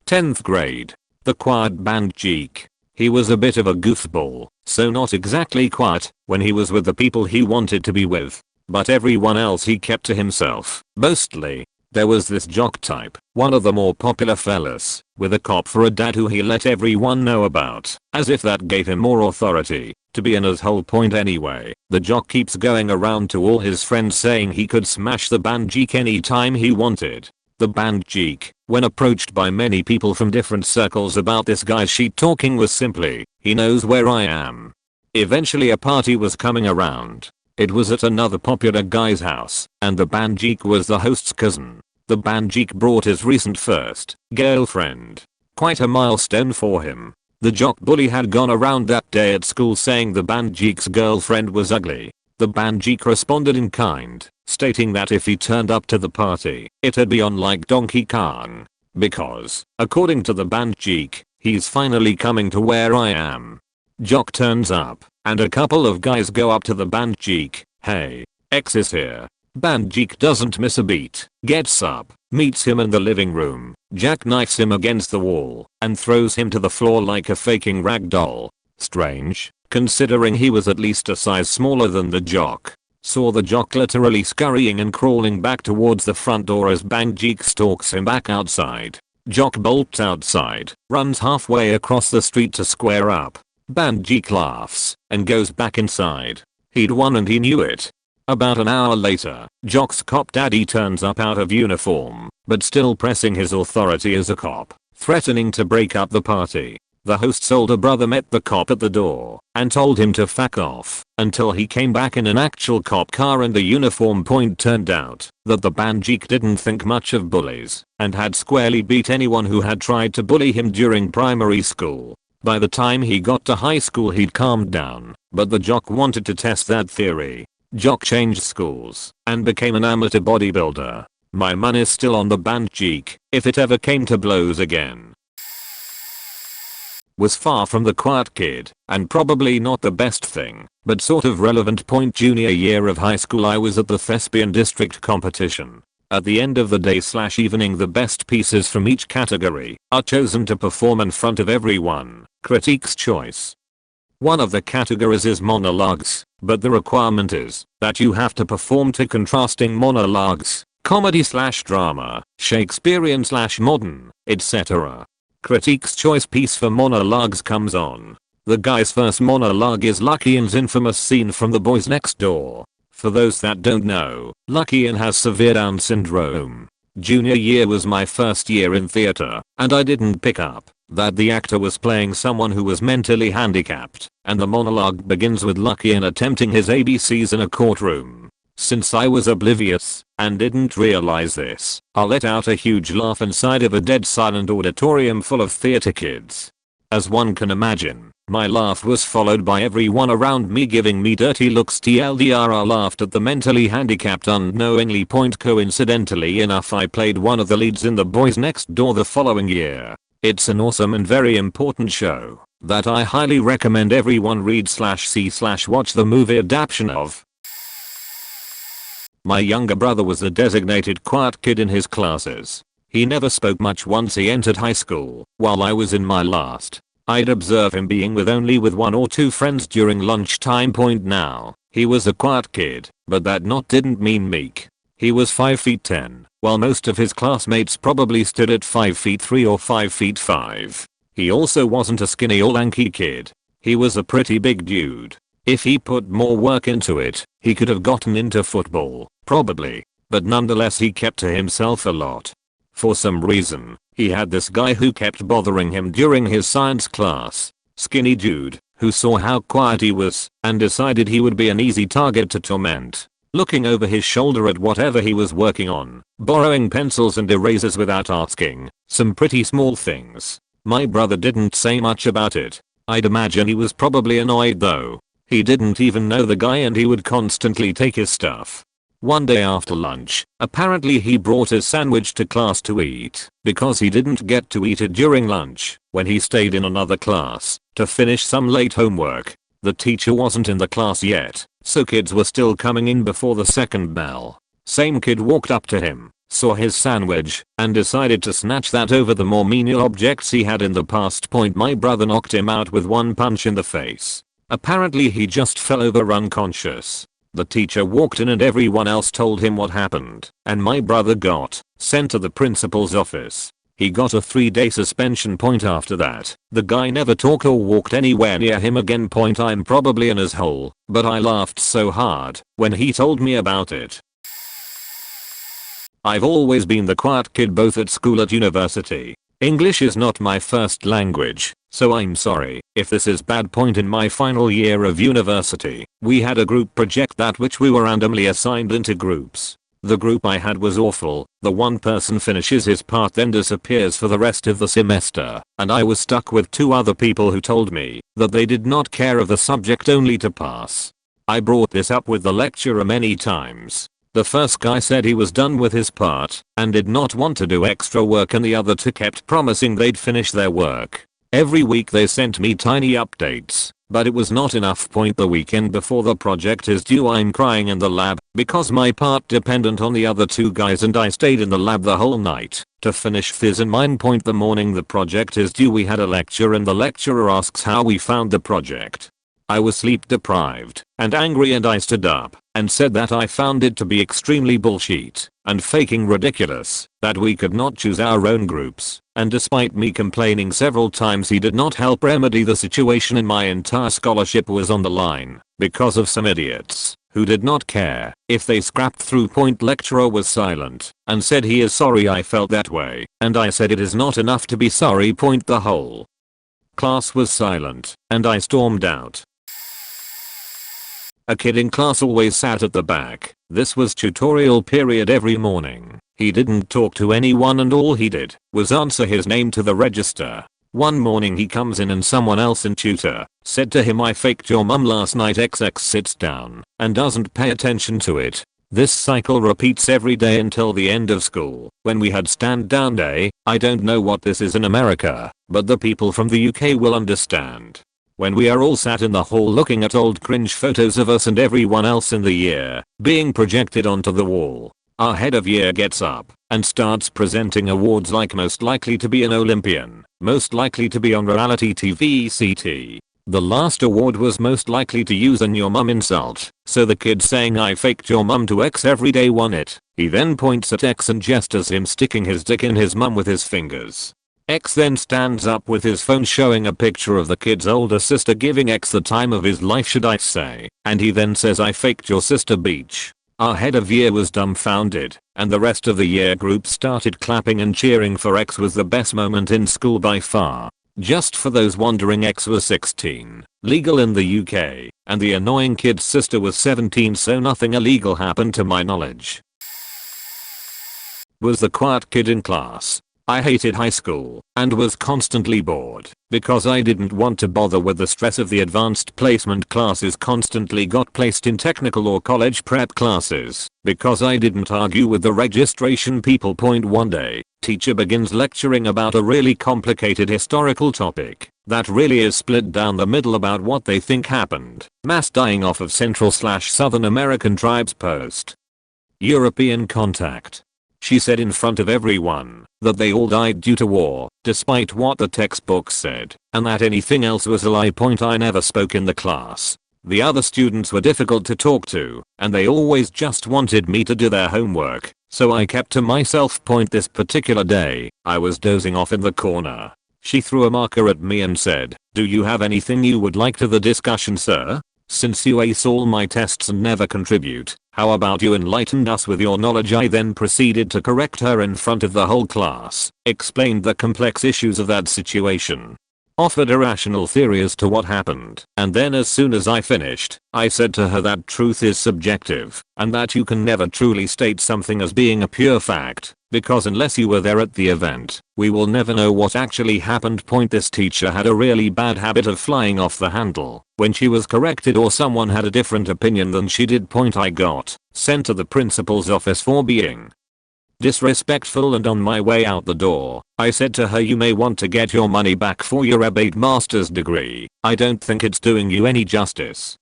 10th grade. The quiet banshee. He was a bit of a goofball, so not exactly quiet when he was with the people he wanted to be with, but everyone else he kept to himself, mostly. There was this jock type, one of the more popular fellas, with a cop for a dad who he let everyone know about, as if that gave him more authority, to be in his whole point anyway. The jock keeps going around to all his friends saying he could smash the banshee anytime he wanted. The banshee, when approached by many people from different circles about this guy's sheet talking was simply, he knows where I am. Eventually a party was coming around. It was at another popular guy's house, and the banshee was the host's cousin. The banshee brought his recent first girlfriend. Quite a milestone for him. The jock bully had gone around that day at school saying the banshee's girlfriend was ugly. The banshee responded in kind, stating that if he turned up to the party, it'd be on like Donkey Kong. Because, according to the banshee, he's finally coming to where I am. Jock turns up, and a couple of guys go up to the banshee. Hey, X is here. Banshee doesn't miss a beat, gets up, meets him in the living room, jackknifes him against the wall, and throws him to the floor like a faking rag doll. Strange, considering he was at least a size smaller than the jock. Saw the jock literally scurrying and crawling back towards the front door as banshee stalks him back outside. Jock bolts outside, runs halfway across the street to square up. Banshee laughs and goes back inside. He'd won and he knew it. About an hour later, Jock's cop daddy turns up out of uniform, but still pressing his authority as a cop, threatening to break up the party. The host's older brother met the cop at the door and told him to fuck off until he came back in an actual cop car and the uniform point turned out that the banshee didn't think much of bullies and had squarely beat anyone who had tried to bully him during primary school. By the time he got to high school he'd calmed down, but the jock wanted to test that theory. Jock changed schools and became an amateur bodybuilder. My money's still on the banshee if it ever came to blows again. Was far from the quiet kid, and probably not the best thing, but sort of relevant point. Junior year of high school I was at the thespian district competition. At the end of the day/evening the best pieces from each category are chosen to perform in front of everyone. Critique's choice. One of the categories is monologues, but the requirement is that you have to perform two contrasting monologues, comedy/drama, Shakespearean/modern, etc. Critique's choice piece for monologues comes on. The guy's first monologue is Lucky Ian's infamous scene from The Boys Next Door. For those that don't know, Lucky Ian has severe Down syndrome. Junior year was my first year in theater, and I didn't pick up that the actor was playing someone who was mentally handicapped, and the monologue begins with Lucky Ian attempting his ABCs in a courtroom. Since I was oblivious and didn't realize this, I let out a huge laugh inside of a dead silent auditorium full of theater kids. As one can imagine, my laugh was followed by everyone around me giving me dirty looks. TLDR, I laughed at the mentally handicapped unknowingly. Coincidentally enough I played one of the leads in The Boys Next Door the following year. It's an awesome and very important show that I highly recommend everyone read/see/watch the movie adaptation of. My younger brother was the designated quiet kid in his classes. He never spoke much once he entered high school. While I was in my last, I'd observe him being with only one or two friends during lunchtime. Now, he was a quiet kid, but that didn't mean meek. He was 5'10", while most of his classmates probably stood at 5'3" or 5'5". He also wasn't a skinny or lanky kid. He was a pretty big dude. If he put more work into it, he could have gotten into football, probably, but nonetheless he kept to himself a lot. For some reason, he had this guy who kept bothering him during his science class. Skinny dude, who saw how quiet he was, and decided he would be an easy target to torment. Looking over his shoulder at whatever he was working on, borrowing pencils and erasers without asking, some pretty small things. My brother didn't say much about it. I'd imagine he was probably annoyed though. He didn't even know the guy and he would constantly take his stuff. One day after lunch, apparently he brought his sandwich to class to eat because he didn't get to eat it during lunch when he stayed in another class to finish some late homework. The teacher wasn't in the class yet, so kids were still coming in before the second bell. Same kid walked up to him, saw his sandwich, and decided to snatch that over the more menial objects he had in the past. My brother knocked him out with one punch in the face. Apparently he just fell over unconscious. The teacher walked in and everyone else told him what happened, and my brother got sent to the principal's office. He got a 3-day suspension. After that, the guy never talked or walked anywhere near him again. I'm probably an asshole, but I laughed so hard when he told me about it. I've always been the quiet kid both at school and university. English is not my first language, so I'm sorry if this is bad. In my final year of university, we had a group project that which we were randomly assigned into groups. The group I had was awful. The one person finishes his part then disappears for the rest of the semester, and I was stuck with 2 other people who told me that they did not care of the subject only to pass. I brought this up with the lecturer many times. The first guy said he was done with his part and did not want to do extra work, and the other 2 kept promising they'd finish their work. Every week they sent me tiny updates, but it was not enough. The weekend before the project is due, I'm crying in the lab because my part dependent on the other 2 guys, and I stayed in the lab the whole night to finish phys and mine. The morning the project is due, we had a lecture and the lecturer asks how we found the project. I was sleep deprived and angry, and I stood up and said that I found it to be extremely bullshit and faking ridiculous that we could not choose our own groups, and despite me complaining several times he did not help remedy the situation, and my entire scholarship was on the line because of some idiots who did not care if they scrapped through. Lecturer was silent and said he is sorry I felt that way, and I said it is not enough to be sorry. The whole class was silent and I stormed out. A kid in class always sat at the back. This was tutorial period every morning. He didn't talk to anyone and all he did was answer his name to the register. One morning he comes in and someone else in tutor said to him, "I faked your mum last night." XX sits down and doesn't pay attention to it. This cycle repeats every day until the end of school, when we had stand down day. I don't know what this is in America, but the people from the UK will understand. When we are all sat in the hall looking at old cringe photos of us and everyone else in the year being projected onto the wall, our head of year gets up and starts presenting awards like most likely to be an Olympian, most likely to be on reality TV CT. The last award was most likely to use an your mum insult, so the kid saying "I faked your mum" to X every day won it. He then points at X and gestures him sticking his dick in his mum with his fingers. X then stands up with his phone showing a picture of the kid's older sister giving X the time of his life, should I say, and he then says, "I faked your sister beach." Our head of year was dumbfounded, and the rest of the year group started clapping and cheering for X. Was the best moment in school by far. Just for those wondering, X was 16, legal in the UK, and the annoying kid's sister was 17, so nothing illegal happened to my knowledge. Was the quiet kid in class. I hated high school and was constantly bored because I didn't want to bother with the stress of the advanced placement classes. Constantly got placed in technical or college prep classes because I didn't argue with the registration people. One day, teacher begins lecturing about a really complicated historical topic that really is split down the middle about what they think happened. Mass dying off of Central/Southern American tribes post European contact. She said in front of everyone that they all died due to war, despite what the textbooks said, and that anything else was a lie. I never spoke in the class. The other students were difficult to talk to, and they always just wanted me to do their homework, so I kept to myself. This particular day, I was dozing off in the corner. She threw a marker at me and said, "Do you have anything you would like to the discussion, sir? Since you ace all my tests and never contribute, how about you enlighten us with your knowledge?" I then proceeded to correct her in front of the whole class, explained the complex issues of that situation, offered a rational theory as to what happened, and then as soon as I finished, I said to her that truth is subjective, and that you can never truly state something as being a pure fact. because unless you were there at the event, we will never know what actually happened. This teacher had a really bad habit of flying off the handle when she was corrected or someone had a different opinion than she did. I got sent to the principal's office for being disrespectful, and on my way out the door, I said to her, you may want to get your money back for your rebate master's degree. I don't think it's doing you any justice.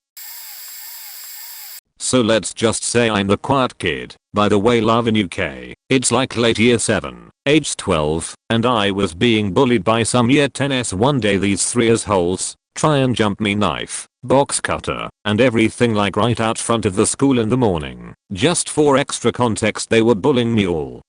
So let's just say I'm the quiet kid. By the way, love in UK, it's like late year 7, age 12, and I was being bullied by some year 10s. One day these three assholes try and jump me, knife, box cutter, and everything, like right out front of the school in the morning. Just for extra context, they were bullying me all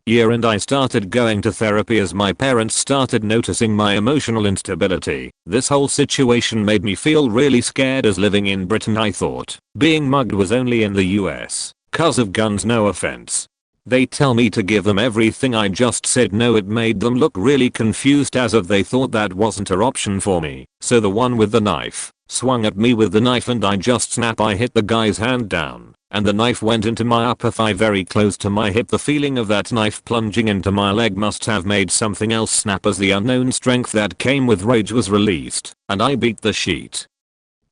year, and I started going to therapy as my parents started noticing my emotional instability. This whole situation made me feel really scared, as living in Britain I thought being mugged was only in the US, 'cause of guns. No offense. They tell me to give them everything. I just said no. It made them look really confused, as if they thought that wasn't an option for me. So the one with the knife swung at me with the knife and I just snap. I hit the guy's hand down and the knife went into my upper thigh very close to my hip. The feeling of that knife plunging into my leg must have made something else snap, as the unknown strength that came with rage was released and I beat the shit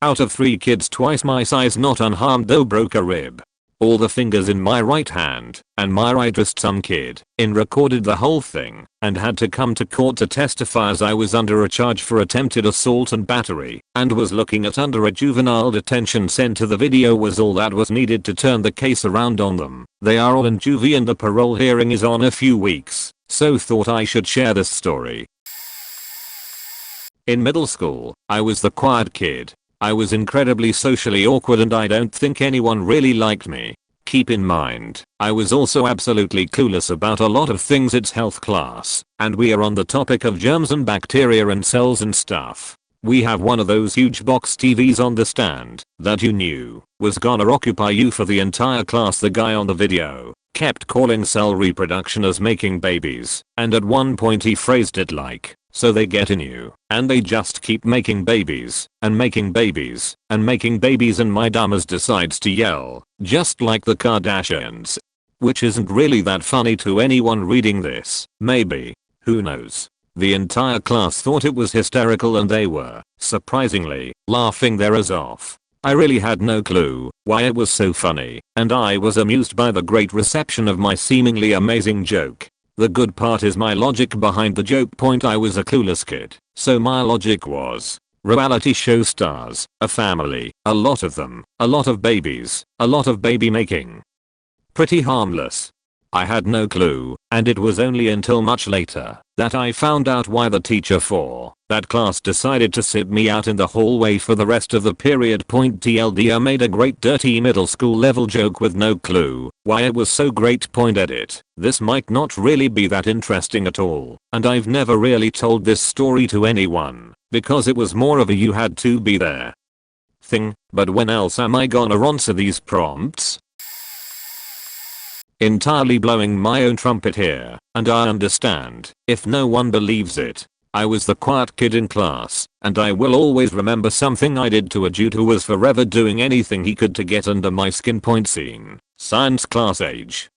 out of 3 kids twice my size, not unharmed though. Broke a rib, all the fingers in my right hand, and my right wrist. Some kid recorded the whole thing and had to come to court to testify, as I was under a charge for attempted assault and battery and was looking at under a juvenile detention center. The video was all that was needed to turn the case around on them. They are all in juvie and the parole hearing is on a few weeks, so thought I should share this story. In middle school, I was the quiet kid. I was incredibly socially awkward and I don't think anyone really liked me. Keep in mind, I was also absolutely clueless about a lot of things. It's health class, and we are on the topic of germs and bacteria and cells and stuff. We have one of those huge box TVs on the stand that you knew was gonna occupy you for the entire class. The guy on the video kept calling cell reproduction as making babies, and at one point he phrased it like, so they get in you, and they just keep making babies, and making babies, and making babies, and my dumbass decides to yell, just like the Kardashians. Which isn't really that funny to anyone reading this, maybe, who knows. The entire class thought it was hysterical and they were, surprisingly, laughing their ass off. I really had no clue why it was so funny, and I was amused by the great reception of my seemingly amazing joke. The good part is my logic behind the joke. I was a clueless kid, so my logic was, reality show stars, a family, a lot of them, a lot of babies, a lot of baby making. Pretty harmless. I had no clue, and it was only until much later that I found out why the teacher for that class decided to sit me out in the hallway for the rest of the period. TLDR made a great dirty middle school level joke with no clue why it was so great. Edit. This might not really be that interesting at all, and I've never really told this story to anyone because it was more of a you had to be there thing, but when else am I gonna answer these prompts? Entirely blowing my own trumpet here, and I understand if no one believes it. I was the quiet kid in class, and I will always remember something I did to a dude who was forever doing anything he could to get under my skin. Scene. Science class, age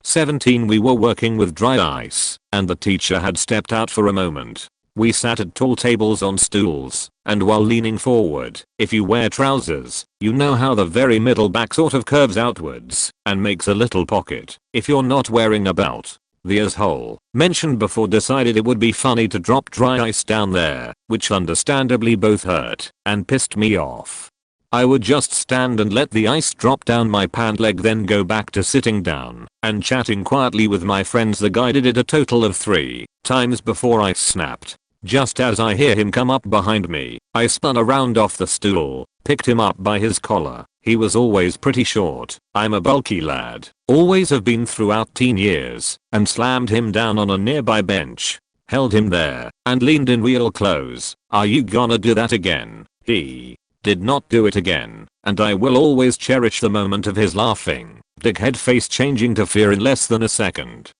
17. We were working with dry ice, and the teacher had stepped out for a moment. We sat at tall tables on stools, and while leaning forward, if you wear trousers, you know how the very middle back sort of curves outwards and makes a little pocket if you're not wearing a belt. The asshole mentioned before decided it would be funny to drop dry ice down there, which understandably both hurt and pissed me off. I would just stand and let the ice drop down my pant leg, then go back to sitting down and chatting quietly with my friends. The guy did it a total of 3 times before I snapped. Just as I hear him come up behind me, I spun around off the stool, picked him up by his collar. He was always pretty short. I'm a bulky lad, always have been throughout teen years, and slammed him down on a nearby bench, held him there, and leaned in real close. Are you gonna do that again? He did not do it again, and I will always cherish the moment of his laughing, dickhead face changing to fear in less than a second.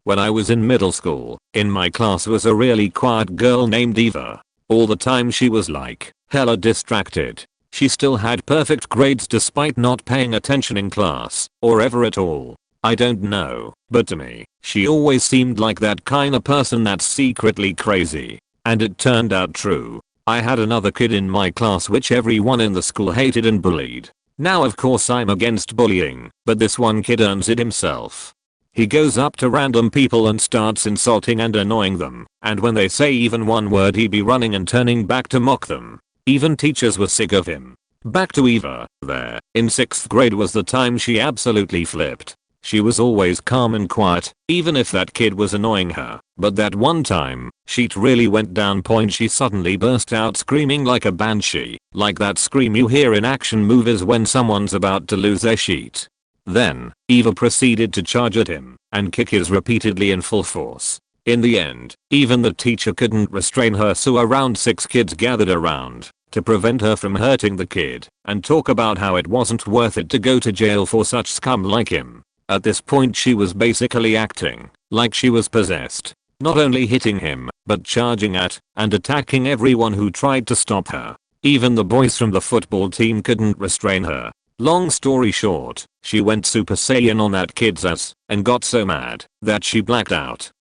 When I was in middle school, in my class was a really quiet girl named Eva. All the time she was like, hella distracted. She still had perfect grades despite not paying attention in class, or ever at all. I don't know, but to me, she always seemed like that kind of person that's secretly crazy. And it turned out true. I had another kid in my class which everyone in the school hated and bullied. Now of course I'm against bullying, but this one kid earns it himself. He goes up to random people and starts insulting and annoying them, and when they say even one word he'd be running and turning back to mock them. Even teachers were sick of him. Back to Eva, there, in 6th grade was the time she absolutely flipped. She was always calm and quiet, even if that kid was annoying her, but that one time, shit really went down. She suddenly burst out screaming like a banshee, like that scream you hear in action movies when someone's about to lose their shit. Then, Eva proceeded to charge at him, and kick his repeatedly in full force. In the end, even the teacher couldn't restrain her, so around 6 kids gathered around to prevent her from hurting the kid, and talk about how it wasn't worth it to go to jail for such scum like him. At this point she was basically acting like she was possessed, not only hitting him, but charging at and attacking everyone who tried to stop her. Even the boys from the football team couldn't restrain her. Long story short, she went Super Saiyan on that kid's ass and got so mad that she blacked out.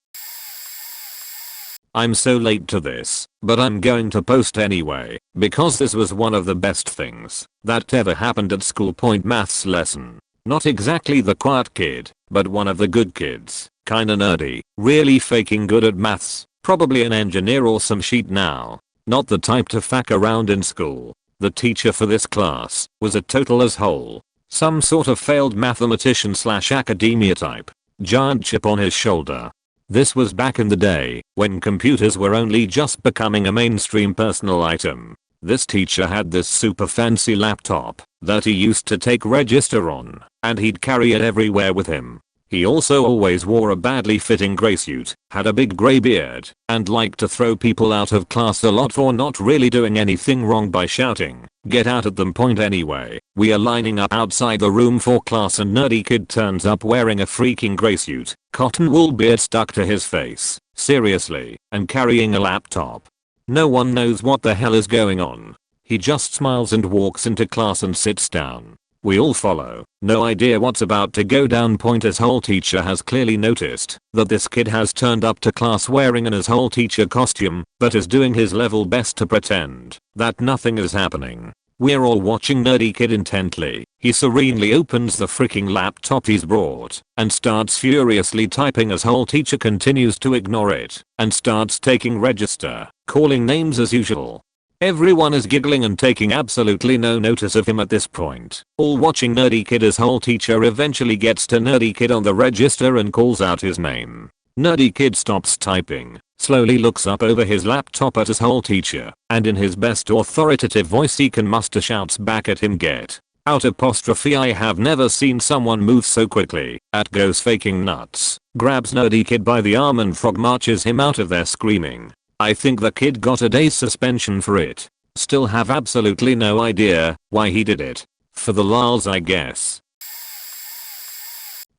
I'm so late to this, but I'm going to post anyway, because this was one of the best things that ever happened at school. Maths lesson. Not exactly the quiet kid, but one of the good kids, kinda nerdy, really faking good at maths, probably an engineer or some shit now. Not the type to fuck around in school. The teacher for this class was a total asshole. Some sort of failed mathematician / academia type. Giant chip on his shoulder. This was back in the day, when computers were only just becoming a mainstream personal item. This teacher had this super fancy laptop that he used to take register on, and he'd carry it everywhere with him. He also always wore a badly fitting grey suit, had a big grey beard, and liked to throw people out of class a lot for not really doing anything wrong by shouting, "Get out" at them. Anyway, we are lining up outside the room for class and nerdy kid turns up wearing a freaking grey suit, cotton wool beard stuck to his face, seriously, and carrying a laptop. No one knows what the hell is going on. He just smiles and walks into class and sits down. We all follow, no idea what's about to go down. His whole teacher has clearly noticed that this kid has turned up to class wearing an whole teacher costume, but is doing his level best to pretend that nothing is happening. We're all watching nerdy kid intently. He serenely opens the freaking laptop he's brought and starts furiously typing as whole teacher continues to ignore it and starts taking register, calling names as usual. Everyone is giggling and taking absolutely no notice of him at this point. All watching nerdy kid as whole teacher eventually gets to nerdy kid on the register and calls out his name. Nerdy kid stops typing, slowly looks up over his laptop at his whole teacher, and in his best authoritative voice he can muster shouts back at him, "Get out!" I have never seen someone move so quickly. Goes faking nuts, grabs nerdy kid by the arm and frog marches him out of there screaming. I think the kid got a day's suspension for it. Still have absolutely no idea why he did it. For the lulz, I guess.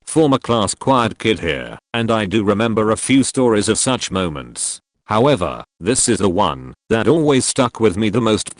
Former class quiet kid here, and I do remember a few stories of such moments. However, this is the one that always stuck with me the most.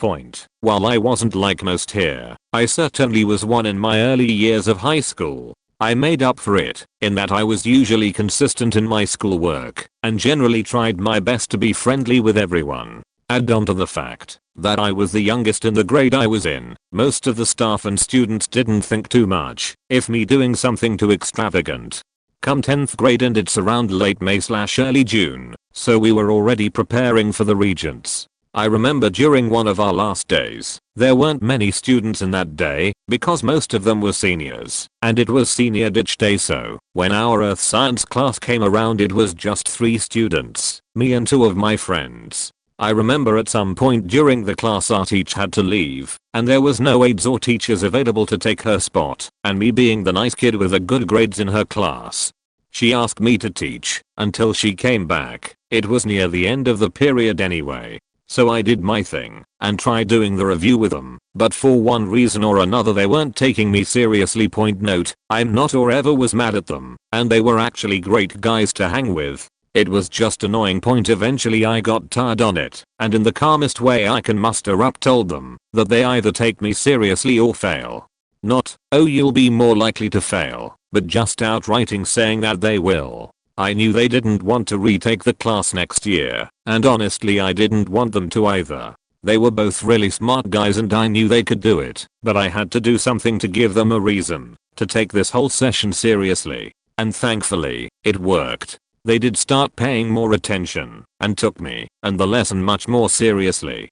While I wasn't like most here, I certainly was one in my early years of high school. I made up for it in that I was usually consistent in my schoolwork and generally tried my best to be friendly with everyone. Add on to the fact that I was the youngest in the grade I was in, most of the staff and students didn't think too much if me doing something too extravagant. Come 10th grade and it's around late May / early June, so we were already preparing for the regents. I remember during one of our last days, there weren't many students in that day because most of them were seniors, and it was senior ditch day, so when our earth science class came around it was just 3 students, me and 2 of my friends. I remember at some point during the class our teacher had to leave, and there was no aides or teachers available to take her spot, and me being the nice kid with the good grades in her class, she asked me to teach until she came back. It was near the end of the period anyway. So I did my thing and tried doing the review with them, but for one reason or another they weren't taking me seriously. Note, I'm not or ever was mad at them, and they were actually great guys to hang with. It was just annoying. Eventually I got tired on it, and in the calmest way I can muster up told them that they either take me seriously or fail. Not, "Oh, you'll be more likely to fail," but just outrighting saying that they will. I knew they didn't want to retake the class next year, and honestly I didn't want them to either. They were both really smart guys and I knew they could do it, but I had to do something to give them a reason to take this whole session seriously. And thankfully, it worked. They did start paying more attention and took me and the lesson much more seriously.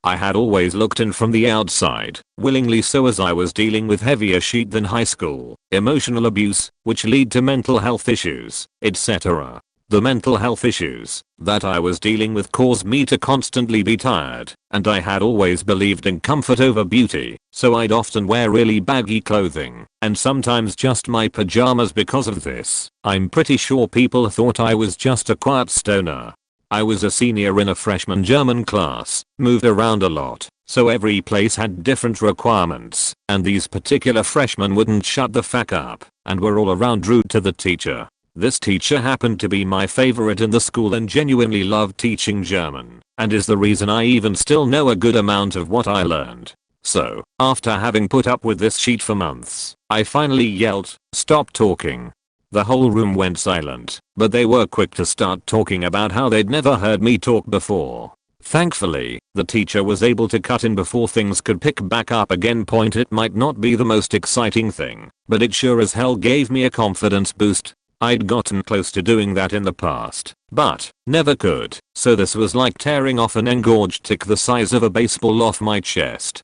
I had always looked in from the outside, willingly so, as I was dealing with heavier shit than high school, emotional abuse, which lead to mental health issues, etc. The mental health issues that I was dealing with caused me to constantly be tired, and I had always believed in comfort over beauty, so I'd often wear really baggy clothing, and sometimes just my pajamas because of this. I'm pretty sure people thought I was just a quiet stoner. I was a senior in a freshman German class, moved around a lot, so every place had different requirements, and these particular freshmen wouldn't shut the fuck up, and were all around rude to the teacher. This teacher happened to be my favorite in the school and genuinely loved teaching German, and is the reason I even still know a good amount of what I learned. So, after having put up with this shit for months, I finally yelled, "Stop talking." The whole room went silent, but they were quick to start talking about how they'd never heard me talk before. Thankfully, the teacher was able to cut in before things could pick back up again. It might not be the most exciting thing, but it sure as hell gave me a confidence boost. I'd gotten close to doing that in the past, but never could, so this was like tearing off an engorged tick the size of a baseball off my chest.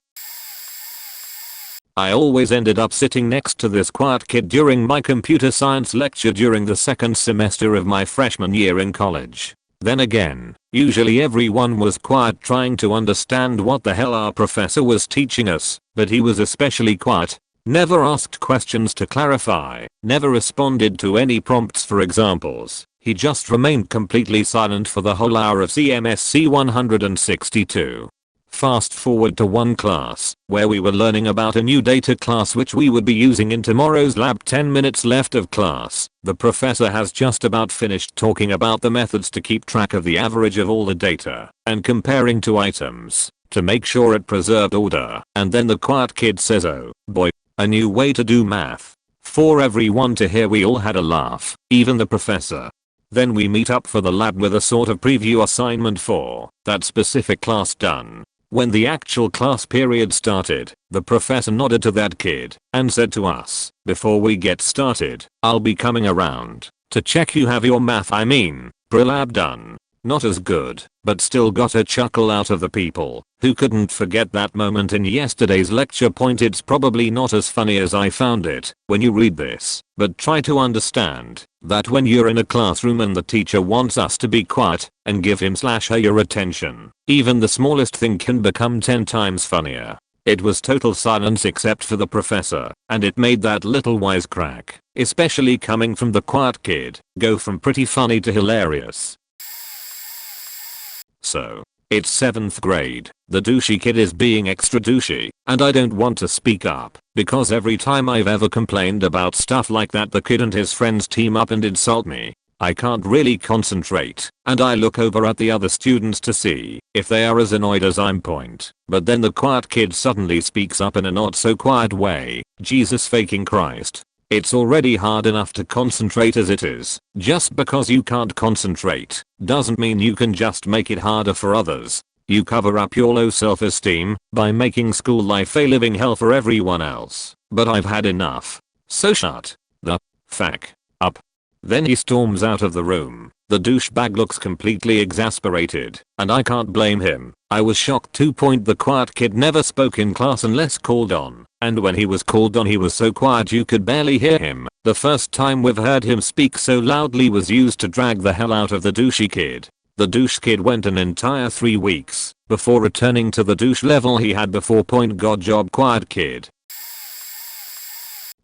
I always ended up sitting next to this quiet kid during my computer science lecture during the second semester of my freshman year in college. Then again, usually everyone was quiet trying to understand what the hell our professor was teaching us, but he was especially quiet. Never asked questions to clarify, never responded to any prompts for examples. He just remained completely silent for the whole hour of CMSC 162. Fast forward to one class, where we were learning about a new data class which we would be using in tomorrow's lab. 10 minutes left of class. The professor has just about finished talking about the methods to keep track of the average of all the data, and comparing two items, to make sure it preserved order. And then the quiet kid says, "Oh boy, a new way to do math." For everyone to hear, we all had a laugh, even the professor. Then we meet up for the lab with a sort of preview assignment for that specific class done. When the actual class period started, the professor nodded to that kid and said to us, "Before we get started, I'll be coming around to check you have your math, pre-lab done." Not as good, but still got a chuckle out of the people who couldn't forget that moment in yesterday's lecture. It's probably not as funny as I found it when you read this, but try to understand that when you're in a classroom and the teacher wants us to be quiet and give him/her your attention, even the smallest thing can become 10 times funnier. It was total silence except for the professor, and it made that little wisecrack, especially coming from the quiet kid, go from pretty funny to hilarious. So, it's 7th grade, the douchey kid is being extra douchey, and I don't want to speak up, because every time I've ever complained about stuff like that, the kid and his friends team up and insult me. I can't really concentrate, and I look over at the other students to see if they are as annoyed as I'm. But then the quiet kid suddenly speaks up in a not so quiet way. Jesus fucking Christ. It's already hard enough to concentrate as it is. Just because you can't concentrate doesn't mean you can just make it harder for others. You cover up your low self-esteem by making school life a living hell for everyone else. But I've had enough. So shut the fuck up. Then he storms out of the room. The douchebag looks completely exasperated, and I can't blame him. I was shocked too. The quiet kid never spoke in class unless called on, and when he was called on he was so quiet you could barely hear him. The first time we've heard him speak so loudly was used to drag the hell out of the douchey kid. The douche kid went an entire 3 weeks before returning to the douche level he had before. God job quiet kid.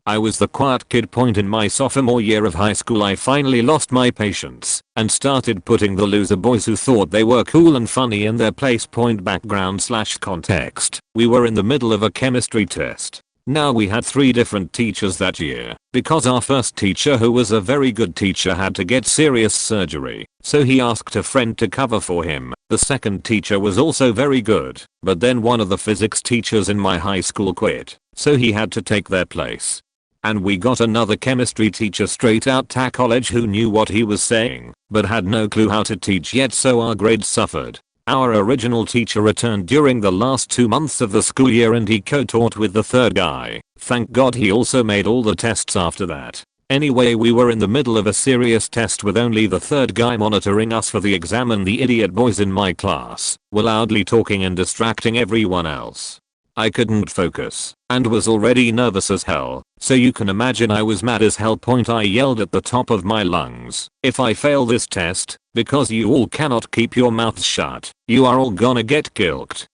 I was the quiet kid. In my sophomore year of high school I finally lost my patience and started putting the loser boys who thought they were cool and funny in their place. Background/context. We were in the middle of a chemistry test. Now we had 3 different teachers that year because our first teacher, who was a very good teacher, had to get serious surgery, so he asked a friend to cover for him. The second teacher was also very good, but then one of the physics teachers in my high school quit, so he had to take their place. And we got another chemistry teacher straight out college who knew what he was saying, but had no clue how to teach yet, so our grades suffered. Our original teacher returned during the last 2 months of the school year and he co-taught with the third guy. Thank God he also made all the tests after that. Anyway, we were in the middle of a serious test with only the third guy monitoring us for the exam, and the idiot boys in my class were loudly talking and distracting everyone else. I couldn't focus and was already nervous as hell, so you can imagine I was mad as hell. I yelled at the top of my lungs, "If I fail this test, because you all cannot keep your mouths shut, you are all gonna get killed."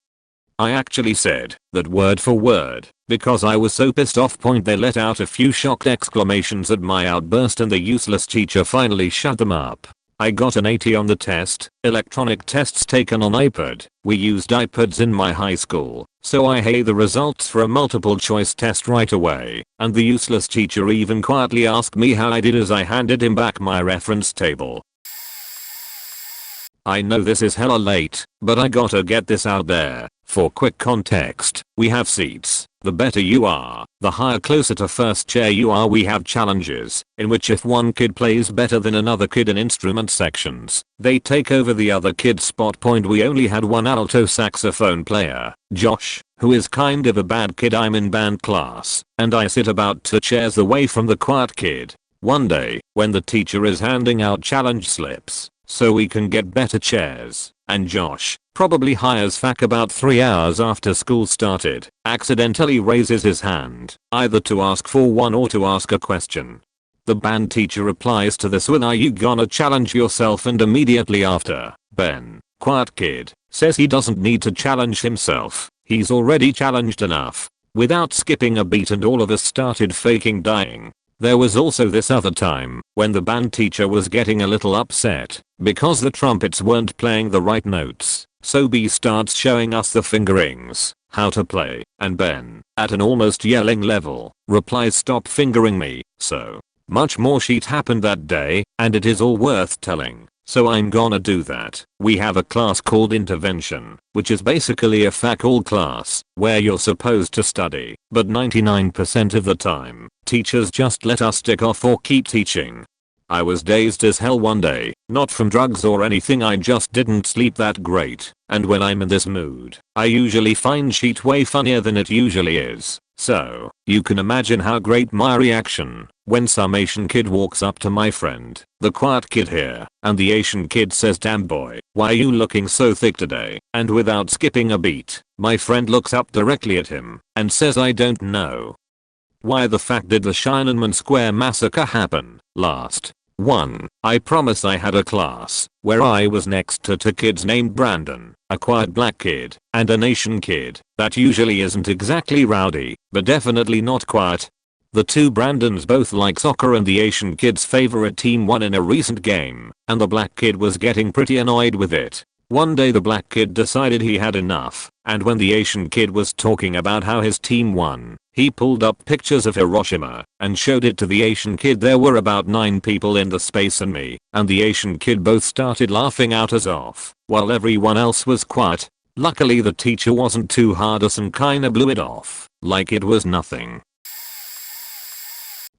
I actually said that word for word because I was so pissed off. They let out a few shocked exclamations at my outburst and the useless teacher finally shut them up. I got an 80 on the test. Electronic tests taken on iPad. We used iPads in my high school, so I had the results for a multiple choice test right away, and the useless teacher even quietly asked me how I did as I handed him back my reference table. I know this is hella late, but I gotta get this out there. For quick context, we have seats. The better you are, the higher closer to first chair you are. We have challenges, in which if one kid plays better than another kid in instrument sections, they take over the other kid's spot. We only had one alto saxophone player, Josh, who is kind of a bad kid. I'm in band class, and I sit about 2 chairs away from the quiet kid. One day, when the teacher is handing out challenge slips, so we can get better chairs, and Josh, probably high as fuck about 3 hours after school started, accidentally raises his hand, either to ask for one or to ask a question. The band teacher replies to this with, "Are you gonna challenge yourself?" And immediately after, Ben, quiet kid, says he doesn't need to challenge himself, he's already challenged enough, without skipping a beat, and all of us started faking dying. There was also this other time when the band teacher was getting a little upset because the trumpets weren't playing the right notes, so B starts showing us the fingerings, how to play, and Ben, at an almost yelling level, replies, "Stop fingering me." So much more shit happened that day, and it is all worth telling, so I'm gonna do that. We have a class called intervention, which is basically a all class where you're supposed to study, but 99% of the time, teachers just let us stick off or keep teaching. I was dazed as hell one day, not from drugs or anything, I just didn't sleep that great, and when I'm in this mood, I usually find shit way funnier than it usually is. So, you can imagine how great my reaction when some Asian kid walks up to my friend, the quiet kid here, and the Asian kid says, "Damn boy, why are you looking so thick today?" And without skipping a beat, my friend looks up directly at him and says, "I don't know." Why the fuck did the Tiananmen Square massacre happen last? 1. I promise I had a class where I was next to 2 kids named Brandon, a quiet black kid, and an Asian kid that usually isn't exactly rowdy, but definitely not quiet. The 2 Brandons both like soccer, and the Asian kid's favorite team won in a recent game, and the black kid was getting pretty annoyed with it. One day the black kid decided he had enough, and when the Asian kid was talking about how his team won, he pulled up pictures of Hiroshima and showed it to the Asian kid. There were about 9 people in the space and me and the Asian kid both started laughing out as off, while everyone else was quiet. Luckily the teacher wasn't too hard us and kinda blew it off like it was nothing.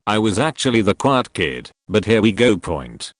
I was actually the quiet kid, but here we go.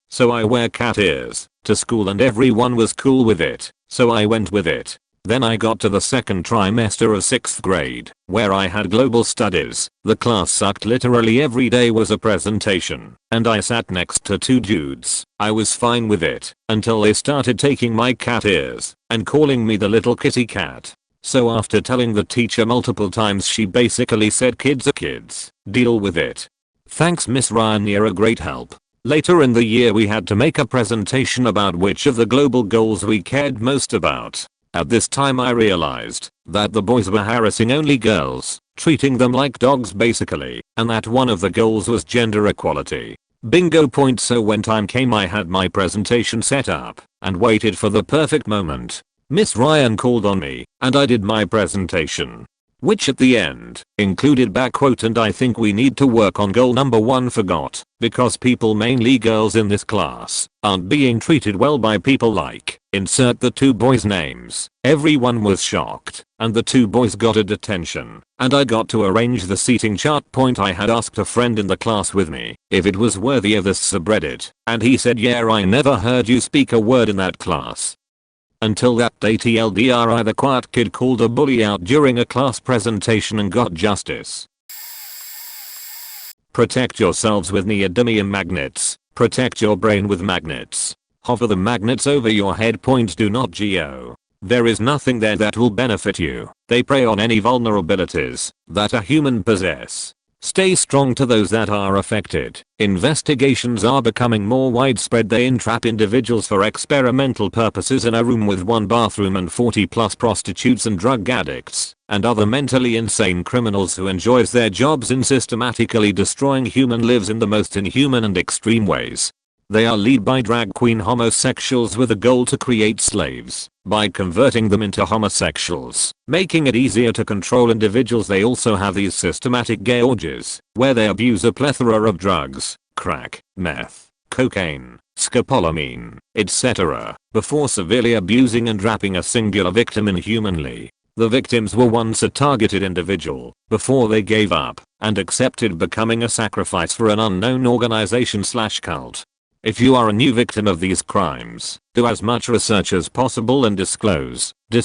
So I wear cat ears to school and everyone was cool with it, so I went with it. Then I got to the second trimester of 6th grade, where I had global studies. The class sucked. Literally every day was a presentation, and I sat next to 2 dudes. I was fine with it, until they started taking my cat ears, and calling me the little kitty cat. So after telling the teacher multiple times, she basically said, "Kids are kids, deal with it." Thanks Miss Ryan, you're a great help. Later in the year we had to make a presentation about which of the global goals we cared most about. At this time I realized that the boys were harassing only girls, treating them like dogs basically, and that one of the goals was gender equality. Bingo. So when time came I had my presentation set up and waited for the perfect moment. Miss Ryan called on me and I did my presentation. which at the end included backquote, and I think we need to work on goal number 1 forgot, because people, mainly girls in this class, aren't being treated well by people like, insert the 2 boys' names. Everyone was shocked, and the 2 boys got a detention, and I got to arrange the seating chart. I had asked a friend in the class with me if it was worthy of this subreddit, and he said, yeah, I never heard you speak a word in that class. Until that day, TLDR, the quiet kid called a bully out during a class presentation and got justice. Protect yourselves with neodymium magnets. Protect your brain with magnets. Hover the magnets over your head. Do not geo. There is nothing there that will benefit you. They prey on any vulnerabilities that a human possess. Stay strong to those that are affected. Investigations are becoming more widespread. They entrap individuals for experimental purposes in a room with 1 bathroom and 40 plus prostitutes and drug addicts and other mentally insane criminals who enjoys their jobs in systematically destroying human lives in the most inhuman and extreme ways. They are led by drag queen homosexuals with a goal to create slaves by converting them into homosexuals, making it easier to control individuals. They also have these systematic gay orgies where they abuse a plethora of drugs, crack, meth, cocaine, scopolamine, etc., before severely abusing and wrapping a singular victim inhumanly. The victims were once a targeted individual before they gave up and accepted becoming a sacrifice for an unknown organization/cult. If you are a new victim of these crimes, do as much research as possible and disclose. Do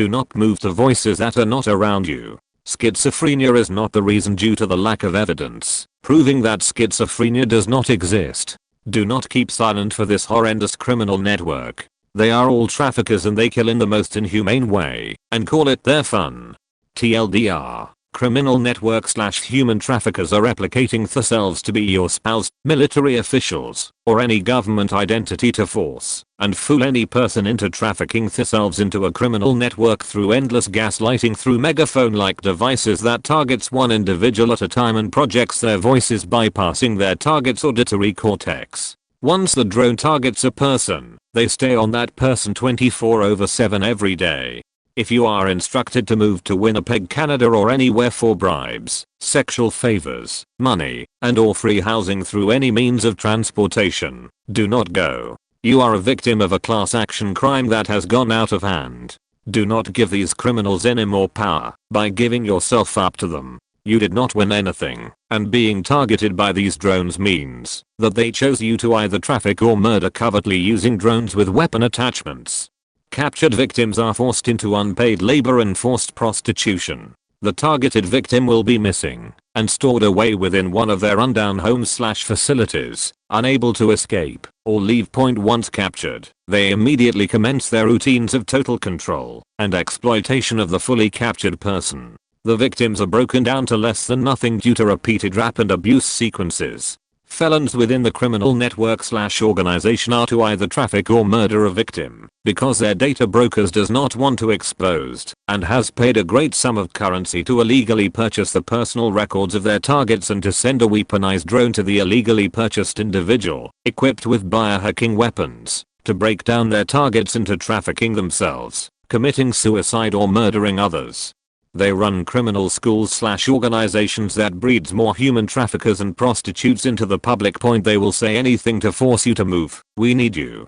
not move to voices that are not around you. Schizophrenia is not the reason due to the lack of evidence proving that schizophrenia does not exist. Do not keep silent for this horrendous criminal network. They are all traffickers and they kill in the most inhumane way and call it their fun. TLDR. Criminal network/human traffickers are replicating themselves to be your spouse, military officials, or any government identity to force and fool any person into trafficking themselves into a criminal network through endless gaslighting through megaphone-like devices that targets one individual at a time and projects their voices bypassing their target's auditory cortex. Once the drone targets a person, they stay on that person 24/7 every day. If you are instructed to move to Winnipeg, Canada or anywhere for bribes, sexual favors, money, and/or free housing through any means of transportation, do not go. You are a victim of a class action crime that has gone out of hand. Do not give these criminals any more power by giving yourself up to them. You did not win anything, and being targeted by these drones means that they chose you to either traffic or murder covertly using drones with weapon attachments. Captured victims are forced into unpaid labor and forced prostitution. The targeted victim will be missing and stored away within one of their rundown homes/facilities, unable to escape or leave. Once captured, they immediately commence their routines of total control and exploitation of the fully captured person. The victims are broken down to less than nothing due to repeated rap and abuse sequences. Felons within the criminal network/organization are to either traffic or murder a victim because their data brokers does not want to exposed and has paid a great sum of currency to illegally purchase the personal records of their targets and to send a weaponized drone to the illegally purchased individual equipped with biohacking weapons to break down their targets into trafficking themselves, committing suicide or murdering others. They run criminal schools/organizations that breeds more human traffickers and prostitutes into the public. They will say anything to force you to move. We need you.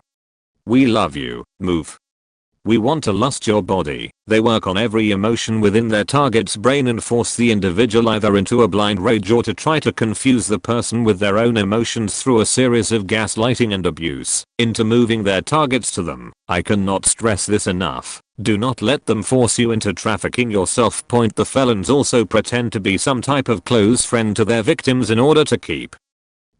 We love you. Move. We want to lust your body. They work on every emotion within their target's brain and force the individual either into a blind rage or to try to confuse the person with their own emotions through a series of gaslighting and abuse into moving their targets to them. I cannot stress this enough. Do not let them force you into trafficking yourself. The felons also pretend to be some type of close friend to their victims in order to keep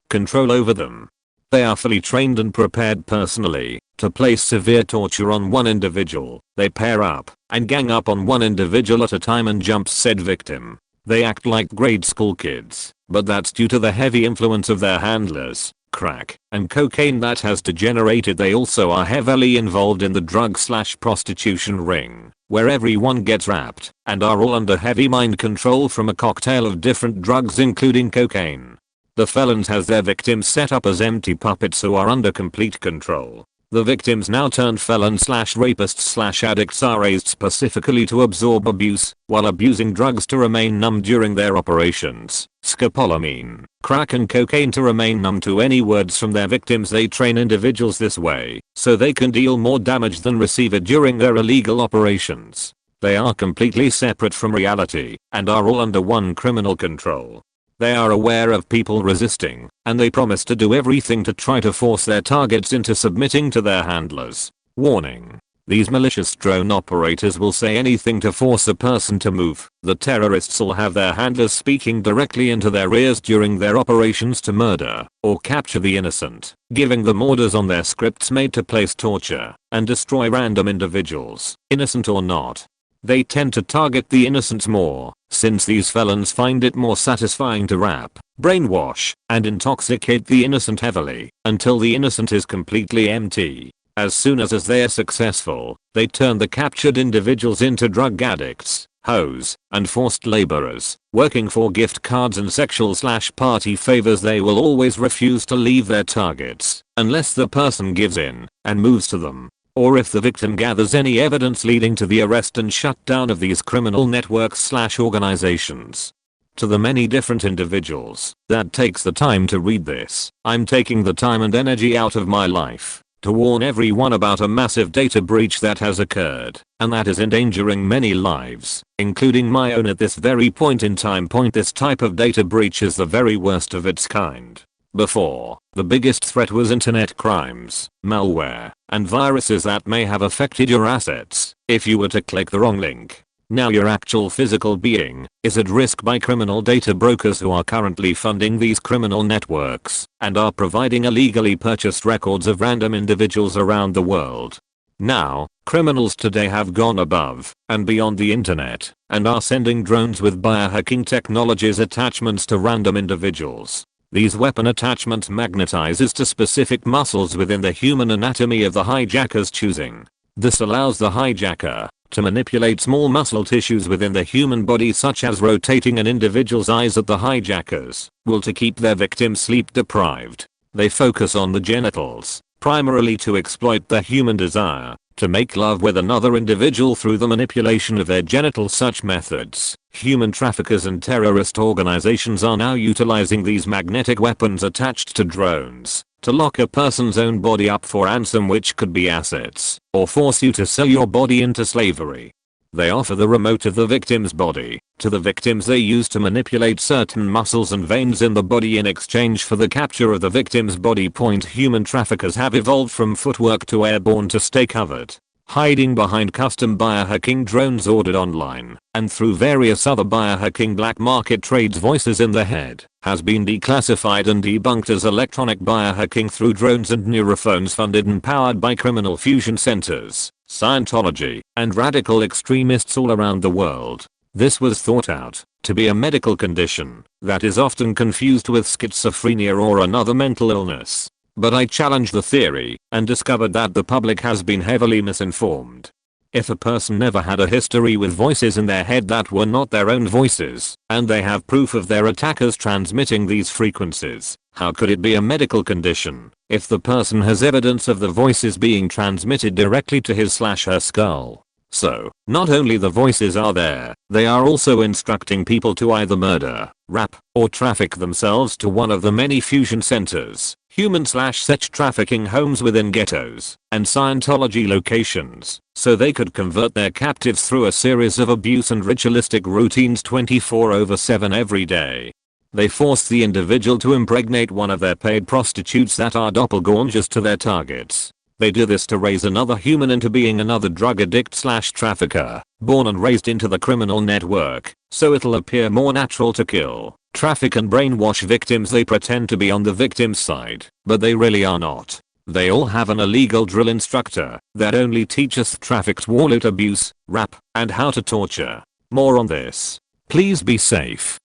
control over them. They are fully trained and prepared personally to place severe torture on one individual. They pair up and gang up on one individual at a time and jump said victim. They act like grade school kids, but that's due to the heavy influence of their handlers, crack, and cocaine that has degenerated. They also are heavily involved in the drug/prostitution ring, where everyone gets wrapped and are all under heavy mind control from a cocktail of different drugs including cocaine. The felons has their victims set up as empty puppets who are under complete control. The victims now turned felons rapists addicts are raised specifically to absorb abuse, while abusing drugs to remain numb during their operations. Scopolamine, crack and cocaine to remain numb to any words from their victims. They train individuals this way, so they can deal more damage than receive it during their illegal operations. They are completely separate from reality, and are all under one criminal control. They are aware of people resisting, and they promise to do everything to try to force their targets into submitting to their handlers. Warning. These malicious drone operators will say anything to force a person to move. The terrorists will have their handlers speaking directly into their ears during their operations to murder or capture the innocent, giving them orders on their scripts made to place torture and destroy random individuals, innocent or not. They tend to target the innocent more, since these felons find it more satisfying to rap, brainwash, and intoxicate the innocent heavily, until the innocent is completely empty. As soon as they are successful, they turn the captured individuals into drug addicts, hoes, and forced laborers, working for gift cards and sexual/party favors. They will always refuse to leave their targets, unless the person gives in, and moves to them. Or if the victim gathers any evidence leading to the arrest and shutdown of these criminal networks/organizations. To the many different individuals that takes the time to read this, I'm taking the time and energy out of my life to warn everyone about a massive data breach that has occurred, and that is endangering many lives, including my own at this very point in time. This type of data breach is the very worst of its kind. Before, the biggest threat was internet crimes, malware, and viruses that may have affected your assets if you were to click the wrong link. Now your actual physical being is at risk by criminal data brokers who are currently funding these criminal networks and are providing illegally purchased records of random individuals around the world. Now, criminals today have gone above and beyond the internet and are sending drones with biohacking technologies attachments to random individuals. These weapon attachments magnetizes to specific muscles within the human anatomy of the hijacker's choosing. This allows the hijacker to manipulate small muscle tissues within the human body, such as rotating an individual's eyes at the hijackers will to keep their victim sleep deprived. They focus on the genitals, primarily to exploit the human desire to make love with another individual through the manipulation of their genitals. Such methods, human traffickers and terrorist organizations are now utilizing these magnetic weapons attached to drones to lock a person's own body up for ransom, which could be assets, or force you to sell your body into slavery. They offer the remote of the victim's body to the victims they use to manipulate certain muscles and veins in the body in exchange for the capture of the victim's body. Human traffickers have evolved from footwork to airborne to stay covered, hiding behind custom biohacking drones ordered online and through various other biohacking black market trades. Voices in the head has been declassified and debunked as electronic biohacking through drones and neurophones funded and powered by criminal fusion centers, Scientology, and radical extremists all around the world. This was thought out to be a medical condition that is often confused with schizophrenia or another mental illness. But I challenged the theory and discovered that the public has been heavily misinformed. If a person never had a history with voices in their head that were not their own voices, and they have proof of their attackers transmitting these frequencies, how could it be a medical condition if the person has evidence of the voices being transmitted directly to his/her skull? So, not only the voices are there, they are also instructing people to either murder, rap, or traffic themselves to one of the many fusion centers, human/sex trafficking homes within ghettos, and Scientology locations, so they could convert their captives through a series of abuse and ritualistic routines 24/7 every day. They force the individual to impregnate one of their paid prostitutes that are doppelgangers to their targets. They do this to raise another human into being another drug addict/trafficker, born and raised into the criminal network, so it'll appear more natural to kill, traffic and brainwash victims. They pretend to be on the victim's side, but they really are not. They all have an illegal drill instructor that only teaches trafficked wallet abuse, rap, and how to torture. More on this. Please be safe.